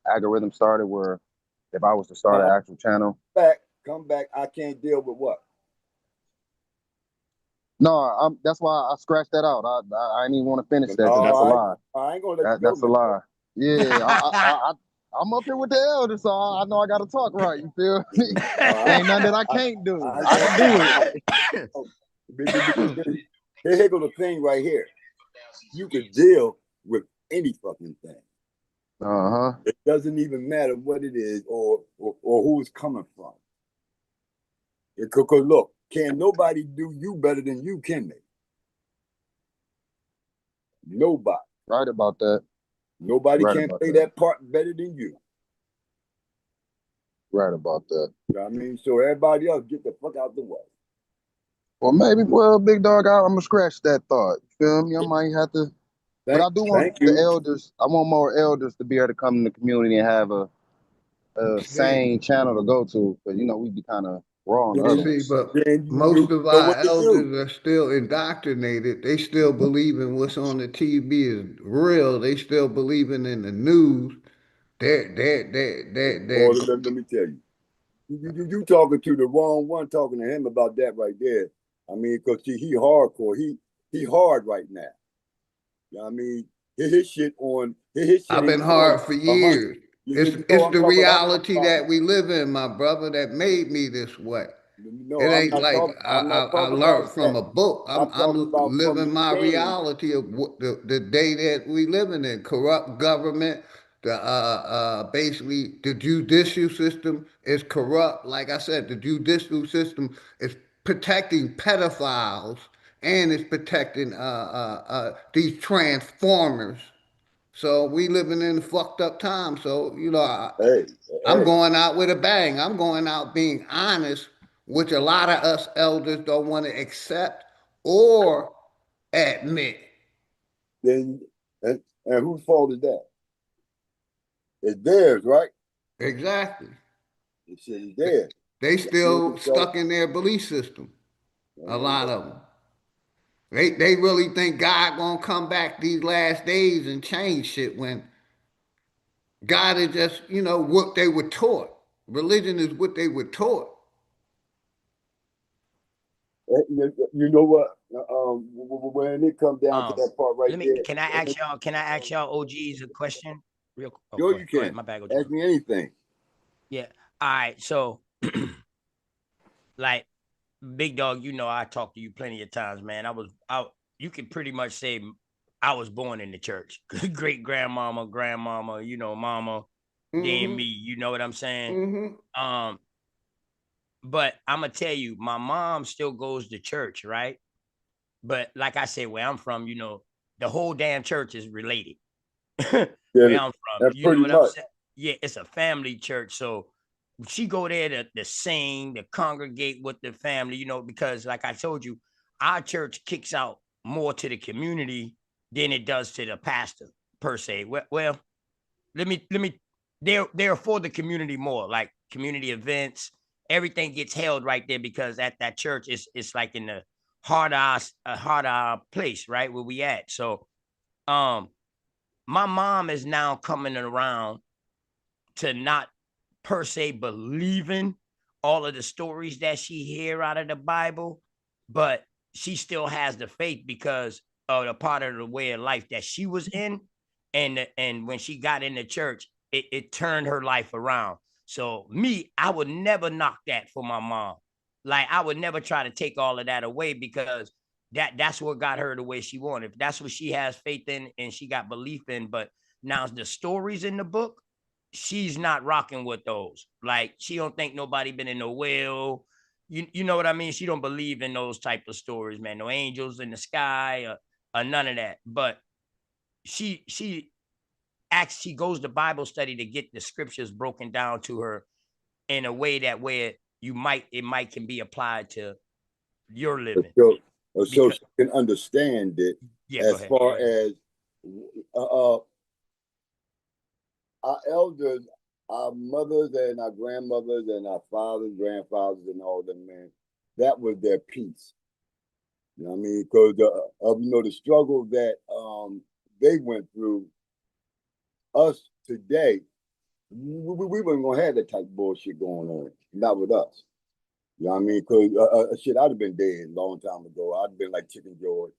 algorithm started. Where if I was to start an No, actual channel, come back. I can't deal with what? no, that's why I scratched that out. I didn't even want to finish that because that's a No, lie. I ain't gonna let you go, That's a man. lie. Yeah, I'm up here with the elders, so I know I got to talk right. You feel me? No, Ain't nothing that I I, can't do. I ain't I gonna. can do it. Oh, here go the thing right here. You can deal with any fucking thing. Uh huh. It doesn't even matter what it is or who it's coming from. Because look, can nobody do you better than you, can they? Nobody. Right about that. Nobody Right can about play that. that part better than you. Right about that. You know what I mean? So everybody else get the fuck out the way. Well, maybe, big dog, I'm gonna scratch that thought. You feel me? I might have to, but I do want Thank the you. elders. I want more elders to be able to come in the community and have a see, sane channel to go to, because we be kind of raw on the other see, ones. but Then most you of know our what to do. elders are still indoctrinated. They still believing what's on the TV is real. They still believing in the news. Boy, They're let me tell you. You talking to the wrong one, talking to him about that right there. I mean, because he hardcore. He hard right now. You know what I mean? His shit on his shit I've ain't been on hard for 100. years. You It's know it's I'm the talking about. reality that we live in, my brother, that made me this way. No, It I'm ain't not like talking. I, I'm I, not I talking about learned from that. a book. I'm talking I'm about from living the my game. reality of the day that we living in. Corrupt government, the basically the judicial system is corrupt. Like I said, the judicial system is protecting pedophiles and it's protecting these transformers. So we living in a fucked up time. So Hey, I'm hey. going out with a bang. I'm going out being honest, which a lot of us elders don't want to accept or admit. Then and whose fault is that? It's theirs, right? Exactly. The shit is theirs. They I mean, still so stuck in their belief system. A uh, lot of them. They really think God gonna come back these last days and change shit when God is just what they were taught. Religion is what they were taught. you know what? When it comes down to um, that part right let me. there, Can I ask y'all? Can I ask y'all OGs a question? Real. Oh, sure go you ahead. Go ahead. can My bad, OG. ask me anything. Yeah. All right. So, like, big dog, I talked to you plenty of times, man. You can pretty much say I was born in the church. Great grandmama, grandmama, mama, then Mm-hmm. me. You know what I'm saying? Mm-hmm. Um, but I'm gonna tell you, my mom still goes to church, right? But like I said, where I'm from, the whole damn church is related. Yeah, Where I'm from, that's you know pretty what I'm much. saying? Yeah, it's a family church, so she go there to sing, to congregate with the family, because like I told you, our church kicks out more to the community than it does to the pastor per se. Well, let me they're for the community more, like community events. Everything gets held right there because at that church it's like in the heart of our place, right where we at. So um my mom is now coming around to not per se believing all of the stories that she hear out of the Bible, but she still has the faith because of the part of the way of life that she was in, and when she got in the church, it turned her life around. So me, I would never knock that for my mom. Like I would never try to take all of that away because that's what got her the way she wanted. That's what she has faith in and she got belief in. But now the stories in the book, she's not rocking with those. Like she don't think nobody been in no well. You know what I mean? She don't believe in those type of stories, man. No angels in the sky or none of that. But she she goes to Bible study to get the scriptures broken down to her in a way that where it might can be applied to your living. So, so Because she can understand it yeah, go as ahead. far as our elders, our mothers and our grandmothers and our fathers, grandfathers, and all them, man, that was their peace. You know what I mean? Because the struggle that they went through, us today, we weren't gonna have that type of bullshit going on. Not with us. You know what I mean? Because shit, I'd have been dead a long time ago. I'd have been like Chicken George.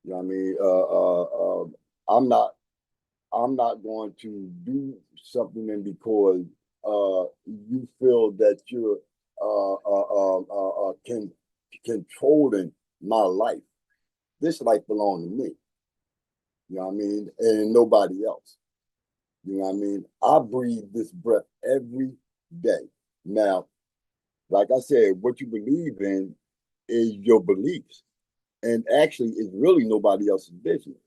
You know what I mean? I'm not. I'm not going to do something and because you feel that you're controlling my life. This life belongs to me. You know what I mean? And nobody else. You know what I mean? I breathe this breath every day. Now, like I said, what you believe in is your beliefs. And actually, it's really nobody else's business.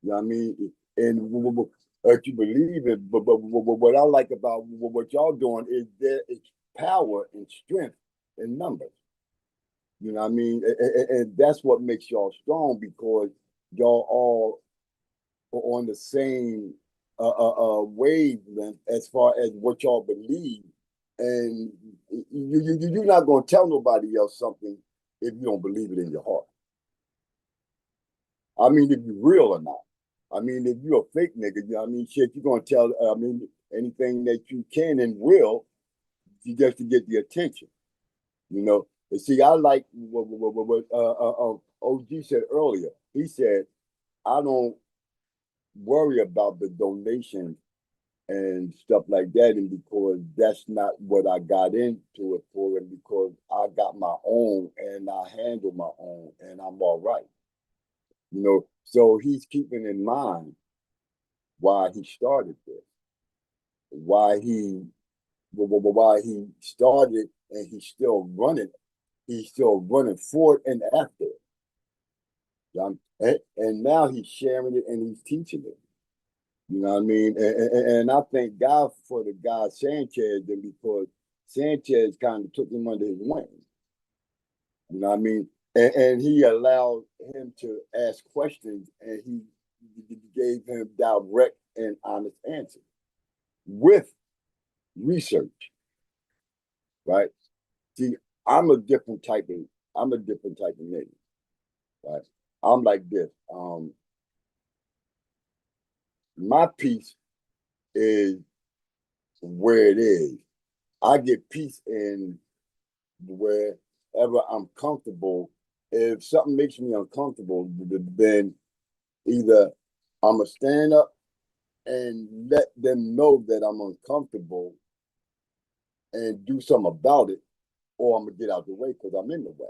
You know what I mean? And you believe it, but what I like about what y'all doing is there is power and strength in numbers. You know what I mean? And that's what makes y'all strong because y'all all are on the same wavelength as far as what y'all believe. And you're not going to tell nobody else something if you don't believe it in your heart. I mean, if you're real or not. I mean, if you're a fake nigga, you know what I mean? Shit, you're going to tell, I mean, anything that you can and will just to get the attention, you know? And see, I like what OG said earlier. He said, I don't worry about the donation and stuff like that, and because that's not what I got into it for, and because I got my own and I handle my own and I'm all right. You know, so he's keeping in mind why he started this, why he started, and he's still running. He's still running for it and after it. And now he's sharing it and he's teaching it. You know what I mean? And I thank God for the guy Sanchez, and because Sanchez kind of took him under his wing. You know what I mean? And he allowed him to ask questions, and he gave him direct and honest answers with research, right? See, I'm a different type of nigga, right? I'm like this. My peace is where it is. I get peace in wherever I'm comfortable. If something makes me uncomfortable, then either I'm gonna stand up and let them know that I'm uncomfortable and do something about it, or I'm gonna get out the way because I'm in the way.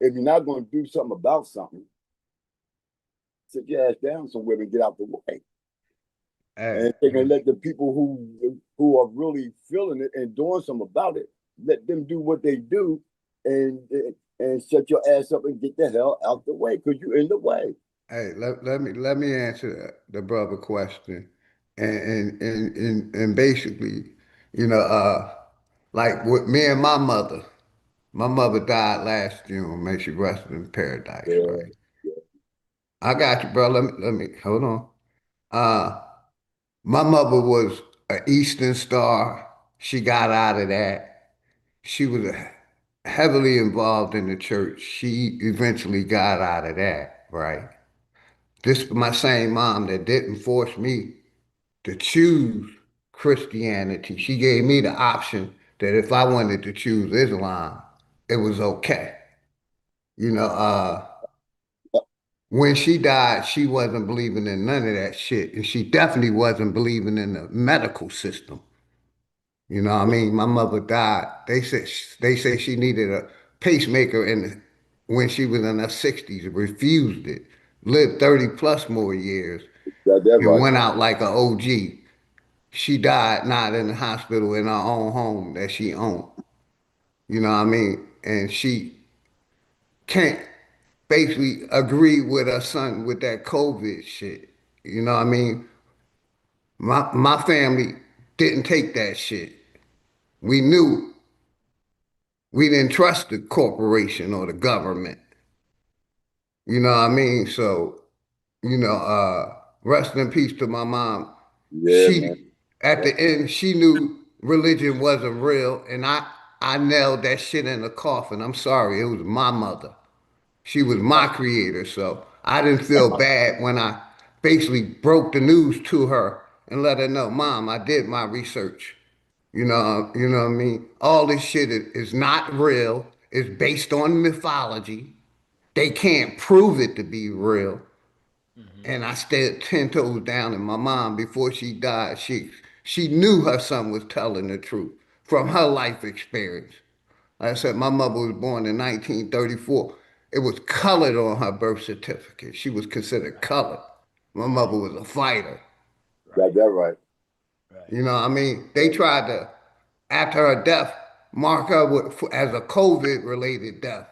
If you're not gonna do something about something, sit your ass down somewhere and get out the way. Hey, And they can let the people who are really feeling it and doing something about it, let them do what they do, and and shut your ass up and get the hell out the way because you're in the way. hey, let me answer the brother question, and basically, you know, like with me and my mother. My mother died last June. May she rest in paradise, Yeah, right? yeah. I got you, bro. Let me hold on. Uh, my mother was an Eastern Star. She got out of that. She was heavily involved in the church. She eventually got out of that, right? This my same mom that didn't force me to choose Christianity. She gave me the option that if I wanted to choose Islam, it was okay. You know, when she died, she wasn't believing in none of that shit. And she definitely wasn't believing in the medical system. You know what I mean? My mother died. They say she needed a pacemaker when she was in her 60s, refused it, lived 30 plus more years, Got that and right. went out like an OG. She died not in the hospital in her own home that she owned. You know what I mean? And she can't basically agree with her son with that COVID shit. You know what I mean? My family didn't take that shit. We knew we didn't trust the corporation or the government. You know what I mean? So, rest in peace to my mom. Yeah, man. She at the end she knew religion wasn't real, and I nailed that shit in the coffin. I'm sorry, it was my mother. She was my creator, so I didn't feel bad when I basically broke the news to her and let her know, Mom, I did my research. You know what I mean? All this shit is not real. It's based on mythology. They can't prove it to be real. And I stayed 10 toes down. And my mom, before she died, she knew her son was telling the truth from her life experience. Like I said, my mother was born in 1934. It was colored on her birth certificate. She was considered colored. My mother was a fighter. Got that right. You know what I mean? They tried to, after her death, mark her as a COVID related death.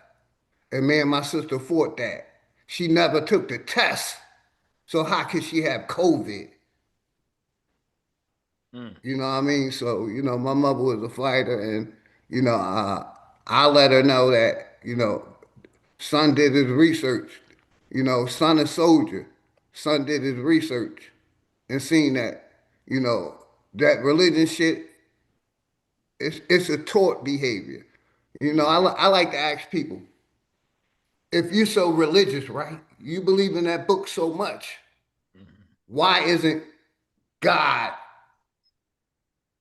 And me and my sister fought that. She never took the test. So how could she have COVID? You know what I mean? So, my mother was a fighter, and, I let her know that, son did his research. Son a soldier. Son did his research and seen that, that religion shit, it's a taught behavior. I like to ask people, if you're so religious, right? You believe in that book so much, why isn't God,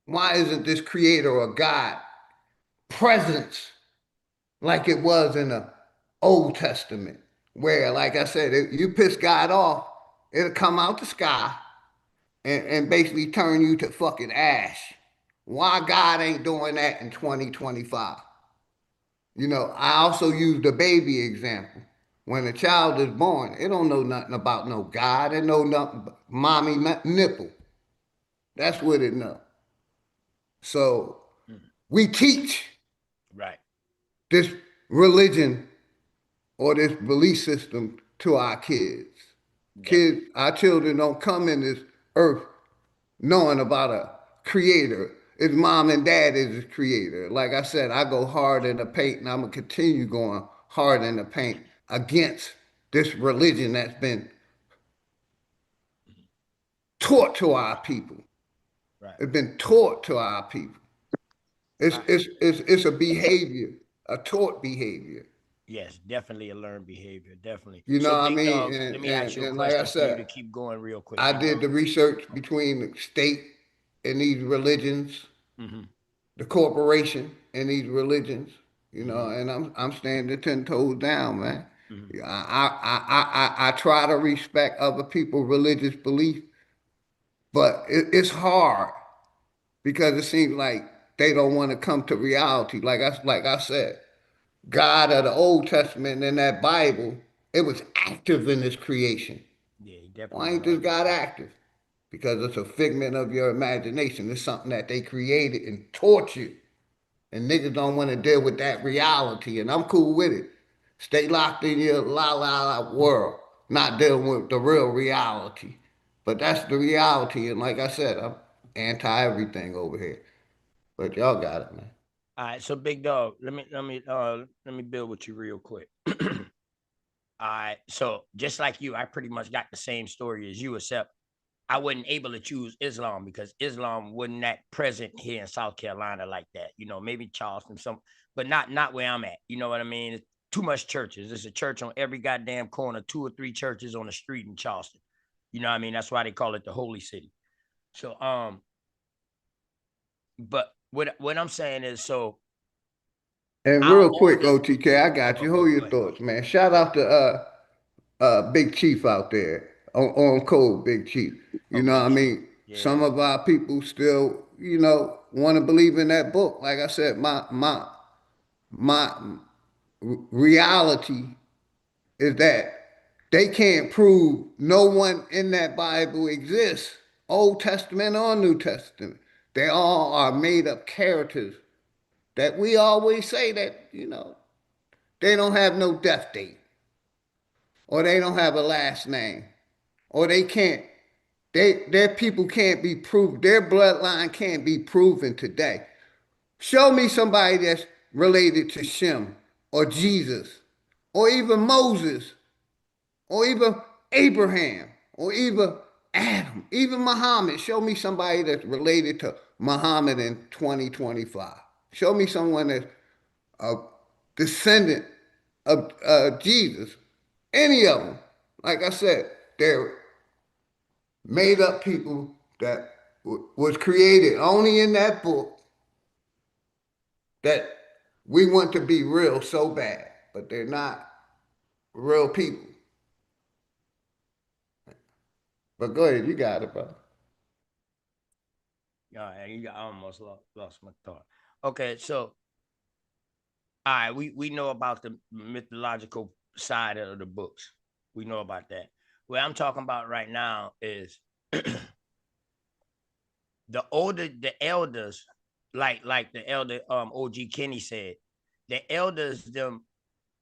why isn't this creator or God presence like it was in the Old Testament? Where, like I said, if you piss God off, it'll come out the sky and basically turn you to fucking ash. Why God ain't doing that in 2025? I also use the baby example. When a child is born, it don't know nothing about no God. It know nothing but mommy nipple. That's what it know. So we teach this religion or this belief system to our kids. Kids, our children don't come in this earth knowing about a creator. It's mom and dad is the creator. Like I said, I go hard in the paint, and I'm gonna continue going hard in the paint against this religion that's been taught to our people. It's been taught to our people. It's a behavior, a taught behavior. Yes, definitely a learned behavior. Definitely. You know So, what I Big mean? Dog, let me ask you a And like I question for you to said, keep going real quick, I Big did Dog. the research between the state and these religions, the corporation and these religions, and I'm standing 10 toes down, man. I try to respect other people's religious belief, but it's hard because it seems like they don't want to come to reality. Like I said, God of the Old Testament in that Bible, it was active in His creation. Yeah, he definitely Why ain't this was. God active? Because it's a figment of your imagination. It's something that they created and taught you. And niggas don't want to deal with that reality. And I'm cool with it. Stay locked in your la la la world, not dealing with the real reality. But that's the reality. And like I said, I'm anti everything over here. But y'all got it, man. All right, so Big Dog, let me build with you real quick. All right, so just like you, I pretty much got the same story as you, except I wasn't able to choose Islam because Islam wasn't that present here in South Carolina like that. Maybe Charleston, but not where I'm at. You know what I mean? It's too much churches. There's a church on every goddamn corner, 2 or 3 churches on the street in Charleston. You know what I mean? That's why they call it the Holy City. So, but what I'm saying is, so And our real quick, oldest. OTK, I got you. Hold Go your ahead. thoughts, man. Shout out to Big Chief out there on code, Big Chief. You Oh, know what Big I Chief. mean? Yeah. Some of our people still, want to believe in that book. Like I said, my reality is that they can't prove no one in that Bible exists, Old Testament or New Testament. They all are made up characters that we always say that, they don't have no death date, or they don't have a last name, or they can't, their people can't be proved, their bloodline can't be proven today. Show me somebody that's related to Shem or Jesus or even Moses or even Abraham or even Adam, even Muhammad. Show me somebody that's related to Muhammad in 2025. Show me someone that's a descendant of Jesus. Any of them. Like I said, they're made up people that was created only in that book that we want to be real so bad, but they're not real people. But go ahead, you got it, brother. Yeah, I almost lost my thought. Okay, so all right, we know about the mythological side of the books. We know about that. What I'm talking about right now is the elders, like the elder OG Kenny said, the elders them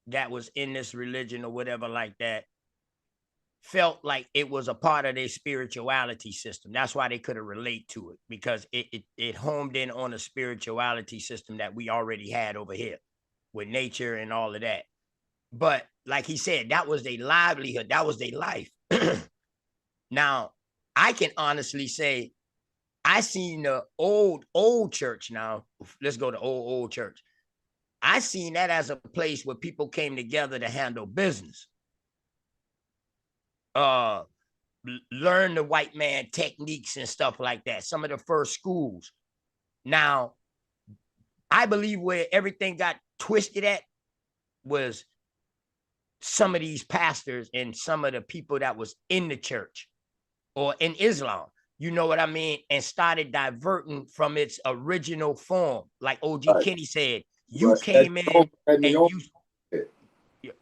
that was in this religion or whatever like that felt like it was a part of their spirituality system. That's why they could relate to it, because it homed in on a spirituality system that we already had over here with nature and all of that. But like he said, that was their livelihood, that was their life. Now, I can honestly say I seen the old church. Now, let's go to old church. I seen that as a place where people came together to handle business. Uh Learn the white man techniques and stuff like that. Some of the first schools. Now, I believe where everything got twisted at was some of these pastors and some of the people that was in the church or in Islam, you know what I mean, and started diverting from its original form. Like OG Right. Kenny said, you Right. That came in had me and on.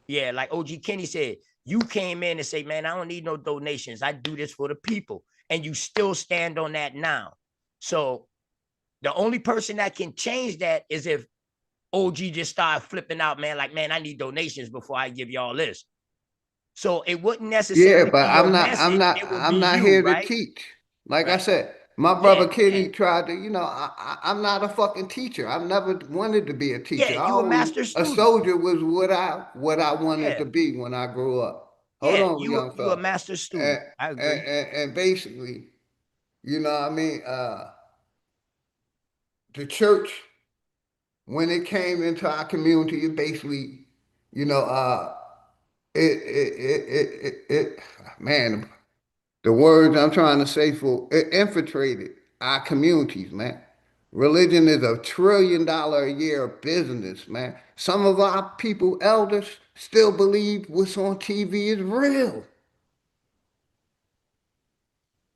yeah, like OG Kenny said, you came in and say, man, I don't need no donations. I do this for the people. And you still stand on that now. So the only person that can change that is if OG just start flipping out, man, like, man, I need donations before I give y'all this. So it wouldn't Yeah, necessarily be but your message. It would be I'm not you, here to right? teach. Like I Right. said, my Yeah. brother Kenny tried to, I'm not a fucking teacher. I've never wanted to be a Yeah. teacher. You a master A student. soldier was what I wanted Yeah. to be when I grew up. Hold Yeah. on, young You a fella. master And, student. I and, agree. and basically, you know what I mean? The church, when it came into our community, it basically, you know, man, the words I'm trying to say for it infiltrated our communities, man. Religion is $1 trillion a year business, man. Some of our people, elders, still believe what's on TV is real.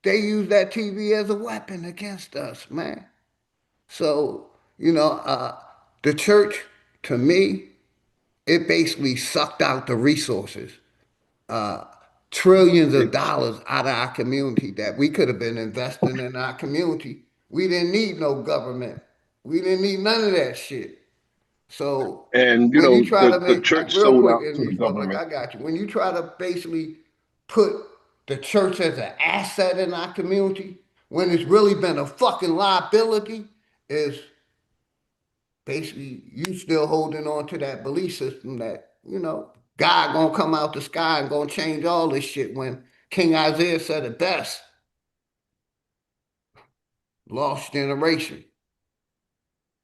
They use that TV as a weapon against us, man. So, the church, to me, it basically sucked out the resources, uh, trillions of dollars out of our community that we could have been investing in our community. We didn't need no government. We didn't need none of that shit. So And when you try the to make, church real sold quick, out to the in public, government. I got you. When you try to basically put the church as an asset in our community, when it's really been a fucking liability, is basically you still holding on to that belief system that, God gonna come out the sky and gonna change all this shit when King Isaiah said it best, lost generation.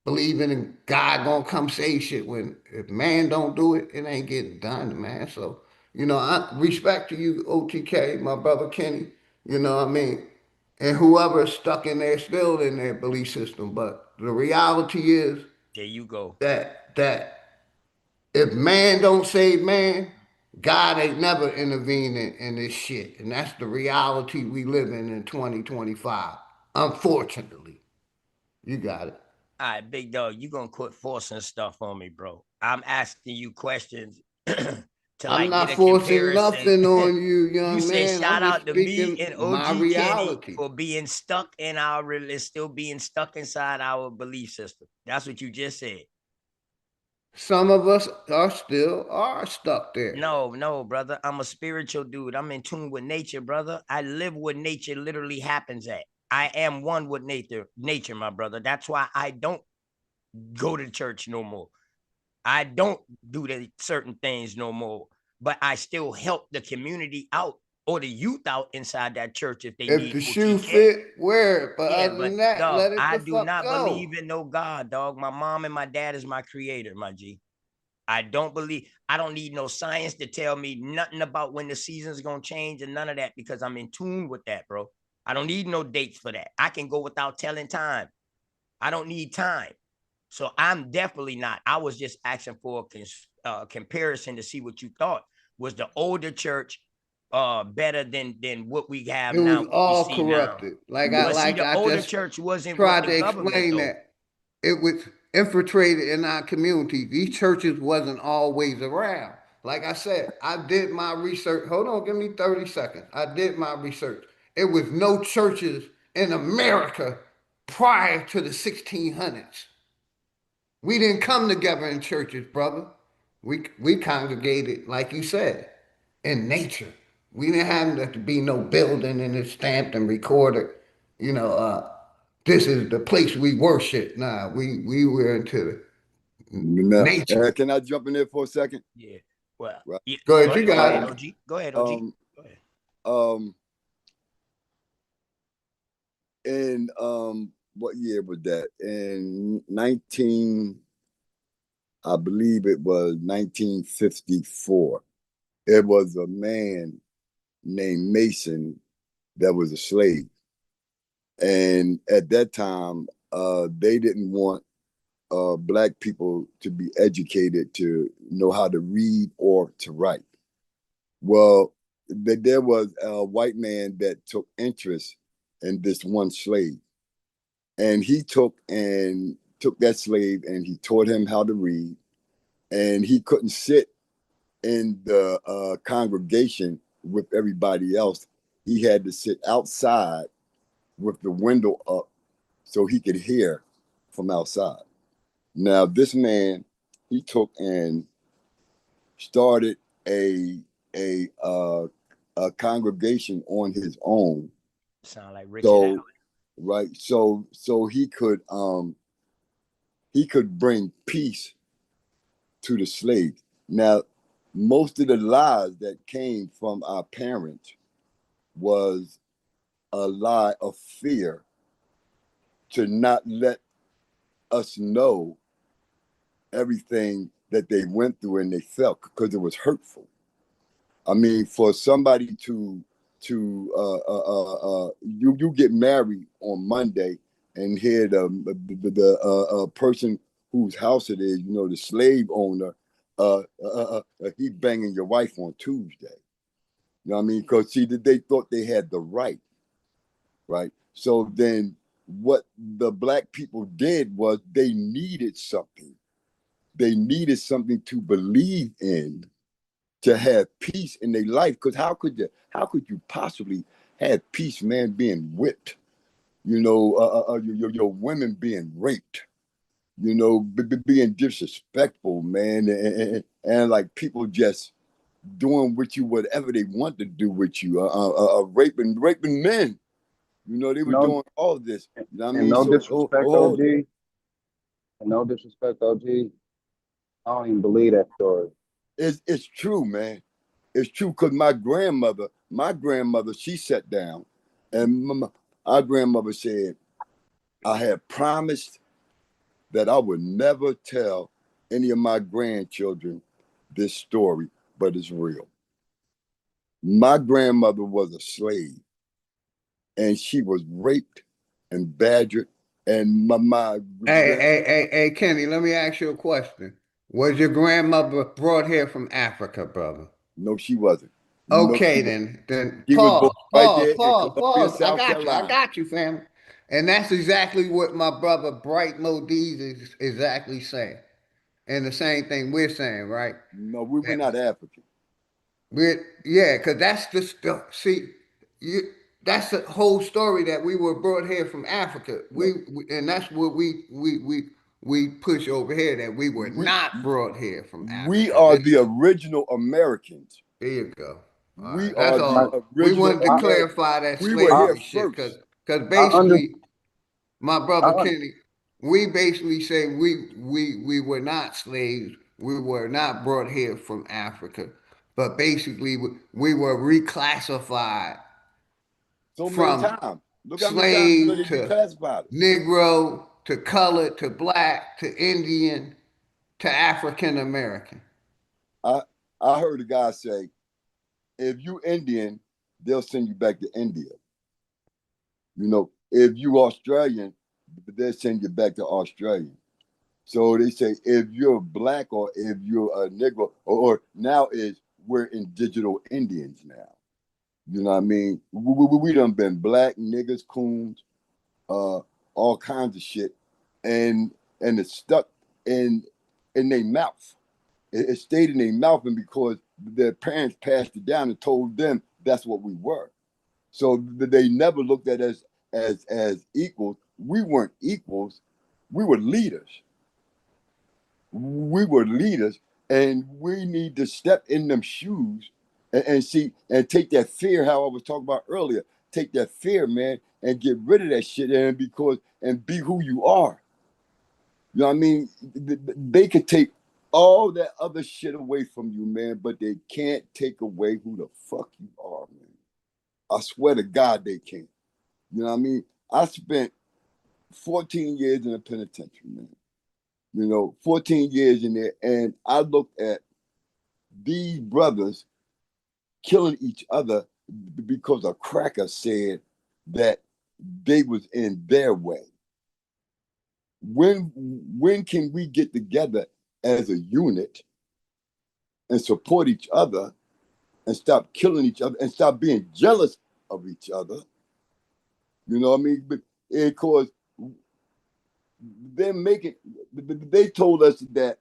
Believing in God gonna come save shit when if man don't do it, it ain't getting done, man. So, I respect to you, OTK, my brother Kenny, you know what I mean? And whoever's stuck in there still in their belief system. But the reality is There you go. that if man don't save man, God ain't never intervened in this shit. And that's the reality we live in 2025. Unfortunately. You got it. All right, big dog, you gonna quit forcing stuff on me, bro. I'm asking you questions to I'm like get not a forcing comparison. nothing on you, You young said man. I'm shout just out to me speaking and my OG Kenny reality. for being stuck in our still being stuck inside our belief system. That's what you just said. Some of us are stuck there. No, brother. I'm a spiritual dude. I'm in tune with nature, brother. I live where nature literally happens at. I am one with nature, my brother. That's why I don't go to church no more. I don't do the certain things no more, but I still help the community out or the youth out inside that church if they If need the shoe OTK. fit, wear it. But Yeah, other but than that, dog, let it I the do fuck not go. believe in no God, dog. My mom and my dad is my creator, my G. I don't need no science to tell me nothing about when the season's gonna change and none of that because I'm in tune with that, bro. I don't need no dates for that. I can go without telling time. I don't need time. So I'm definitely not. I was just asking for a comparison to see what you thought. Was the older church better than what we have It now, was what we all see now? corrupted. But see, Like the I older just church wasn't with tried the to government explain though. that it was infiltrated in our community. These churches wasn't always around. Like I said, I did my research. Hold on, give me 30 seconds. I did my research. It was no churches in America prior to the 1600s. We didn't come together in churches, brother. We congregated, like you said, in nature. We didn't have to be no building and it's stamped and recorded. You know, this is the place we worship. Nah, we were into Now, nature. can I jump in there for a second? Yeah. Well, Right. yeah. Go Go ahead, you ahead. Go got ahead, it. OG. Go ahead, OG. Um, Go ahead. um, in what year was that? In 19, I believe it was 1954. It was a man named Mason that was a slave. And at that time, they didn't want black people to be educated to know how to read or to write. Well, there was a white man that took interest in this one slave, and he took that slave and he taught him how to read, and he couldn't sit in the congregation with everybody else. He had to sit outside with the window up so he could hear from outside. Now, this man, he took and started a a uh, a congregation on his own. Sound like Richard Allen. So right, so he could bring peace to the slaves. Now, most of the lies that came from our parents was a lie of fear to not let us know everything that they went through and they felt because it was hurtful. I mean, for somebody to you get married on Monday and hear the person whose house it is, you know, the slave owner, he banging your wife on Tuesday. You know what I mean? Because see, they thought they had the right? So then, what the black people did was they needed something. They needed something to believe in to have peace in their life. Because how could you possibly have peace, man, being whipped? You know, your women being raped. You know, being disrespectful, man, and like people just doing with you whatever they want to do with you, raping men. You know, they were No, doing all of this. You know what I and mean? no So, disrespect, OG. And no disrespect, OG. I don't even believe that story. it's true, man. It's true because my grandmother, she sat down, and our grandmother said, "I had promised that I would never tell any of my grandchildren this story, but it's real." My grandmother was a slave, and she was raped and badgered, and my Hey, Kenny, let me ask you a question. Was your grandmother brought here from Africa, brother? no, she wasn't. No, she Okay, was. then She was born right there in Columbia, pause. South I Carolina. got you, fam. And that's exactly what my brother Bright Modiz is exactly saying. And the same thing we're saying, right? No, we're That not African. yeah, because that's the stuff. See, you, that's the whole story that we were brought here from Africa. No, And that's what we push over here that we were we not brought here from we Africa. are the original Americans. There you go. All We right, that's are the all. We original wanted to Americans. clarify that We were here slavery shit, first. because I under, basically, my I brother under, Kenny, we basically say we were not slaves. We were not brought here from Africa, but basically we were reclassified So many from times. Look how many times slave they to declassified us. Negro to colored to black to Indian to African American. I I heard a guy say, if you Indian, they'll send you back to India. You know, if you Australian, they'll send you back to Australia. So they say if you're black or if you're a Negro, or now is we're in digital Indians now. You know what I mean? We done been black niggas, coons, uh, all kinds of shit, and it's stuck in their mouth. It stayed in their mouth, and because their parents passed it down and told them that's what we were. So they never looked at us as equals. We weren't equals. We were leaders. We were leaders, and we need to step in them shoes and see and take that fear. How I was talking about earlier. Take that fear, man, and get rid of that shit, and be who you are. You know what I mean? They could take all that other shit away from you, man, but they can't take away who the fuck you are, man. I swear to God, they can't. You know what I mean? I spent 14 years in a penitentiary, man. 14 years in there, and I looked at these brothers killing each other because a cracker said that they was in their way. When can we get together as a unit and support each other and stop killing each other and stop being jealous of each other? You know what I mean? Because they told us that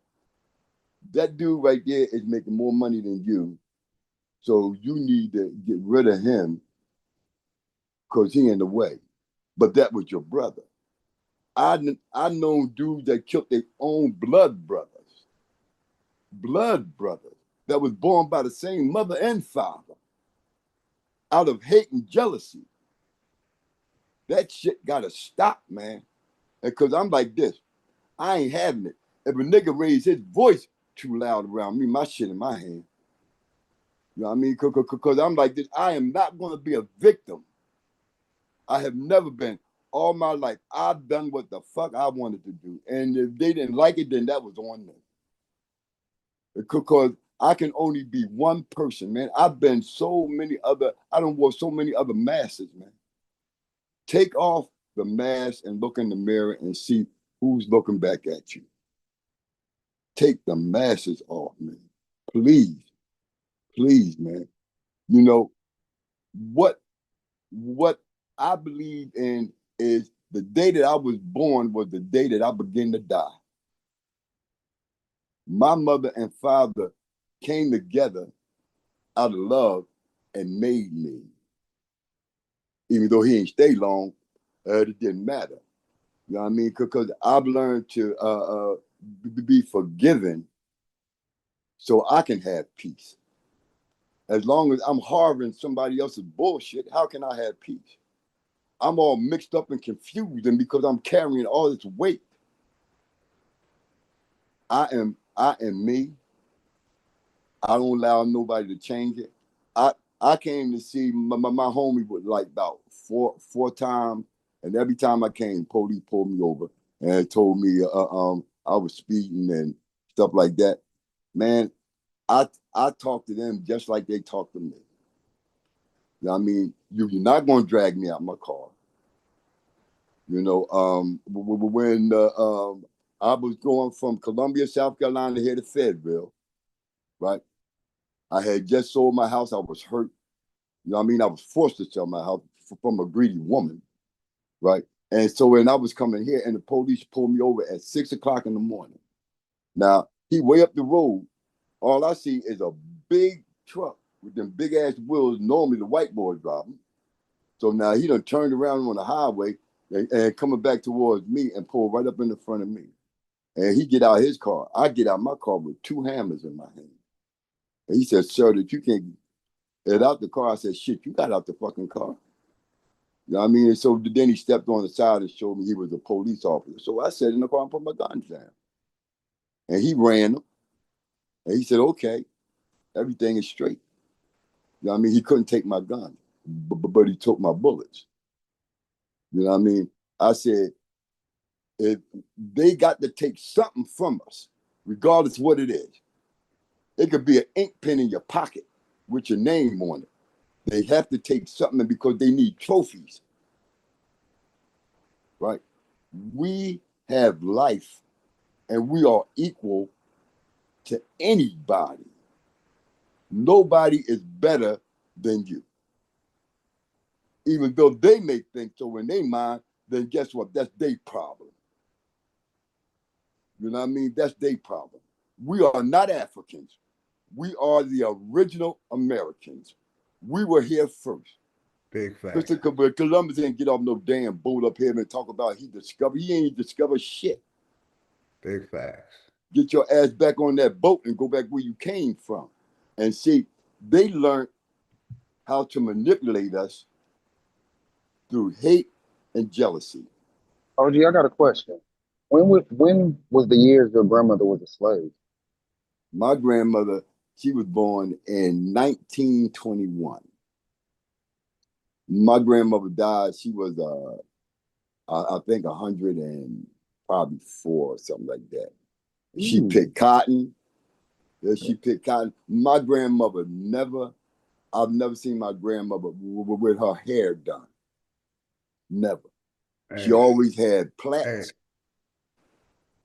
dude right there is making more money than you. So you need to get rid of him because he in the way. But that was your brother. I known dudes that killed their own blood brothers that was born by the same mother and father out of hate and jealousy. That shit gotta stop, man. Because I'm like this, I ain't having it. If a nigga raise his voice too loud around me, my shit in my hand. You know what I mean? Because I'm like this, I am not gonna be a victim. I have never been. All my life, I've done what the fuck I wanted to do. And if they didn't like it, then that was on them. Because I can only be one person, man. I've been I don't wear so many other masks, man. Take off the mask and look in the mirror and see who's looking back at you. Take the masks off, man. Please, please, man. You know, what I believe in is the day that I was born was the day that I began to die. My mother and father came together out of love and made me. Even though he ain't stay long, it didn't matter. You know what I mean? Because I've learned to be forgiven so I can have peace. As long as I'm harboring somebody else's bullshit, how can I have peace? I'm all mixed up and confused, and because I'm carrying all this weight, I am me. I don't allow nobody to change it. I came to see my homie with like about four times, and every time I came, police pulled me over and told me I was speeding and stuff like that. Man, I talk to them just like they talk to me. You know what I mean? You're not going to drag me out my car. You know, when I was going from Columbia, South Carolina here to Fayetteville, right? I had just sold my house. I was hurt. You know what I mean? I was forced to sell my house from a greedy woman, right? And so when I was coming here, and the police pulled me over at 6 o'clock in the morning. Now he way up the road. All I see is a big truck with them big ass wheels. Normally the white boys drive them. So now he done turned around on the highway and coming back towards me and pulled right up in the front of me. And he get out his car. I get out my car with 2 hammers in my hand. And he said, "Sir, that you can't get out the car." I said, "Shit, you got out the fucking car." You know what I mean? And so then he stepped on the side and showed me he was a police officer. So I sat in the car and put my guns down. And he ran them. And he said, "Okay, everything is straight." You know what I mean? He couldn't take my gun, but he took my bullets. You know what I mean? I said, if they got to take something from us, regardless what it is. It could be an ink pen in your pocket with your name on it. They have to take something because they need trophies, right? We have life and we are equal to anybody. Nobody is better than you. Even though they may think so in their mind, then guess what? That's their problem. You know what I mean? That's their problem. We are not Africans. We are the original Americans. We were here first. Big fact. Christopher Columbus didn't get off no damn boat up here and talk about he discovered. He ain't discovered shit. Big facts. Get your ass back on that boat and go back where you came from. And see, they learned how to manipulate us through hate and jealousy. OG, I got a question. When was the years your grandmother was a slave? My grandmother, she was born in 1921. My grandmother died. She was, I think, 100 and probably 4 or something like that. She picked cotton. Yeah, she picked cotton. My grandmother I've never seen my grandmother with her hair done. Never. She always had plaits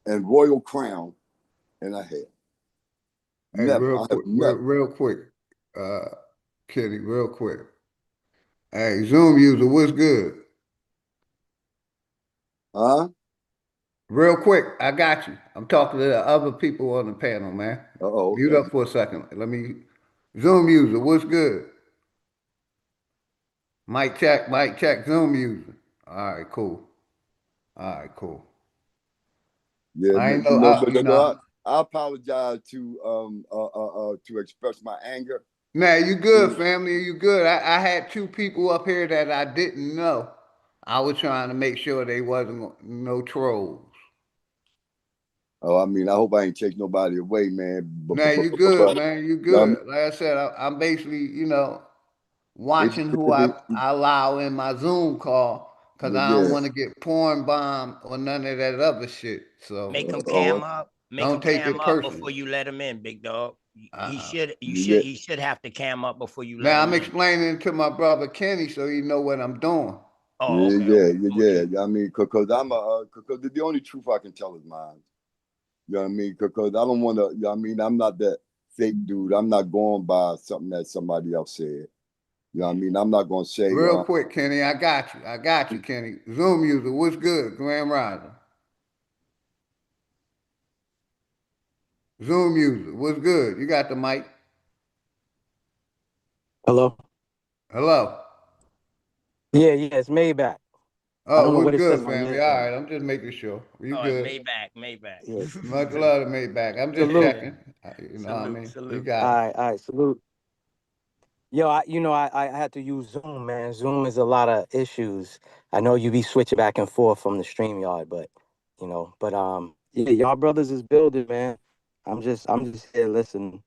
and royal crown in her hair. Hey, Never. real quick, Kitty, real quick. Hey, Zoom user, what's good? Huh? Real quick, I got you. I'm talking to the other people on the panel, man. Uh-oh, Mute okay. up for a second. Zoom user, what's good? Mic check, Zoom user. All right, cool. All right, cool. Yeah, I ain't I apologize to express my anger. Man, you good, family. You good. I had 2 people up here that I didn't know. I was trying to make sure they wasn't no trolls. Oh, I mean, I hope I ain't take nobody away, man. Man, you good, man. You I mean, good. Like I said, I'm basically, watching who I allow in my Zoom call because I don't yeah. want to get porn bombed or none of that other shit. So Make him cam up. Make him don't take cam it up personal. before you let him in, big dog. Uh-uh. He should have to cam up before you let Now him I'm in. explaining to my brother Kenny so he know what I'm doing. Oh, okay. Yeah. I mean, because because the only truth I can tell is mine. You know what I mean? Because I don't want to. You know what I mean? I'm not that fake dude. I'm not going by something that somebody else said. You know what I mean? I'm not going to say. Real quick, Kenny, I got you. I got you, Kenny. Zoom user, what's good? Grand Rising. Zoom user, what's good? You got the mic. Hello? Hello. Yeah, it's Maybach. I Oh, don't know what's what it says good, on family? your All thing. right, I'm just making sure. You Oh, good. Maybach. Yeah. Much love to Maybach. I'm just Salute. checking. You know what I mean? You Salute. got it. All right, salute. Yo, I had to use Zoom, man. Zoom is a lot of issues. I know you be switching back and forth from the StreamYard, but yeah, y'all brothers is building, man. I'm just here listening.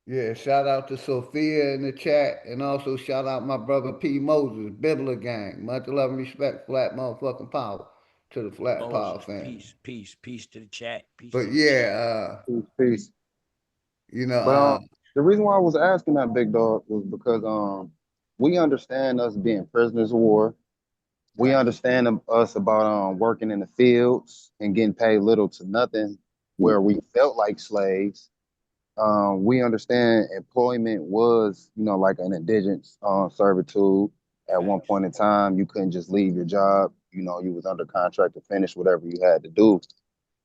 Yeah, shout out to Sophia in the chat and also shout out my brother P. Moses, Bibler Gang. Much love and respect, flat motherfucking power to the Flat Power Moses, family. peace to the chat. Peace But to the chat. yeah, Peace. you know, But the reason why I was asking that, big dog, was because we understand us being prisoners of war. We right. understand us about working in the fields and getting paid little to nothing, where we felt like slaves. We understand employment was, like an indigent servitude. At one Facts. point in time, you couldn't just leave your job. you know, you was under contract to finish whatever you had to do.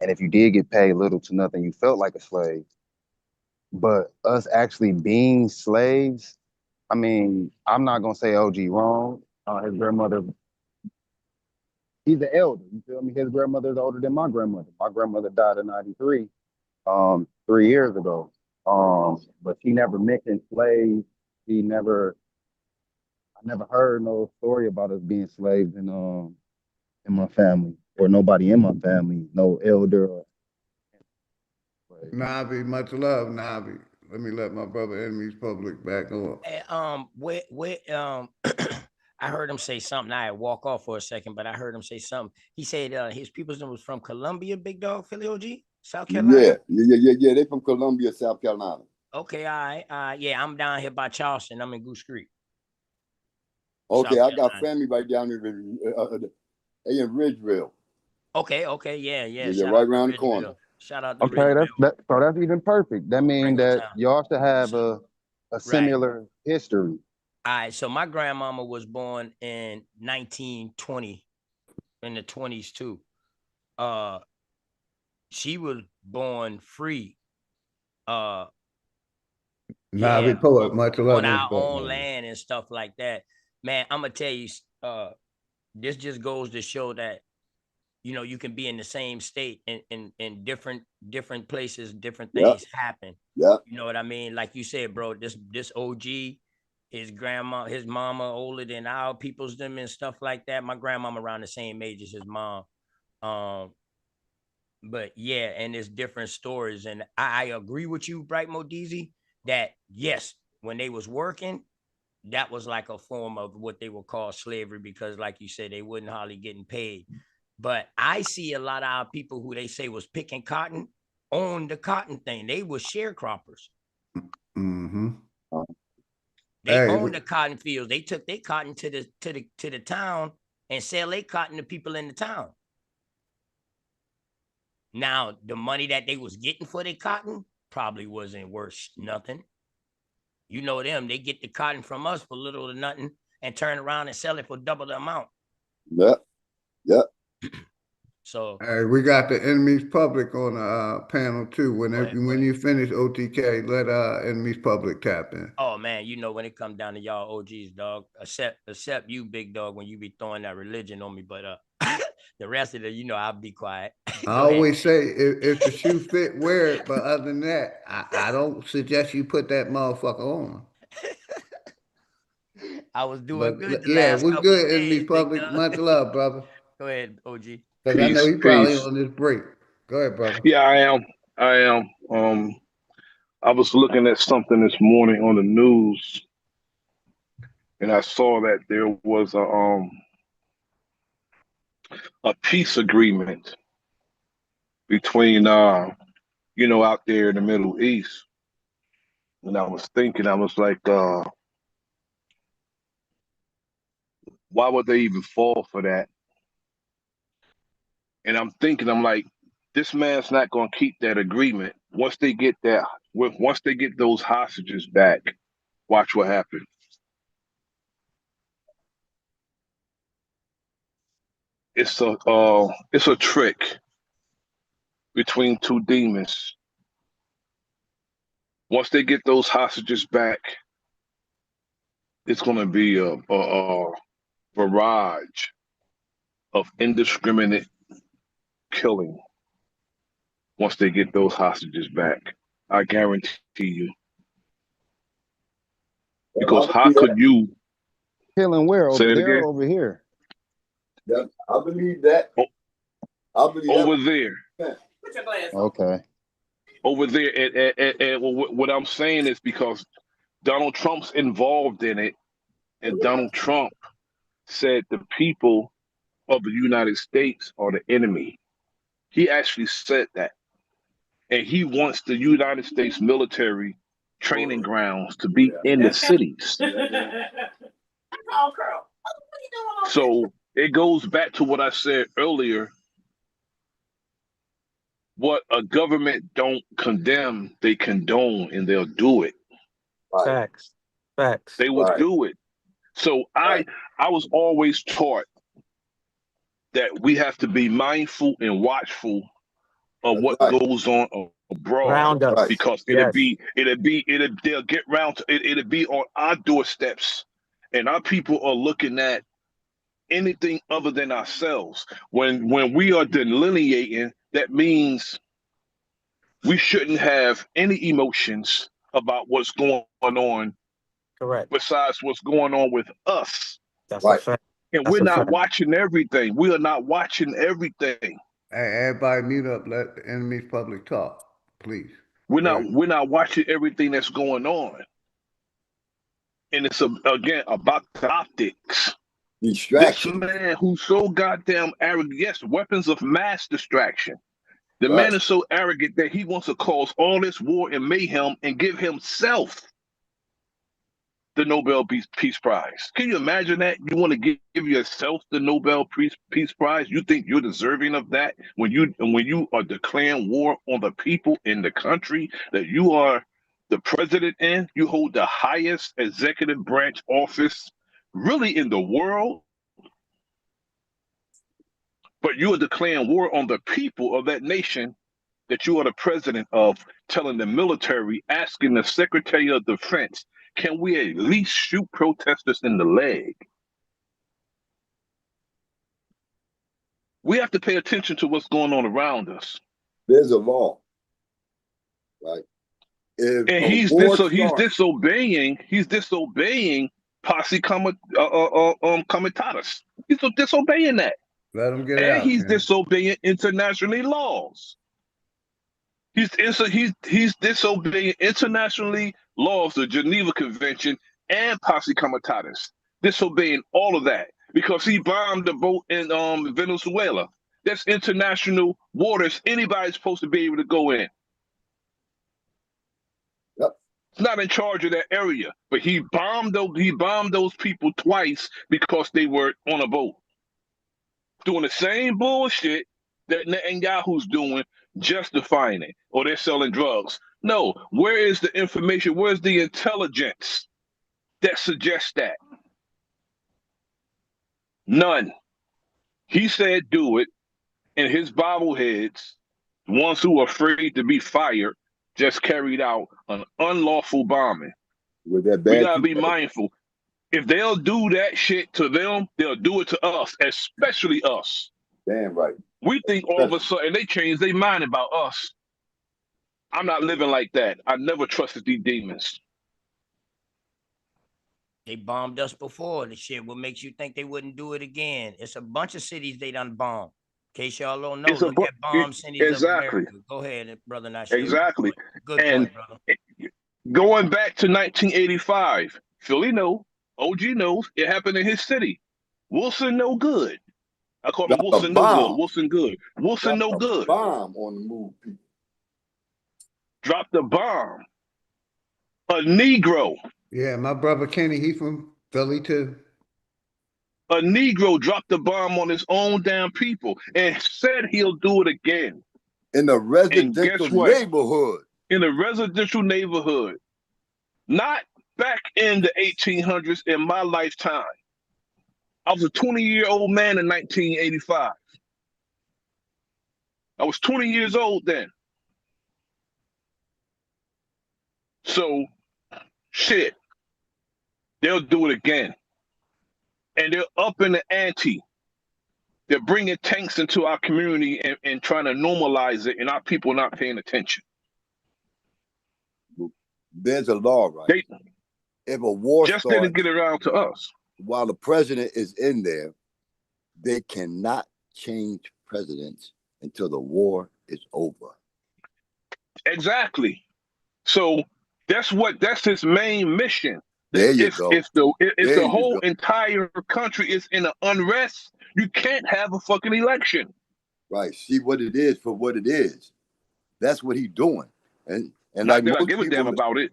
And if you did get paid little to nothing, you felt like a slave. But us actually being slaves, I mean, I'm not gonna say OG wrong. His grandmother, he's the elder. You feel me? His grandmother's older than my grandmother. My grandmother died in '93, 3 years ago. But she never mentioned slaves. I never heard no story about us being slaves in my family, or nobody in my family, no elder. Navi, much love, Navi. Let me let my brother Enemies Public back on. Where I heard him say something. I had walk off for a second, but I heard him say something. He said his people's name was from Columbia, Big Dog, Philly OG, South Carolina. Yeah. They from Columbia, South Carolina. Okay, all right. Yeah, I'm down here by Charleston. I'm in Goose Creek. Okay, South I got Carolina. family right down there in Ridgeville. Okay, yeah. Yeah, Shout right out to around the corner. Ridgeville. Shout out to Okay, Ridgeville. so that's even perfect. That means that Pringletown. y'all should have a Right. similar history. All right. So my grandmama was born in 1920, in the 20s too. She was born free. Yeah, Navi Poet, much love on in our book, own man. land and stuff like that. Man, I'm gonna tell you, this just goes to show that you can be in the same state and in different places, different Yeah, things happen. yeah. You know what I mean? Like you said, bro, this OG, his grandma, his mama older than our people's them and stuff like that. My grandmama around the same age as his mom. But yeah, and it's different stories. And I agree with you, Bright Modizi, that yes, when they was working, that was like a form of what they would call slavery, because like you said, they wasn't hardly getting paid. But I see a lot of our people who they say was picking cotton owned the cotton thing. They were sharecroppers. Mm-hmm. They owned the cotton fields. They took their cotton to the town and sell their cotton to people in the town. Now, the money that they was getting for their cotton probably wasn't worth nothing. You know them, they get the cotton from us for little to nothing and turn around and sell it for double the amount. Yeah. So we got the Enemies Public on the panel too. When you finish OTK, let Enemies Public tap in. Oh man, when it comes down to y'all OGs, dog, except you, Big Dog, when you be throwing that religion on me, but the rest of it, I'll be quiet. I always say if the shoe fit, wear it. But other than that, I don't suggest you put that motherfucker on. I was doing But good the yeah, last we're couple of good, days, Enemies Big Public. Dog. Much love, brother. Go ahead, OG. Because I know he probably on this break. Go ahead, brother. Yeah, I am. I was looking at something this morning on the news, and I saw that there was a peace agreement between out there in the Middle East. And I was thinking, I was like, why would they even fall for that? And I'm thinking, I'm like, this man's not going to keep that agreement. Once they get those hostages back, watch what happens. It's a trick between two demons. Once they get those hostages back, it's going to be a barrage of indiscriminate killing. Once they get those hostages back, I guarantee you. Because how could you Killing where? say Over it there again? or over here? Yeah, I believe that. I believe over that. there. Put your glass Okay. Over there, and what I'm saying is because Donald Trump's involved in it, and Donald Trump said the people of the United States are the enemy. He actually said that. And he wants the United States military training grounds to be in the cities. So it goes back to what I said earlier. What a government don't condemn, they condone, and they'll do it. Facts. They will do it. So I was always taught that we have to be mindful and watchful of That's what right. goes on abroad, Round us. because Yes. they'll get round to it, it'll be on our doorsteps, and our people are looking at anything other than ourselves. When we are delineating, that means we shouldn't have any emotions about what's going on Correct. besides what's going on with us. That's a Right. fact. And That's we're a not fact. watching everything. We are not watching everything. Hey, everybody mute up. Let the enemy's public talk, please. Right. We're not watching everything that's going on. And it's again about the optics. This Distraction. man who's so goddamn arrogant, yes, weapons of mass distraction. The Right. man is so arrogant that he wants to cause all this war and mayhem and give himself the Nobel Peace Prize. Can you imagine that? You want to give yourself the Nobel Peace Prize? You think you're deserving of that when you are declaring war on the people in the country that you are the president in? You hold the highest executive branch office really in the world, but you are declaring war on the people of that nation that you are the president of, telling the military, asking the Secretary of Defense, can we at least shoot protesters in the leg? We have to pay attention to what's going on around us. There's a law, right? If And a war he's starts, disobeying posse comitatus. He's disobeying that. Let them get And out, he's Ken. disobeying international laws. He's disobeying internationally laws, the Geneva Convention and posse comitatus, disobeying all of that because he bombed the boat in Venezuela. That's international waters. Anybody's supposed to be able to go in. yep. He's not in charge of that area, but he bombed those people twice because they were on a boat doing the same bullshit that Netanyahu's doing, justifying it, or they're selling drugs. No, where is the information? Where's the intelligence that suggests that? None. He said do it, and his bobbleheads, the ones who are afraid to be fired, just carried out an unlawful bombing. With that We bad gotta be people. mindful. If they'll do that shit to them, they'll do it to us, especially us. Damn right. We think all of a sudden they change their mind about us. I'm not living like that. I never trusted these demons. They bombed us before. The shit. What makes you think they wouldn't do it again? It's a bunch of cities they done bombed. In case y'all don't know, look at bomb cities of Exactly. America. Go ahead, brother Nasheed. Exactly. Good and point, brother. Going back to 1985, Philly know, OG knows, it happened in his city. Wilson no good. I call him Drop a Wilson no good. bomb. Wilson good. Wilson Drop no a good. bomb on the move, people. Dropped the bomb. A Negro. Yeah, my brother Kenny, he from Philly too. A Negro dropped the bomb on his own damn people and said he'll do it again. In a And residential guess what? neighborhood. In a residential neighborhood. Not back in the 1800s in my lifetime. I was a 20-year-old man in 1985. I was 20 years old then. So, shit, they'll do it again. And they're up in the ante. They're bringing tanks into our community and trying to normalize it, and our people not paying attention. There's a law, right? They if a war just starts, didn't get around to us. While the president is in there, they cannot change presidents until the war is over. Exactly. So that's his main mission. There you go. If the whole entire country is in an unrest, you can't have a fucking election. Right. See what it is for what it is. That's what he's doing. And Not like that I most give a damn people, about it.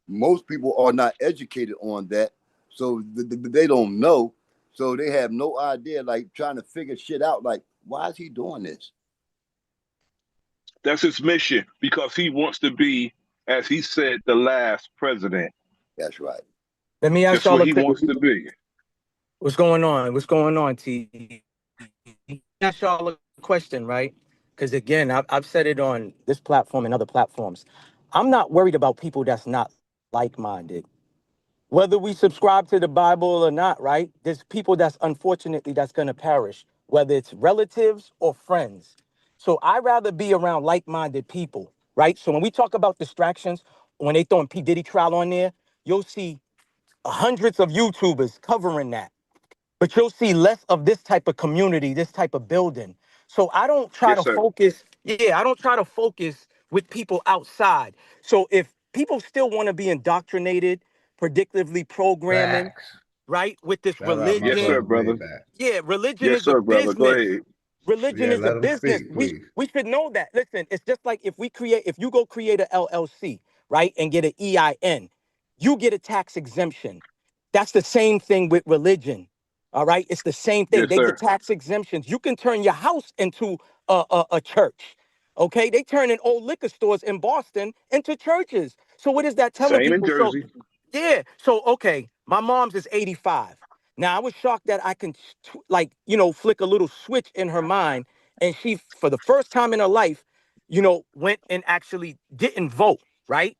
most people are not educated on that, so they don't know. So they have no idea, like trying to figure shit out. Like, why is he doing this? That's his mission because he wants to be, as he said, the last president. That's right. Let me ask That's y'all what a he quick. wants to be. What's going on? What's going on, T? ask y'all a question, right? Because again, I've said it on this platform and other platforms. I'm not worried about people that's not like-minded. Whether we subscribe to the Bible or not, right? There's people that's unfortunately that's gonna perish, whether it's relatives or friends. So I rather be around like-minded people, right? So when we talk about distractions, when they throwing P. Diddy trial on there, you'll see hundreds of YouTubers covering that. But you'll see less of this type of community, this type of building. So I don't try Yes, to sir. focus, I don't try to focus with people outside. So if people still want to be indoctrinated, predictively programming, Facts. right, with this Shout out my Yes, sir, brother religion, brother. Maybach. yeah, religion Yes, is a sir, brother. Go business. ahead. Religion Yeah, is a let him business. speak, We please. we should know that. Listen, it's just like if you go create a LLC, right, and get an EIN, you get a tax exemption. That's the same thing with religion. All right, it's the same thing. Yes, They get sir. tax exemptions. You can turn your house into a church. Okay, they turn in old liquor stores in Boston into churches. So what is that telling Same in people? So Jersey. yeah, so okay, my mom's is 85. Now I was shocked that I can like, flick a little switch in her mind, and she for the first time in her life, went and actually didn't vote, right?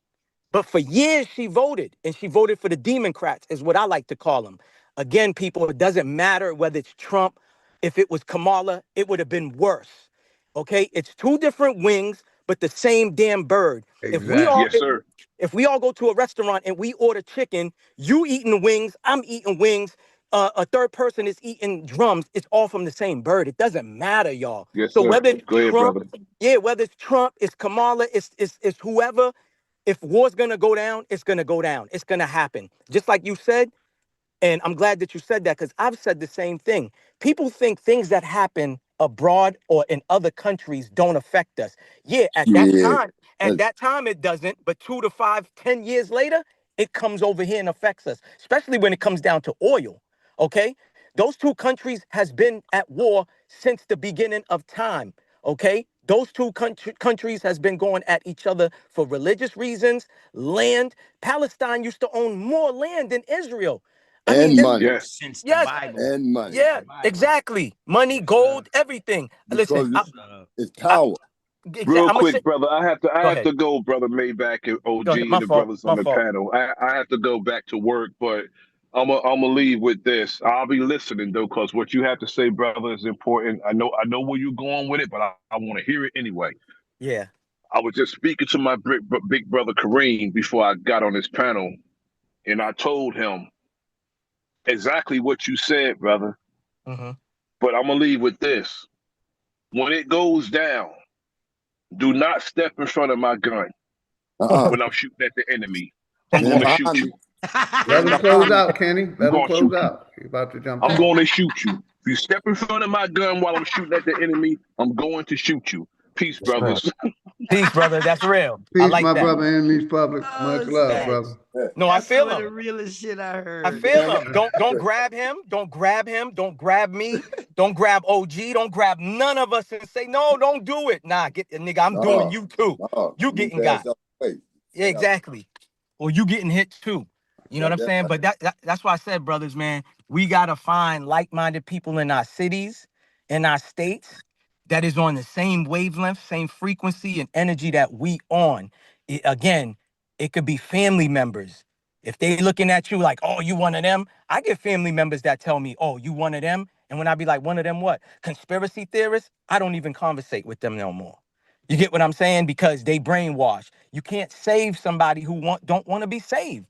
But for years she voted, and she voted for the Democrats, is what I like to call them. Again, people, it doesn't matter whether it's Trump. If it was Kamala, it would have been worse. Okay, it's two different wings, but the same damn bird. If we all Yes, Exactly. sir. if we all go to a restaurant and we order chicken, you eating wings, I'm eating wings, a third person is eating drums, it's all from the same bird. It doesn't matter, y'all. Yes, So sir. whether it's Go ahead, Trump, brother. yeah, whether it's Trump, it's Kamala, it's whoever, if war's gonna go down, it's gonna go down. It's gonna happen. Just like you said, and I'm glad that you said that because I've said the same thing. People think things that happen abroad or in other countries don't affect us. Yeah, Yeah. at that time it doesn't, but 2 to 5, 10 years later, it comes over here and affects us, especially when it comes down to oil. Okay? Those two countries has been at war since the beginning of time. Okay? Those two countries has been going at each other for religious reasons, land. Palestine used to own more land than Israel. I mean, And money. Yes. Since the yes, Bible. And money. yeah, exactly. Money, Yes, sir. gold, everything. Listen, Because it's I, power. Real I'm gonna say. quick, brother. I Go have ahead. to go, brother Maybach and Go ahead. OG My and the fault. brothers on My the fault. panel. I have to go back to work, but I'm gonna leave with this. I'll be listening though, because what you have to say, brother, is important. I know where you're going with it, but I want to hear it anyway. Yeah. I was just speaking to my big brother Kareem before I got on this panel, and I told him exactly what you said, brother. Mm-hmm. But I'm gonna leave with this. When it goes down, do not step in front of my gun Uh-uh. when I'm shooting at the enemy. I'm Stand going to shoot behind me. you. Let him Stand close behind me. out, Kenny. I'm Let him going to close shoot you. out. He about to jump I'm in. going to shoot you. If you step in front of my gun while I'm shooting at the enemy, I'm going to shoot you. Peace, That's real. brothers. Peace, brother. That's real. I Peace, like my that. brother. Enemies public. Oh, Much love, snap. brother. Facts. Yeah. No, I That's some feel of him. the realest shit I I heard. feel Stand him. Don't grab him. Don't grab him. Don't grab me. Don't grab OG. Don't grab none of us and say, no, don't do it. Nah, get nigga, I'm doing No. you too. No. You Move getting the ass got. out the way. Yeah, Stay out. exactly. Or you getting hit too. You know what Got I'm that saying? right. But that's why I said, brothers, man, we gotta find like-minded people in our cities, in our states, that is on the same wavelength, same frequency and energy that we on. Again, it could be family members. If they looking at you like, oh, you one of them, I get family members that tell me, oh, you one of them. And when I be like, one of them what? Conspiracy theorists, I don't even conversate with them no more. You get what I'm saying? Because they brainwash. You can't save somebody who don't want to be saved.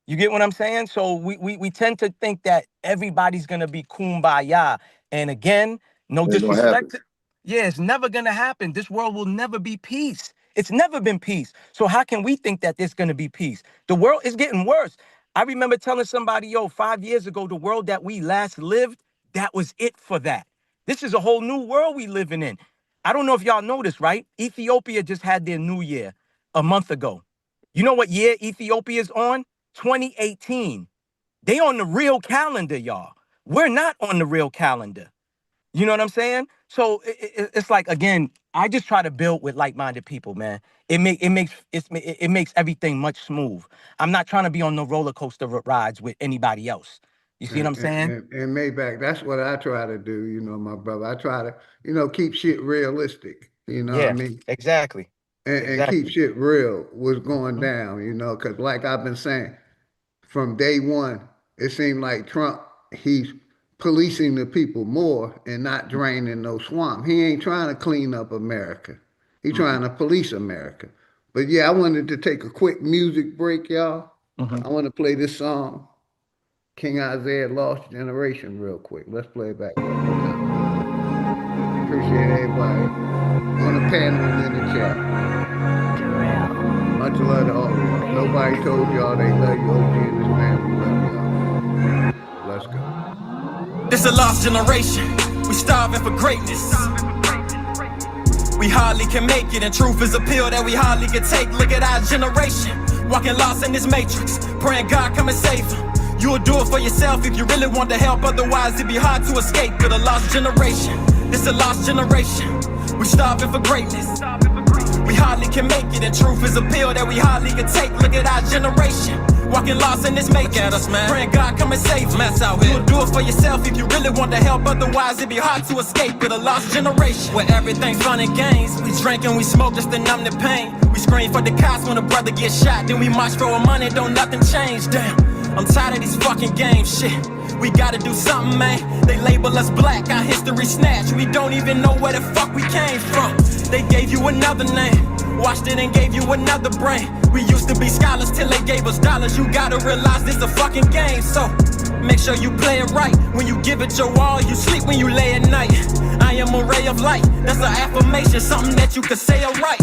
You get what I'm saying? So we tend to think that everybody's gonna be kumbaya. And again, no Ain't gonna happen. disrespect. Yeah, it's never gonna happen. This world will never be peace. It's never been peace. So how can we think that there's gonna be peace? The world is getting worse. I remember telling somebody, yo, 5 years ago, the world that we last lived, that was it for that. This is a whole new world we living in. I don't know if y'all know this, right? Ethiopia just had their new year a month ago. You know what year Ethiopia's on? 2018. They on the real calendar, y'all. We're not on the real calendar. You know what I'm saying? So it's like, again, I just try to build with like-minded people, man. It makes everything much smooth. I'm not trying to be on no roller coaster rides with anybody else. You see what I'm saying? And Maybach, that's what I try to do, my brother. I try to, keep shit realistic. You know what I Yeah, mean? exactly. And keep Exactly. shit real what's going Mhm. down, because like I've been saying, from day one, it seemed like Trump, he's policing the people more and not draining no swamp. He ain't trying to clean up America. He's trying to police America. But yeah, I wanted to take a quick music break, y'all. I want to play this song, King Isaiah Lost Generation, real quick. Let's play it back one more time. Appreciate everybody on the panel and in the chat. Much love to all of y'all. Nobody told y'all they love you, OG, and this family love y'all. Let's go. This a lost generation. We starving for greatness. We hardly can make it, and truth is a pill that we hardly can take. Look at our generation, walking lost in this matrix, praying God come and save them. You'll do it for yourself if you really want to help, otherwise it'd be hard to escape. With a lost generation, this a lost generation. We starving for greatness. We hardly can make it, and truth is a pill that we hardly can take. Look at our generation, walking lost in this matrix. Look at us, man. Praying God come and save us. Out here. You'll do it for yourself if you really want to help, otherwise it'd be hard to escape. With a lost generation, where everything's fun and games. We drink and we smoke just to numb the pain. We scream for the cops when a brother gets shot, then we march for our money, don't nothing change. Damn, I'm tired of these fucking games, shit. We gotta do something, man. They label us black, our history snatched. We don't even know where the fuck we came from. They gave you another name, watched it and gave you another brain. We used to be scholars till they gave us dollars. You gotta realize this a fucking game, so make sure you play it right. When you give it your all, you sleep when you lay at night. I am a ray of light, that's an affirmation, something that you could say alright.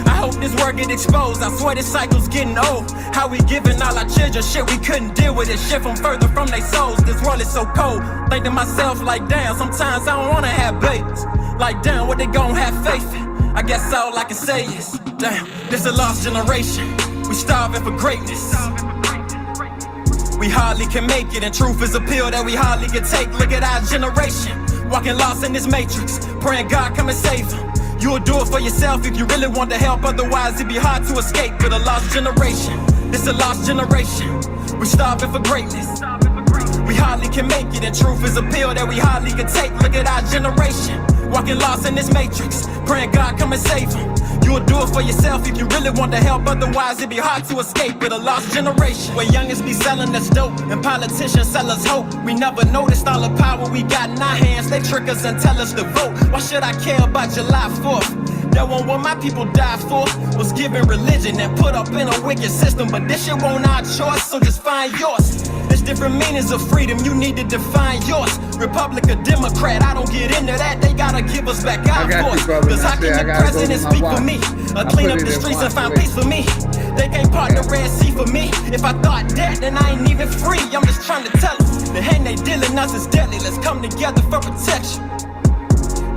I hope this word get exposed, I swear this cycle's getting old. How we giving all our children shit we couldn't deal with it. Shit from further from their souls, this world is so cold. Think to myself like damn, sometimes I don't wanna have babies. Like damn, what they gon' have faith in? I guess all I can say is damn, this a lost generation. We starving for greatness. We hardly can make it, and truth is a pill that we hardly can take. Look at our generation, walking lost in this matrix, praying God come and save them. You'll do it for yourself if you really want to help, otherwise it'd be hard to escape. With a lost generation, this a lost generation. We starving for greatness. We hardly can make it, and truth is a pill that we hardly can take. Look at our generation, walking lost in this matrix, praying God come and save them. You'll do it for yourself if you really want to help, otherwise it'd be hard to escape. With a lost generation, where youngins be selling us dope and politicians sell us hope. We never noticed all the power we got in our hands. They trick us and tell us to vote. Why should I care about July 4th? That one what my people died for was given religion and put up in a wicked system. But this shit won't our choice, so just find yours. There's different meanings of freedom, you need to define yours. Republic or Democrat, I don't get into that. They gotta give us back our voice. Cause how can the president speak for me? Clean up the streets and find peace for me. They can't part the Red Sea for me. If I thought that, then I ain't even free. I'm just trying to tell them, the hand they dealing us is deadly. Let's come together for protection.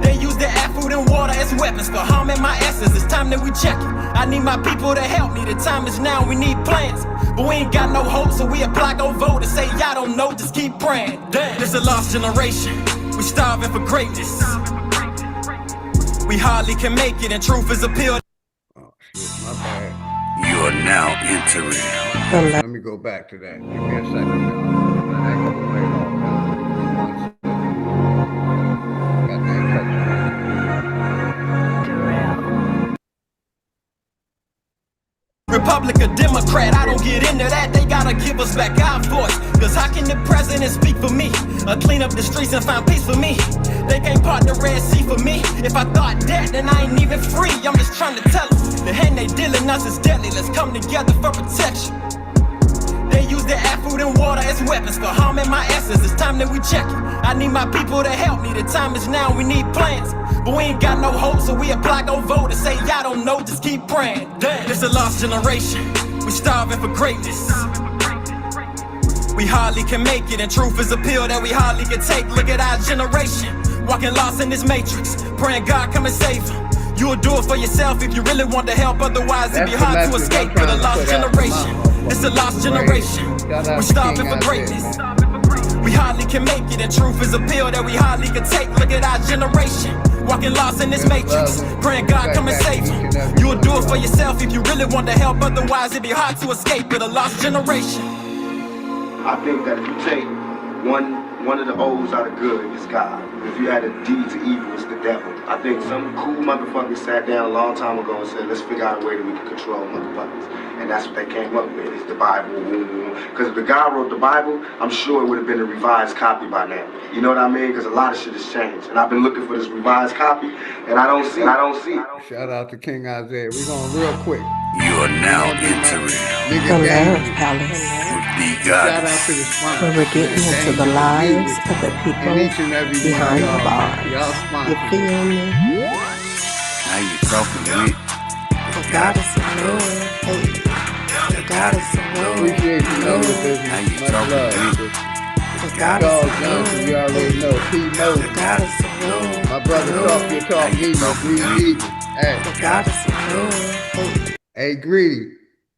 They use the air, food, and water as weapons for harming my essence. It's time that we check it. I need my people to help me. The time is now, we need plans. But we ain't got no hope, so we apply, go vote and say y'all don't know, just keep praying. Damn, this a lost generation. We starving for greatness. We hardly can make it, and truth is a pill. Oh shit, my bad. You are now entering. Let me go back to that. Give me a second, y'all. I ain't gonna play it all down. Give me 1 second. Got that touch. Republic or Democrat, I don't get into that. They gotta give us back our voice. Cause how can the president speak for me? Clean up the streets and find peace for me. They can't part the Red Sea for me. If I thought that, then I ain't even free. I'm just trying to tell them, the hand they dealing us is deadly. Let's come together for protection. They use the air, food, and water as weapons for harming my essence. It's time that we check it. I need my people to help me. The time is now, we need plans. But we ain't got no hope, so we apply, go vote and say y'all don't know, just keep praying. Damn, this a lost generation. We starving for greatness. We hardly can make it, and truth is a pill that we hardly can take. Look at our generation, walking lost in this matrix, praying God come and save them. You'll do it for yourself if you really want to help, otherwise it'd be hard to escape. With a lost generation, it's a lost generation. We're starving for greatness. We hardly can make it, and truth is a pill that we hardly can take. Look at our generation, walking lost in this matrix, praying God come and save them. You'll do it for yourself if you really want to help, otherwise it'd be hard to escape. With a lost generation, I think that if you take one of the O's are the good, it's God. If you had a D to evil, it's the devil. I think some cool motherfuckers sat down a long time ago and said, let's figure out a way that we can control motherfuckers. And that's what they came up with, is the Bible. Because if the guy wrote the Bible, I'm sure it would have been a revised copy by now. You know what I mean? Because a lot of shit has changed. And I've been looking for this revised copy, and I don't see it. Shout out to King Isaiah. We're going real quick. You are now entering Nigga The Love Daniel. Palace, the And shout out goddess. to the where sponsors, we're getting man. into the Dangerous lives Music. of the And people each and every one of behind the y'all, man. Y'all bars. You sponsors it. feel me? Now you talking with The goddess of love, hey, the goddess of love, Appreciate you, Know Your love, now Business. you Much talking love. with the goddess Charles of Johnson, you love, already hey, know. P. the Moses. goddess of love, My brother Talk Your love, now Talk you Media, talking Greedy with Vegan. Hey, the goddess of love, hey. hey, Greedy.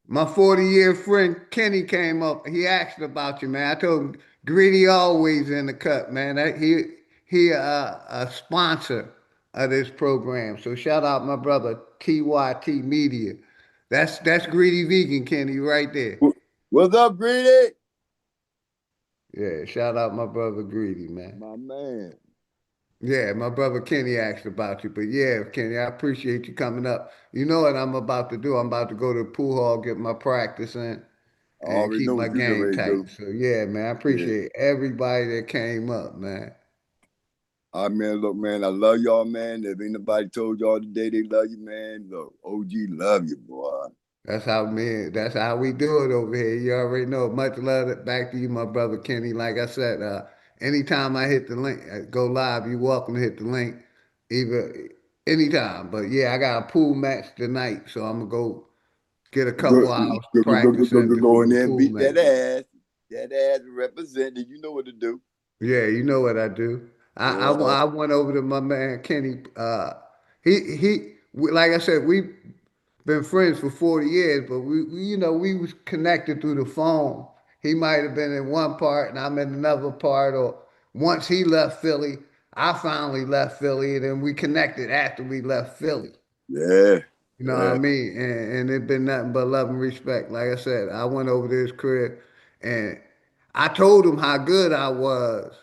My 40-year friend Kenny came up. He asked about you, man. I told him Greedy always in the cut, man. He a sponsor of this program. So shout out my brother TYT Media. That's Greedy Vegan, Kenny, right there. What's up, Greedy? Yeah, shout out my brother Greedy, man. My man. Yeah, my brother Kenny asked about you, but yeah, Kenny, I appreciate you coming up. You know what I'm about to do? I'm about to go to the pool hall, get my practice in, I and already keep know my what you get game ready to tight. do. So yeah, man, I Yeah. appreciate everybody that came up, man. All right, man, look, man, I love y'all, man. If anybody told y'all today they love you, man, look, OG love you, boy. That's how we do it over here. You already know. Much love back to you, my brother Kenny. Like I said, anytime I hit the link, go live, you're welcome to hit the link, either anytime. But yeah, I got a pool match tonight, so I'm gonna go get a Go, couple hours go, go, go, go, practice go, in go go before in the there and pool beat match. that ass. That ass represented. You know what to do. Yeah, you know what I do. Yeah. I went over to my man Kenny. Like I said, we been friends for 40 years, but we was connected through the phone. He might have been in one part and I'm in another part, or once he left Philly, I finally left Philly, and then we connected after we left Philly. Yeah. You know what I Yeah. mean? And it been nothing but love and respect. Like I said, I went over to his crib and I told him how good I was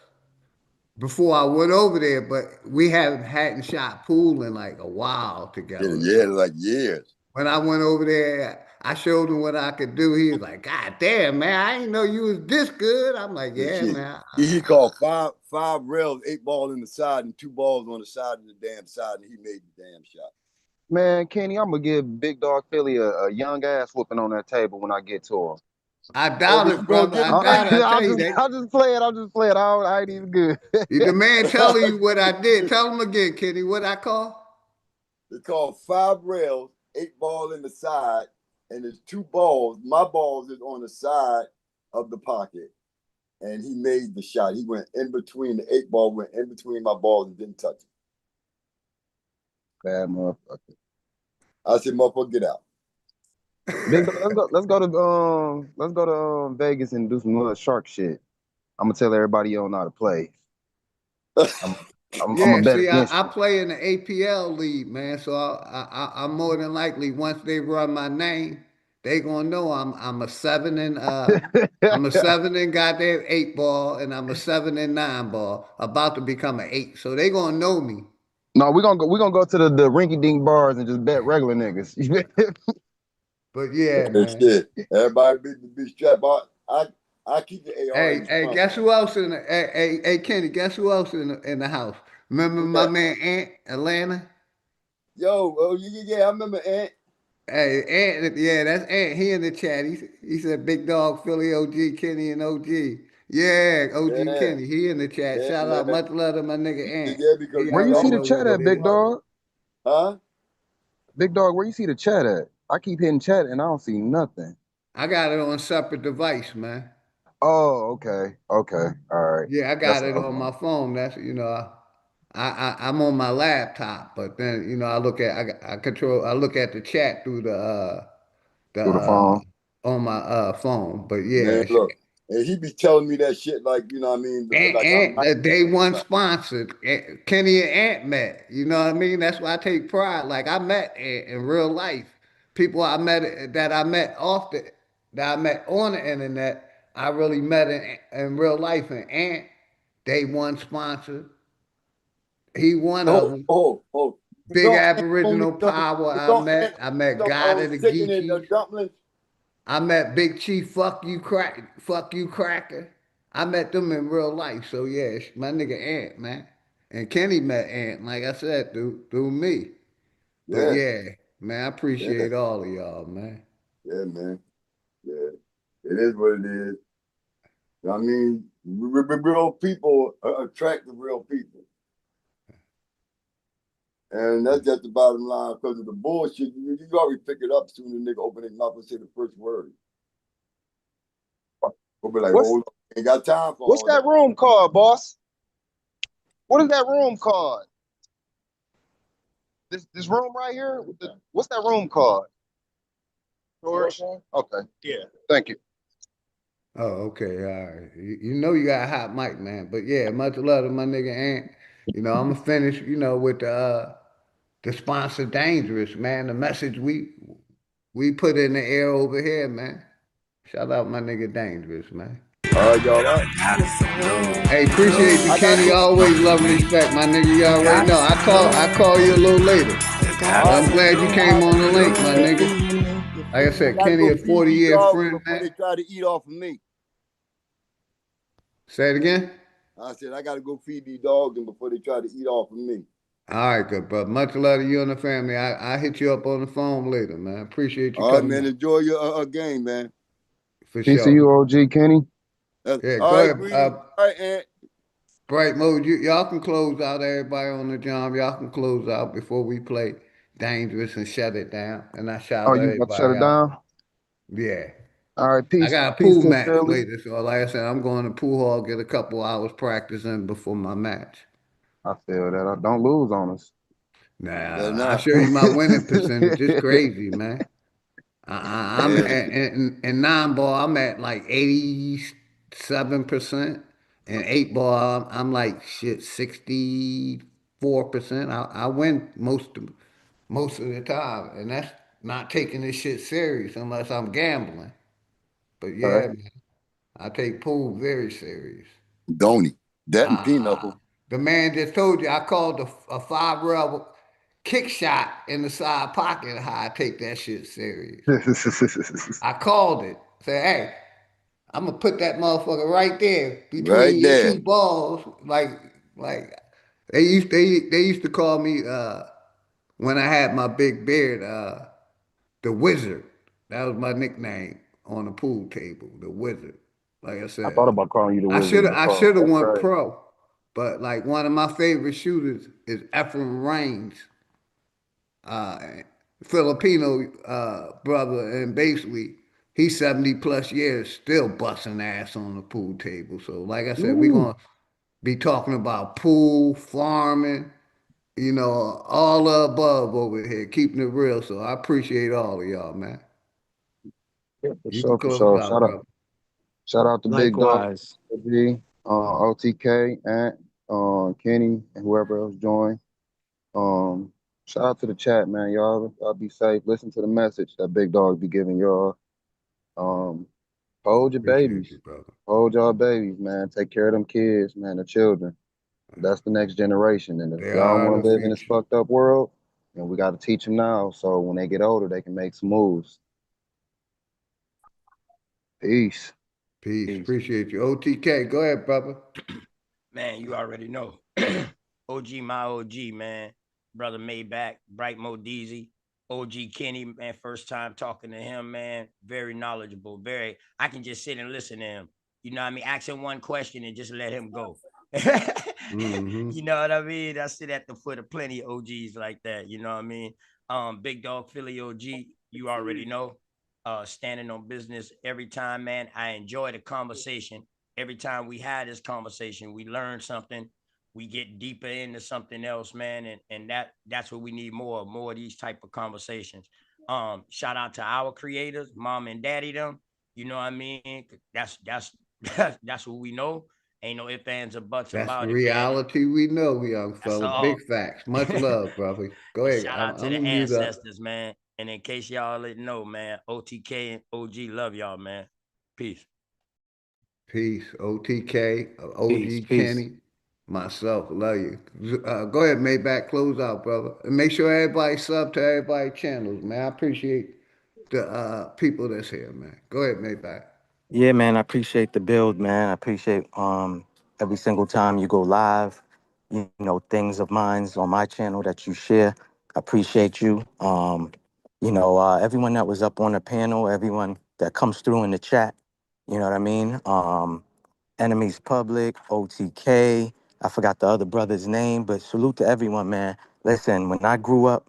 before I went over there, but we hadn't shot pool in like a while Yeah, together. yeah, So like years. when I went over there, I showed him what I could do. He was like, "God damn, man, I didn't know you was this good." I'm like, Yeah, "Yeah, shit. man." He called five rails, 8 ball in the side, and 2 balls on the side of the damn side, and he made the damn shot. Man, Kenny, I'm gonna give Big Dog Philly a young ass whooping on that table when I get to him. I doubt it, You gonna brother. get I him, doubt it. I I'll tell you just, that I'll just play it. I'll just play it. I ain't even good. the man telling you what I did. Tell him again, Kenny. What I call? It's called 5 rails, 8 ball in the side, and there's 2 balls. My balls is on the side of the pocket, and he made the shot. He went in between the 8 ball, went in between my balls and didn't touch it. Bad motherfucker. I said, motherfucker, get out. Big, let's go to Vegas and do some little shark shit. I'm gonna tell everybody you don't know how to play. I'm gonna Yeah, bet see, against I you. play in the APL league, man. So I'm more than likely once they run my name, they gonna know I'm a seven and I'm a seven and goddamn 8 ball, and I'm a 7 and 9 ball, about to become an 8. So they gonna know me. No, we're gonna go to the rinky dink bars and just bet regular niggas. But yeah, Yeah, man. shit. Everybody be strapped. I keep the AR in Hey, the hey, front. guess who else in the hey Kenny, guess who else in the house? Remember Who my that? man Ant Atlanta? Yo, oh yeah, I remember Ant. Hey, Ant, yeah, that's Ant. He in the chat. He said Big Dog, Philly OG, Kenny and OG. Yeah, OG Yeah, Kenny. He in the chat. yeah, Shout out, man. much love to my nigga Ant. Yeah, because He you Where you know already see I'm the know chat what at, it Big is. Dog? huh? Big Dog, where you see the chat at? I keep hitting chat and I don't see nothing. I got it on separate device, man. Oh, okay, okay, all right. Yeah, I That's got it what I on want. my phone. That's I'm on my laptop, but then I look at I control I look at the chat through the Through the phone. on my phone. But Man, yeah, look, and he be telling me that shit like you know what I mean, like I'm Ant, right. the day one sponsored. Kenny and Ant met. You know what I mean? That's why I take pride. Like I met Ant in real life. People I met that I met off the that I met on the internet. I really met in real life an Ant, day one sponsor. He one of them. Oh. You Big don't ant only Aboriginal some, power you I don't met. ant I met some God of the sickening Geechees. dumplings. I met Big Chief, fuck you cracker. I met them in real life. So yeah, my nigga Ant, man. And Kenny met Ant, like I said, through me. But Yeah, yeah, man, I yeah, appreciate all of y'all, man. yeah, man. Yeah, it is what it is. I mean, real people attract the real people. And that's just the bottom line because of the bullshit. You already pick it up as soon as the nigga open his mouth and say the first word. We'll be like, What's hold on, ain't got time for what's all that that. room called, boss? What is that room called? This room right here? What's that room called? George? Okay. Yeah. Thank you. Oh, okay, all right. You know you got a hot mic, man. But yeah, much love to my nigga Ant. You know, I'm gonna finish, with the sponsor dangerous, man. The message we put in the air over here, man. Shout out my nigga dangerous, man. All right, y'all. All right. Hey, appreciate you, I gotta Kenny. go. Always love and respect, my nigga. You already know. I call you a little later. But I'm glad you came on the link, my nigga. Like I I said, gotta Kenny, go a feed these 40-year dogs friend, before man. they try to eat off of me. Say it again. I said I gotta go feed these dogs and before they try to eat off of me. All right, good, bro. Much love to you and the family. I hit you up on the phone later, man. Appreciate you All right, coming man. on. Enjoy your game, man. For Peace to sure. you, OG Kenny. Yeah, All go right, ahead. Greedy. All right, Aunt. Bright mode. Y'all can close out, everybody on the job. Y'all can close out before we play Dangerous and shut it down. And I Oh, shout you about to shut everybody it out. down? Yeah. All right, I peace. got a Peace pool match sincerely. later, so like I said, I'm going to pool hall, get a couple hours practicing before my match. I feel that. Don't lose on us. Better Nah, I'll not. show you my winning percentage. It's crazy, man. I'm Yeah. in nine ball. I'm at like 87%, and eight ball. I'm like shit 64%. I win most of the time, and that's not taking this shit serious unless I'm gambling. But Okay. yeah, man, I take pool very serious. Don't he? That and Uh, pinochle. the man just told you I called a 5 rub kick shot in the side pocket. How I take that shit serious. I called it. Said, hey, I'm gonna put that motherfucker right there between Right your there. two balls. Like they used to call me when I had my big beard, the wizard. That was my nickname on the pool table, the wizard. Like I I thought said, about calling you the I wizard should have I before. should have That's went crazy. pro, but like one of my favorite shooters is Ephraim Raines, uh, Filipino brother, and basically he's 70 plus years still busting ass on the pool table. So like I said, we're Ooh. gonna be talking about pool, farming, all the above over here, keeping it real. So I appreciate all of y'all, man. Yeah, for You can sure, for close sure. out, brother. Shout out to Big Dog, Likewise. OG, OTK, and Kenny, and whoever else joined. Um, Shout out to the chat, man. Y'all be safe. Listen to the message that Big Dog be giving y'all. Um, Hold your Appreciate babies. you, brother. Hold y'all babies, man. Take care of them kids, man, the children. That's the next generation. And if They y'all are want the to live in this future. fucked up world, then we got to teach them now. So when they get older, they can make some moves. Peace. Peace. Peace. Appreciate you. OTK, go ahead, brother. Man, you already know. OG, my OG, man. Brother Maybach, Bright Modizi, OG Kenny, man. First time talking to him, man. Very knowledgeable. I can just sit and listen to him. You know what I mean? Ask him one question and just let him go. Mm-hmm. You know what I mean? I sit at the foot of plenty of OGs like that. You know what I mean? Big Dog Philly OG, you already know. Standing on business every time, man. I enjoy the conversation. Every time we had this conversation, we learn something. We get deeper into something else, man, and that's what we need more of these type of conversations. Shout out to our creators, mom and daddy, them. You know what I mean? That's what we know. Ain't no ifs, ands, or buts That's the about it, man. reality we know, young That's fella. all. Big facts. Much love, brother. Go And ahead. shout I'm, out to I'm the gonna mute up. ancestors, man. And in case y'all didn't know, man, OTK and OG love y'all, man. Peace. Peace. OTK, Peace, OG peace. Kenny, myself. Love you. Go ahead, Maybach. Close out, brother. And make sure everybody sub to everybody's channels, man. I appreciate the people that's here, man. Go ahead, Maybach. Yeah, man, I appreciate the build, man. I appreciate every single time you go live, things of mine's on my channel that you share. I appreciate you. Everyone that was up on the panel, everyone that comes through in the chat, you know what I mean? Enemies Public, OTK. I forgot the other brother's name, but salute to everyone, man. Listen, when I grew up,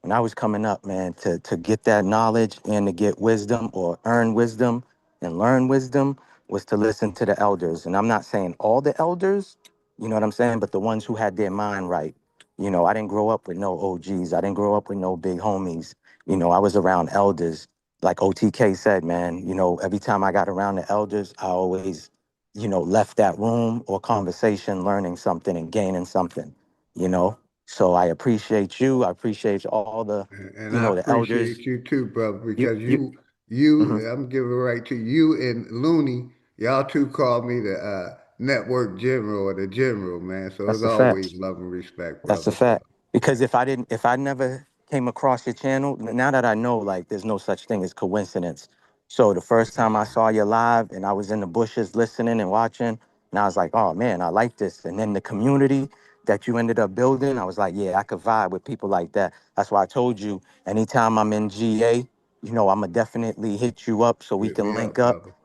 when I was coming up, man, to get that knowledge and to get wisdom or earn wisdom and learn wisdom was to listen to the elders. And I'm not saying all the elders, you know what I'm saying, but the ones who had their mind right. I didn't grow up with no OGs. I didn't grow up with no big homies. I was around elders. Like OTK said, man, every time I got around the elders, I always, left that room or conversation learning something and gaining something, you know? So I appreciate you. I appreciate all the, And I the elders. appreciate you too, brother, You, because you, mhm. I'm giving it right to you and Looney. Y'all two call me the network general or the general, man. So it's That's a always fact. love and respect, That's a brother. So fact. Because if I never came across your channel, now that I know, like, there's no such thing as coincidence. So the first time I saw you live and I was in the bushes listening and watching, and I was like, oh man, I like this. And then the community that you ended up building, I was like, yeah, I could vibe with people like that. That's why I told you, anytime I'm in GA, I'm gonna definitely hit you up so we hit can me link up, up, brother.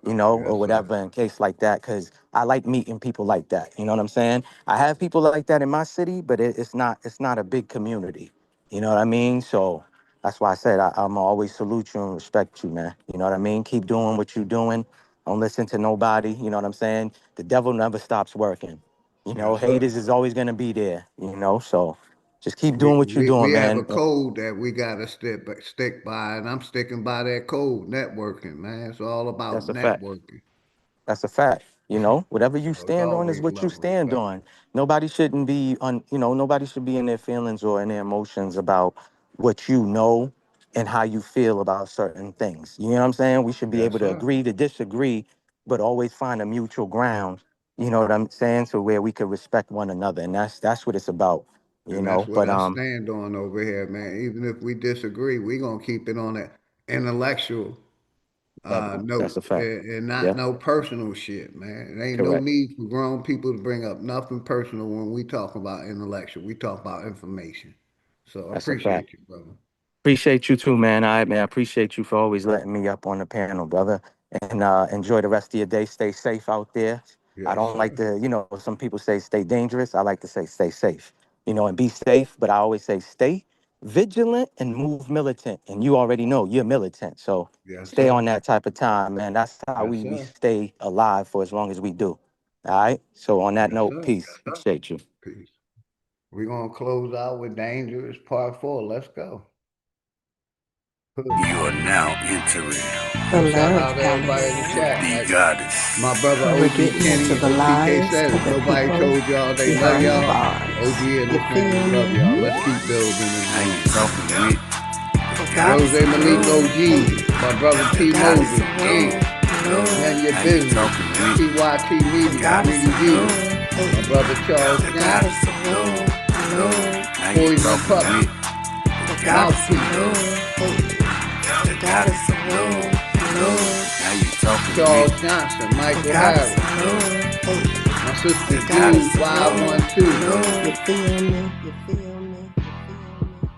or Yes, sir. whatever in case like that. Cause I like meeting people like that. You know what I'm saying? I have people like that in my city, but it's not a big community. You know what I mean? So that's why I said I'm always salute you and respect you, man. You know what I mean? Keep doing what you're doing. Don't listen to nobody. You know what I'm saying? The devil never stops working. Yes, sir. Haters is always gonna be there. So just keep We, doing what you're we we doing, have a man. code that we gotta stick by, and I'm sticking by that code. Networking, man. It's all about That's a fact. networking. That's a fact. Whatever you So it's stand on is always what you love and stand respect. on. Nobody shouldn't be nobody should be in their feelings or in their emotions about what you know and how you feel about certain things. You know what I'm saying? We should be Yes, able to sir. agree to disagree, but always find a mutual ground. You know what I'm saying? So where we could respect one another. And that's what it's about, And that's what But I stand on over here, man. Even if we disagree, we gonna keep it on an intellectual level. That's note a fact. and not Yeah, no personal shit, man. It ain't no correct. need for grown people to bring up nothing personal when we talk about intellectual. We talk about information. So I That's a fact. appreciate you, brother. Appreciate you too, man. I appreciate you for always letting me up on the panel, brother. And enjoy the rest of your day. Stay safe out there. I Yes, don't like sir. to, some people say stay dangerous. I like to say stay safe, and be safe. But I always say stay vigilant and move militant. And you already know you're militant. So Yes, stay sir. on that type of time, man. That's how Yes, we sir. stay alive for as long as we do. All right. So on that Yes, note, sir. peace. Appreciate you. Peace. We're gonna close out with Dangerous Part 4. Let's go. You are now entering The Shout Love out to everybody in the Palace, chat. the Like goddess. my brother where we're OG getting into Kenny the and OTK lives said of it. the Nobody people told y'all they love behind the y'all. bars. OG and You the family feel love me? y'all. Let's keep building this Now you joint, man. talking with The the Rose goddess goddess. of Malik love, hey, OG, my brother The the P goddess goddess. Moses, of Inc., love, None love, Your Now you Business, talking with TYT the the Media, goddess goddess. Greedy of V, love, hey, my brother Charles the The goddess goddess Johnson, of of love. love, love, Now you Poison the talking with Puppet, the the goddess goddess. of Mouthpiece, love, hey, the The goddess goddess of of love. love, love, Now you talking with Charles Johnson, the Michael goddess Harris, of love, hey, my sister the goddess Jude of love, 512, love. You feel me? You feel me? You feel me?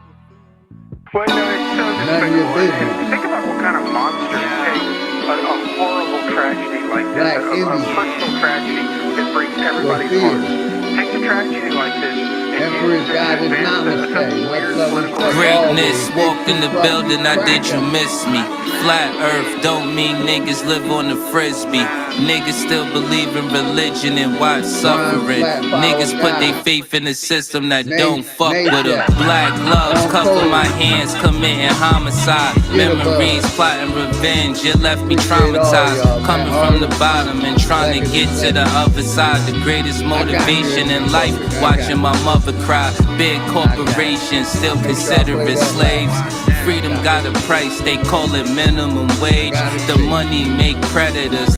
Well, it's so None Your despicable. Business, And think about what kind of monsters take a horrible tragedy like this, Black a Indian, personal tragedy that breaks everybody's hearts. Sophia, Take a tragedy like this and use Empress it to Goddess advance Namaste, some much weird love and political respect agenda. always. Greatness Big walked in T the Buck, you building, I did you cracking. miss me? Flat earth don't mean niggas live on the frisbee. Niggas still believe in religion and watch Ron suffering. Flat Power Niggas put their Guy, faith in a system that don't fuck with them. Nation, Black gloves On cover my Code, hands, committing homicide. Memories Jitterbug. plotting revenge, you left me Appreciate all traumatized. y'all, man. Coming from the Artist, bottom and trying to Legacy get to the Legend. other side. The greatest I got you, motivation in MC life, Public. I watching got my you. mother cry. Big I got you. corporations still Make sure I consider play it that slaves. last. I Freedom got got a you. price, they call it minimum I wage. got it The too. money make predators.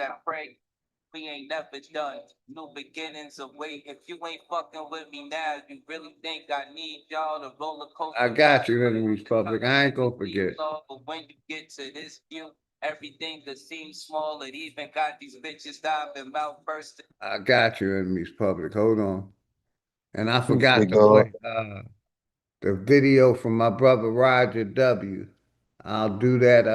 that pray. We ain't never done. New beginnings await. If you ain't fucking with me now, you really think I need y'all to roller coaster? I got you, Enemies Public. I ain't gonna forget. But when you get to this view, everything that seems small, it even got these bitches diving mouth first. I got you, Enemies Public. Hold on. And I Peace, forgot big to play dog. the video from my brother Roger W. I'll do that.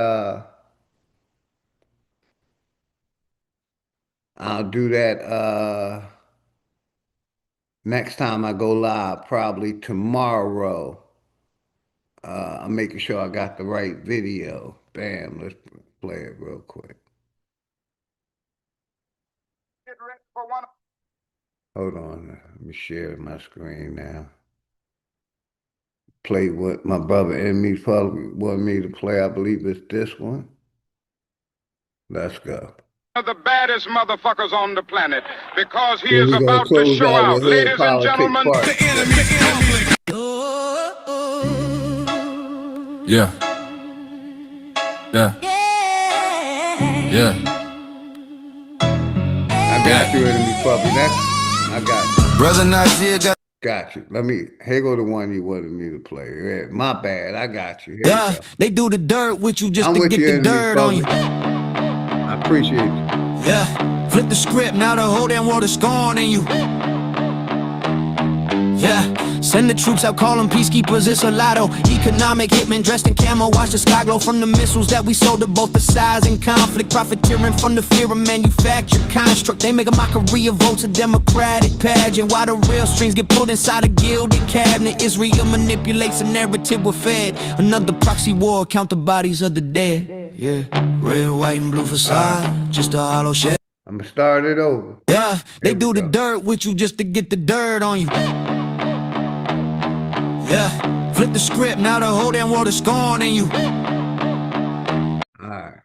I'll do that next time I go live, probably tomorrow. I'm making sure I got the right video. Bam, let's play it real quick. Hold on, let me share my screen now. Play what my brother Enemies Public wanted me to play. I believe it's this one. Let's go. Of the baddest motherfuckers on the planet because he Then is we're gonna about to close show out out. with Hood Ladies and Politics gentlemen, Part. the enemy. Yeah. Yeah. Yeah. I got you, Enemies Public. I got you. Brother Nazir got you. Here go the one you wanted me to play. Yeah, my bad. I got you. Here yeah, you go. they do the dirt with you just I'm to with get you, the Enemies dirt on you. Public. I appreciate you. Yeah, flip the script, now the whole damn world is scorning you. Yeah, send the troops out, call them peacekeepers, it's a lotto. Economic hitmen dressed in camo, watch the sky glow from the missiles that we sold to both the sides in conflict. Profiteering from the fear of manufactured construct. They make a mockery of votes, a democratic pageant. While the real strings get pulled inside a gilded cabinet. Israel manipulates the narrative we're fed. Another proxy war, count the bodies of the dead. Yeah, red, white, and blue facade, just a hollow shell. I'm gonna start it over. Yeah, they do the dirt with you just to get the dirt on you. Yeah, flip the script, now the whole damn world is scorning you. Alright.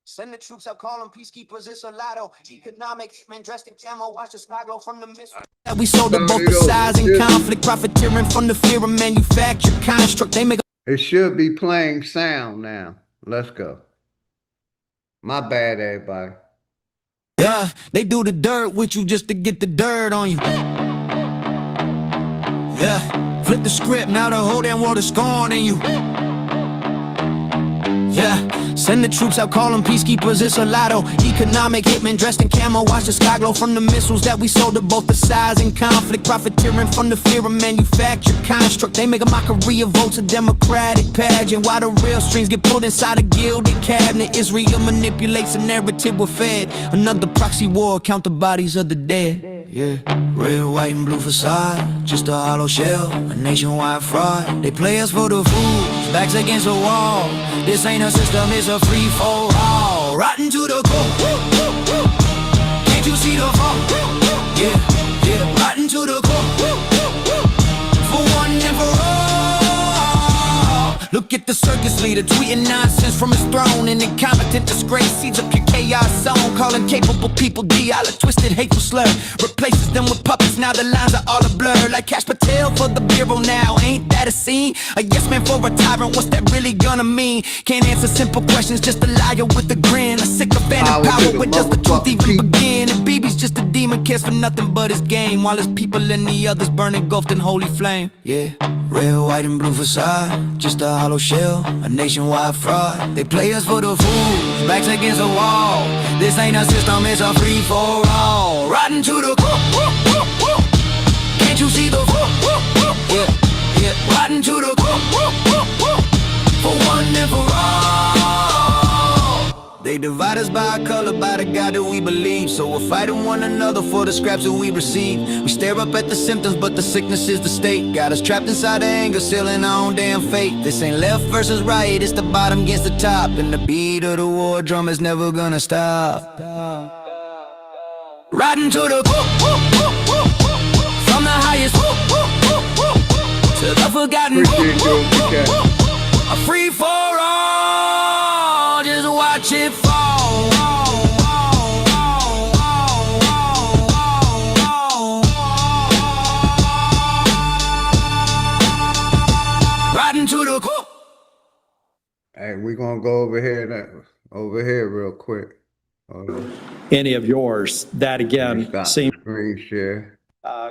Send the troops out, call them peacekeepers, it's a lotto. Economic men dressed in camo, watch the sky glow from the missile that we sold to both the sides in conflict. Profiteering from the fear of manufactured construct. They make It should be playing sound now. Let's go. My bad, everybody. yeah, they do the dirt with you just to get the dirt on you. Yeah, flip the script, now the whole damn world is scorning you. Yeah, send the troops out, call them peacekeepers, it's a lotto. Economic hitmen dressed in camo, watch the sky glow from the missiles that we sold to both the sides in conflict. Profiteering from the fear of manufactured construct. They make a mockery of votes, a democratic pageant. While the real strings get pulled inside a gilded cabinet. Israel manipulates the narrative we're fed. Another proxy war, count the bodies of the dead. Yeah, red, white, and blue facade, just a hollow shell, a nationwide fraud. They play us for the fools, backs against the wall. This ain't a system, it's a free-for-all. Rotten to the core, can't you see the fall? Yeah, yeah, rotten to the core, for one and for all. Look at the circus leader tweeting nonsense from his throne. An incompetent disgrace seeds up your chaos zone. Calling capable people D.I. twisted hateful slur. Replaces them with puppets, now the lines are all a blur. Like Cash Patel for the bureau now, ain't that a scene? A yes man for a tyrant, what's that really gonna mean? Can't answer simple questions, just a liar with a grin. A sycophant of power, where does the truth even begin? And BB's just a demon, cares for nothing but his game. While his people and the others burn engulfed in holy flame. Yeah, red, white, and blue facade, just a hollow shell, a nationwide fraud. They play us for the fools, backs against the wall. This ain't a system, it's a free-for-all. Rotten to the core, can't you see the yeah, yeah, rotten to the core, for one and for all. They divide us by our color, by the God that we believe. So we're fighting one another for the scraps that we receive. We stare up at the symptoms, but the sickness is the state. Got us trapped inside the anger, sealing our own damn fate. This ain't left versus right, it's the bottom against the top. And the beat of the war drum is never gonna stop. Riding to the from the highest to the forgotten. A free for all, just watch it fall. Riding to the Hey, we're gonna go over here real quick. Hold on. any of yours. That again Stop seems the screen share.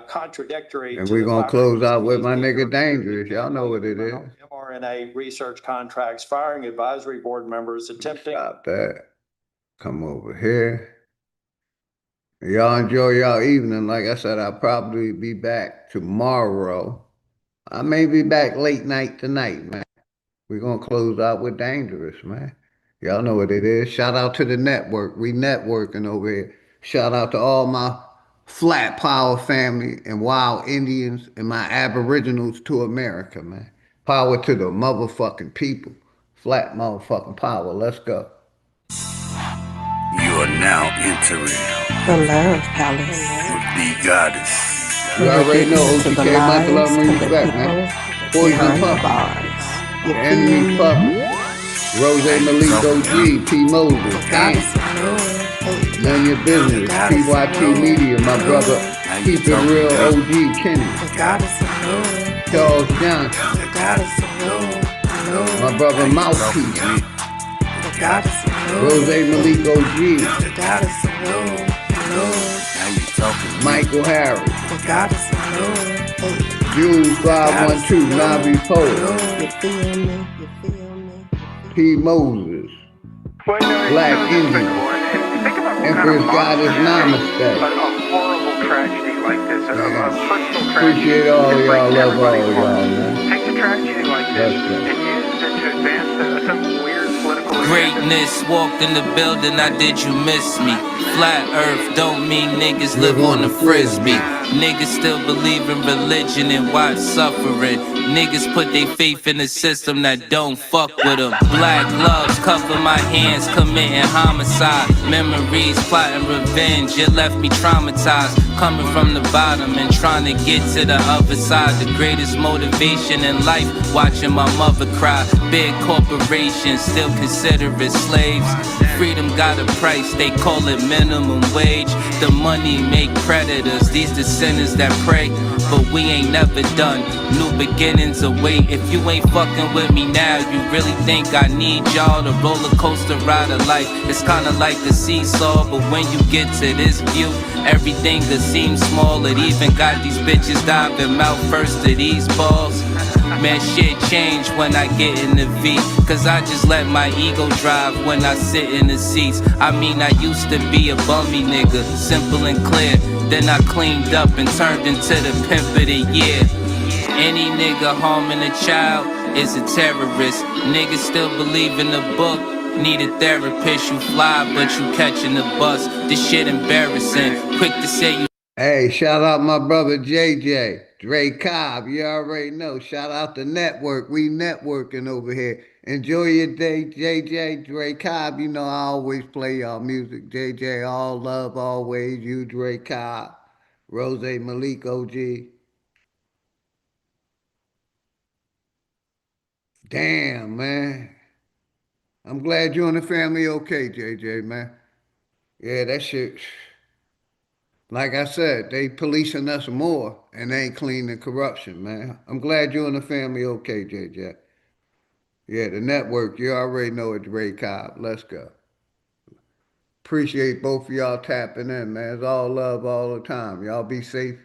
contradictory And to we're the gonna fact close out with he's my neither nigga Dangerous. Y'all know what it is. mRNA research contracts, firing advisory board members, attempting. Stop that. Come over here. Y'all enjoy y'all evening. Like I said, I'll probably be back tomorrow. I may be back late night tonight, man. We're gonna close out with Dangerous, man. Y'all know what it is. Shout out to the network. We networking over here. Shout out to all my Flat Power family and Wild Indians and my Aboriginals to America, man. Power to the motherfucking people. Flat motherfucking power. Let's go. You are now entering The Love Palace. the goddess. You We are already getting know into the OTK, much love lives and of the respect, man. people Poison behind the Puppy, bars. You the feel enemy's me? puppy, Rose Malik OG, P. Moses, The Camp, goddess of love. Hey, None Your the Business, goddess of PYT Media, my love. brother, Love. Keep It Real OG, Kenny, The goddess of love. Charles Johnson, The goddess of love. my Love. brother Mouthpiece, The goddess of love. Rose Malik OG, The goddess of love. Love. Michael Harris, The goddess of love. Hey, Jules the goddess 512, of love. Navi Poet, You feel me? You feel me? P. Moses, Black Indian, Empress Goddess Namaste. A horrible tragedy like this, a personal tragedy. Appreciate all can y'all, break love all everybody's heart. y'all, man. Take a tragedy like this Let's go. and use it to advance some weird political agenda. Greatness walked in the building, I did you miss me? Flat earth don't mean niggas live on a frisbee. Niggas still believe in religion and watch suffering. Niggas put their faith in a system that don't fuck with them. Black gloves cover my hands, committing homicide. Memories plotting revenge, it left me traumatized. Coming from the bottom and trying to get to the other side. The greatest motivation in life, watching my mother cry. Big corporations still consider it slaves. Freedom got a price, they call it minimum wage. The money make predators, these the sinners that pray. But we ain't never done, new beginnings await. If you ain't fucking with me now, you really think I need y'all? The roller coaster ride of life, it's kinda like the seesaw. But when you get to this view, everything could seem small. It even got these bitches diving mouth first to these balls. Man, shit change when I get in the V. Cause I just let my ego drive when I sit in the seats. I mean, I used to be a bummy nigga, simple and clear. Then I cleaned up and turned into the pimp of the year. Any nigga harming a child is a terrorist. Niggas still believe in the book. Need a therapist, you fly, but you catching the bus. This shit embarrassing. Quick to say you. Hey, shout out my brother JJ, Dre Cobb. You already know. Shout out the network. We networking over here. Enjoy your day, JJ, Dre Cobb. You know I always play y'all music. JJ, all love, always. You, Dre Cobb, Rose Malik, OG. Damn, man. I'm glad you and the family okay, JJ, man. Yeah, that shit. Like I said, they policing us more and they ain't cleaning corruption, man. I'm glad you and the family okay, JJ. Yeah, the network, you already know it's Ray Cobb. Let's go. Appreciate both of y'all tapping in, man. It's all love all the time. Y'all be safe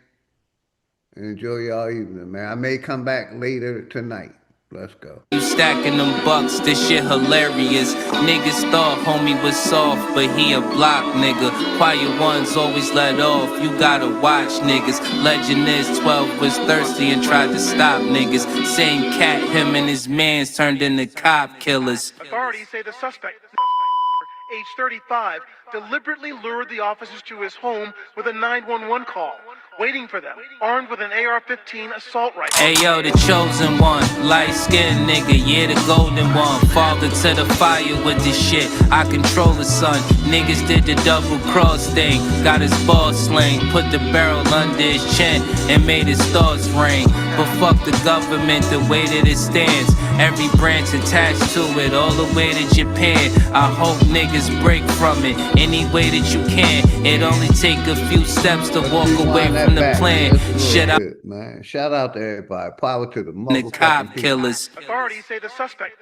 and enjoy y'all evening, man. I may come back later tonight. Let's go. You stacking them bucks, this shit hilarious. Niggas thought homie was soft, but he a block nigga. Quiet ones always let off, you gotta watch niggas. Legend is 12 was thirsty and tried to stop niggas. Same cat, him and his mans turned into cop killers. Authorities say the suspect, age 35, deliberately lured the officers to his home with a 911 call, waiting for them, armed with an AR-15 assault rifle. Hey yo, the chosen one, light-skinned nigga, yeah, the golden one. Father to the fire with this shit, I control the sun. Niggas did the double cross thing, got his ball sling, put the barrel under his chin and made his thoughts ring. But fuck the government, the way that it stands. Every branch attached to it, all the way to Japan. I hope niggas break from it any way that you can. It only take a few steps to walk away from the plan. Shit out, man. Shout out to everybody. Power to the cop motherfucking killers. Authorities say the suspect,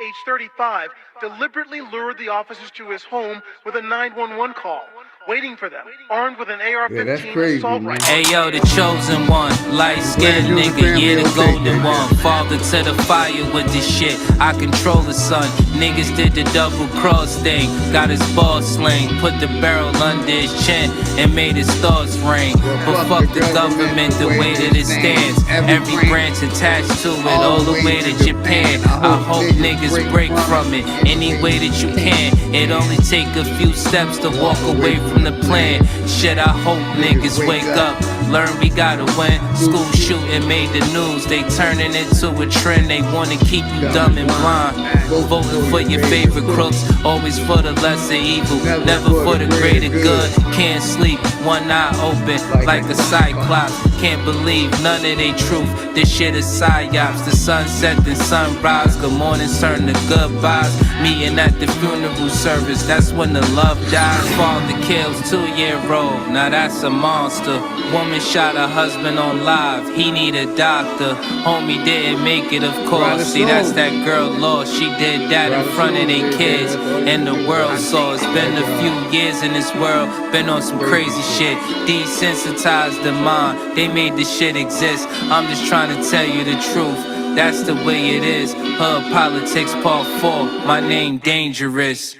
age 35, deliberately lured the officers to his home with a 911 call, waiting for them, armed with an AR-15 assault rifle. Hey yo, the chosen one, light-skinned nigga, yeah, the golden one. Father to the fire with this shit, I control the sun. Niggas did the double cross thing, got his ball sling, put the barrel under his chin and made his thoughts ring. But fuck the government, the way that it stands. Every branch attached to it, all the way to Japan. I hope niggas break from it any way that you can. It only take a few steps to walk away from the plan. Shit, I hope niggas wake up, learn we gotta win. School shooting made the news, they turning into a trend. They wanna keep you dumb and blind. Voting for your favorite crooks, always for the lesser evil, never for the greater good. Can't sleep, one eye open like a cyclops. Can't believe none of they truth, this shit is psyops. The sunset and sunrise, good mornings turn to goodbyes. Meeting at the funeral service, that's when the love dies. Father kills 2-year-old, now that's a monster. Woman shot her husband on live, he need a doctor. Homie didn't make it, of course. See, that's that girl lost, she did that in front of their kids. And the world saw, it's been a few years in this world, been on some crazy shit. Desensitized the mind, they made this shit exist. I'm just trying to tell you the truth, that's the way it is. Hood Politics Part 4, my name Dangerous.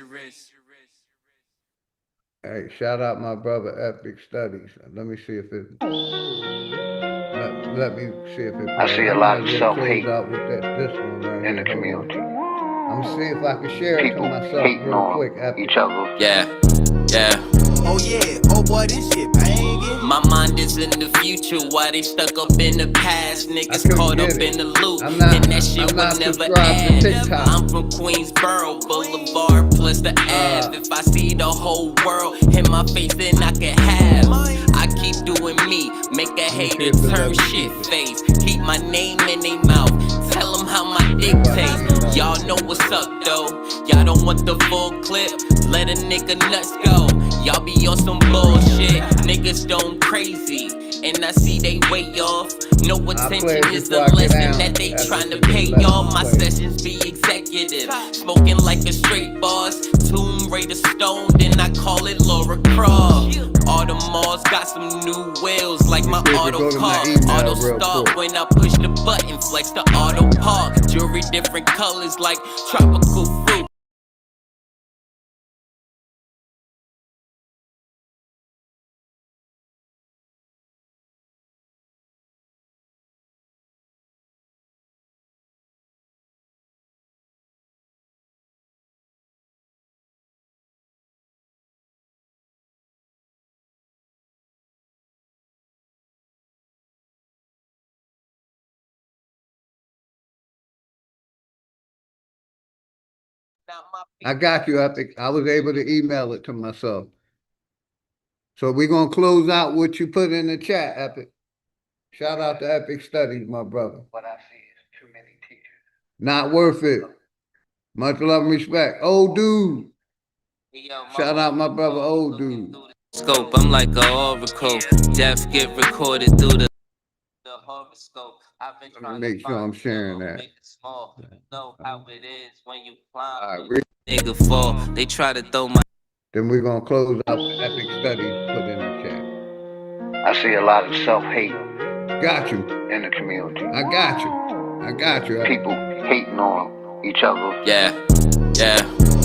Hey, shout out my brother Epic Studies. Let me see if it. Let me see if it. I see a lot of self-hate this one right in the community. I'm gonna see if I can share it to myself hating real on quick. Epic. each other. Yeah. Oh yeah, oh boy, this shit banging. My mind is in the future, why they stuck up in the past? Niggas caught up in the loop, and that shit would never end. I'm from Queensboro, Boulevard plus the Ave. If I see the whole world in my face, then I can have. I keep doing me, make a hater turn shit face. Keep my name in their mouth, tell them how my dick tastes. Y'all know what's up though, y'all don't want the full clip, let a nigga nuts go. Y'all be on some bullshit, niggas don't crazy, and I see they way off. No attention is the lesson that they tryna pay y'all. My sessions be executive, smoking like a straight boss. Tomb Raider stoned and I call it Laura Croft. All the malls got some new wheels like my auto car. Auto start when I push the button, flex the auto park. Jewelry different colors like tropical fruit. I got you, Epic. I was able to email it to myself. So we're gonna close out what you put in the chat, Epic. Shout out to Epic Studies, my brother. What I see is too many teachers. Not worth it. Much love and respect. Old dude. Shout out my brother, old dude. Scope, I'm like a oracle. Death get recorded through the horoscope. I've been trying to make sure I'm sharing that. Know how it is when you climb. All right, Nigga fall. They try to throw my. Then we're gonna close out the Epic Studies put in the chat. I see a lot of self-hate. Got you. In the community. I got you. People hating on each other. Yeah.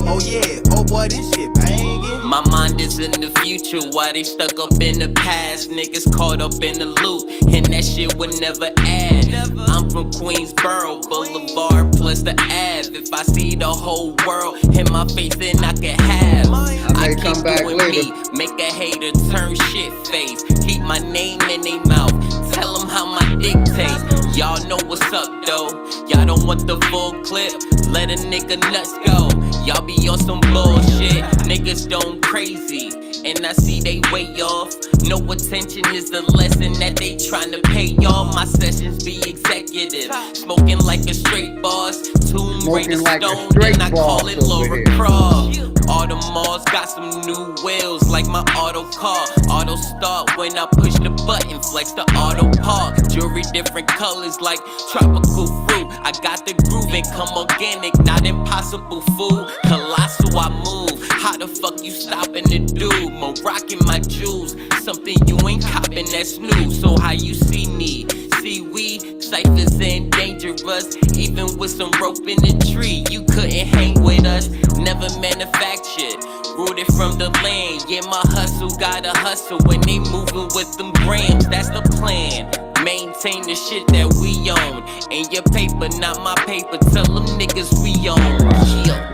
Oh yeah, oh boy, this shit banging. My mind is in the future, why they stuck up in the past? Niggas caught up in the loop, and that shit would never end. I'm from Queensboro, Boulevard plus the Ave. If I see the whole world in my face, then I can have. I keep doing me, make a hater turn shit face. Keep my name in their mouth, tell them how my dick tastes. Y'all know what's up though, y'all don't want the full clip, let a nigga nuts go. Y'all be on some bullshit, niggas don't crazy, and I see they way off. No attention is the lesson that they tryna pay off. My sessions be executive, smoking like a straight boss. Tomb Raider stone, and I call it Laura Croft. All the malls got some new wheels, like my auto car. Auto start when I push the button, flex the auto park. Jewelry different colors like tropical fruit. I got the groove and come organic, not impossible food. Colossal, I move. How the fuck you stopping to do? More rocking my jewels, something you ain't copping that's new. So how you see me? See we ciphers and dangerous. Even with some rope in the tree, you couldn't hang with us. Never manufactured, rooted from the land. Yeah, my hustle gotta hustle when they moving with them grams. That's the plan. Maintain the shit that we own. And your paper, not my paper. Tell them niggas we own. Yeah.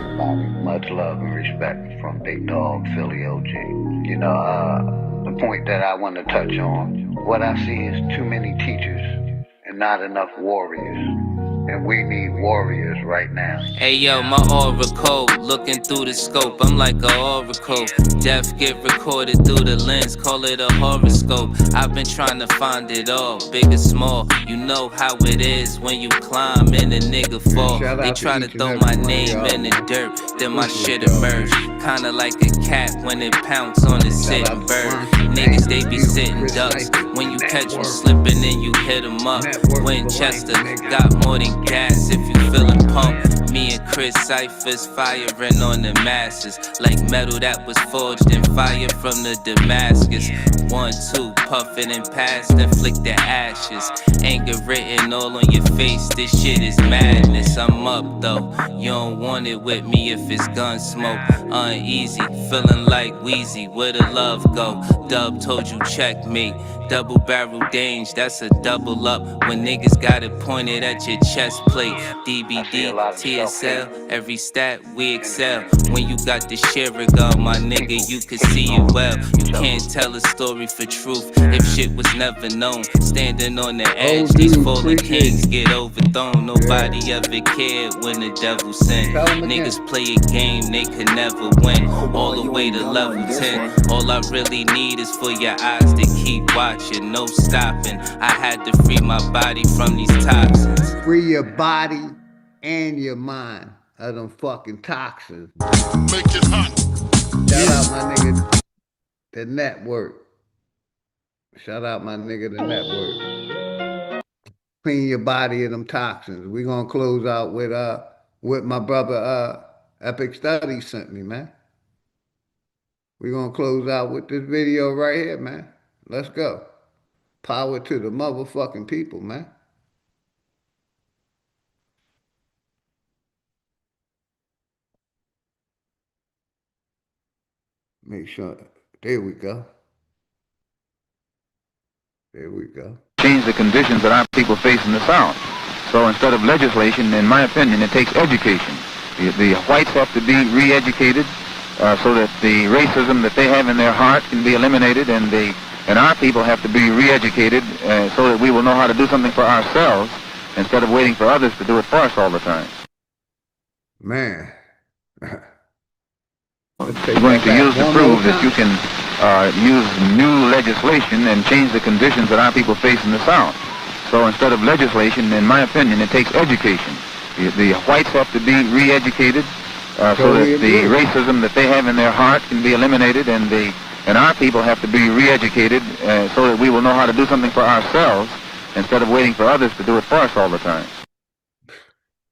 Much love and respect from Big Dog, Philly OG. You know, the point that I want to touch on, what I see is too many teachers and not enough warriors. And we need warriors right now. Hey yo, my aura cold, looking through the scope, I'm like a oracle. Death get recorded through the lens, call it a horoscope. I've been trying to find it all, big and small. You know how it is when you climb and a nigga fall. They try to throw my name in the dirt, then my shit emerge. Kinda like a cat when it pounce on a sitting bird. Niggas, they be sitting ducks. When you catch them slipping, then you hit them up. Winchester got more than gas if you feelin' pumped. Me and Chris Cyphers firing on the masses like metal that was forged in fire from the Damascus. 1, 2, puffin' and pass, then flick the ashes. Anger written all on your face, this shit is madness. I'm up though, you don't want it with me if it's gun smoke. Uneasy, feeling like Wheezy, where the love go? Dub told you checkmate. Double barrel dange, that's a double up. When niggas got it pointed at your chest plate. DBD, TSL, every stat we excel. When you got the share gun, my nigga, you can see it well. You can't tell a story for truth if shit was never known. Standing on the edge, these fallen kings get overthrown. Nobody ever cared when the devil sinned. Niggas play a game they could never win. All the way to level 10. All I really need is for your eyes to keep watching, no stopping. I had to free my body from these toxins. Free your body and your mind of them fucking toxins. Make it hot. Shout out my nigga, the network. Shout out my nigga, the network. Clean your body of them toxins. We gonna close out with my brother Epic Study sent me, man. We gonna close out with this video right here, man. Let's go. Power to the motherfucking people, man. Make sure. There we go. There we go. Change the conditions that our people face in the South. So instead of legislation, in my opinion, it takes education. The whites have to be re-educated so that the racism that they have in their heart can be eliminated, and our people have to be re-educated so that we will know how to do something for ourselves instead of waiting for others to do it for us all the time. Man. We're going to use to prove that you can use new legislation and change the conditions that our people face in the South. So instead of legislation, in my opinion, it takes education. The whites have to be re-educated so that the racism that they have in their heart can be eliminated, and our people have to be re-educated so that we will know how to do something for ourselves instead of waiting for others to do it for us all the time.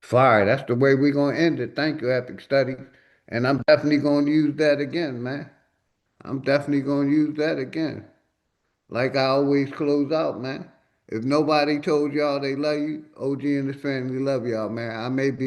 Fire. That's the way we're going to end it. Thank you, Epic Study. And I'm definitely going to use that again, man. I'm definitely going to use that again. Like I always close out, man. If nobody told y'all they love you, OG and his family love y'all, man. I may be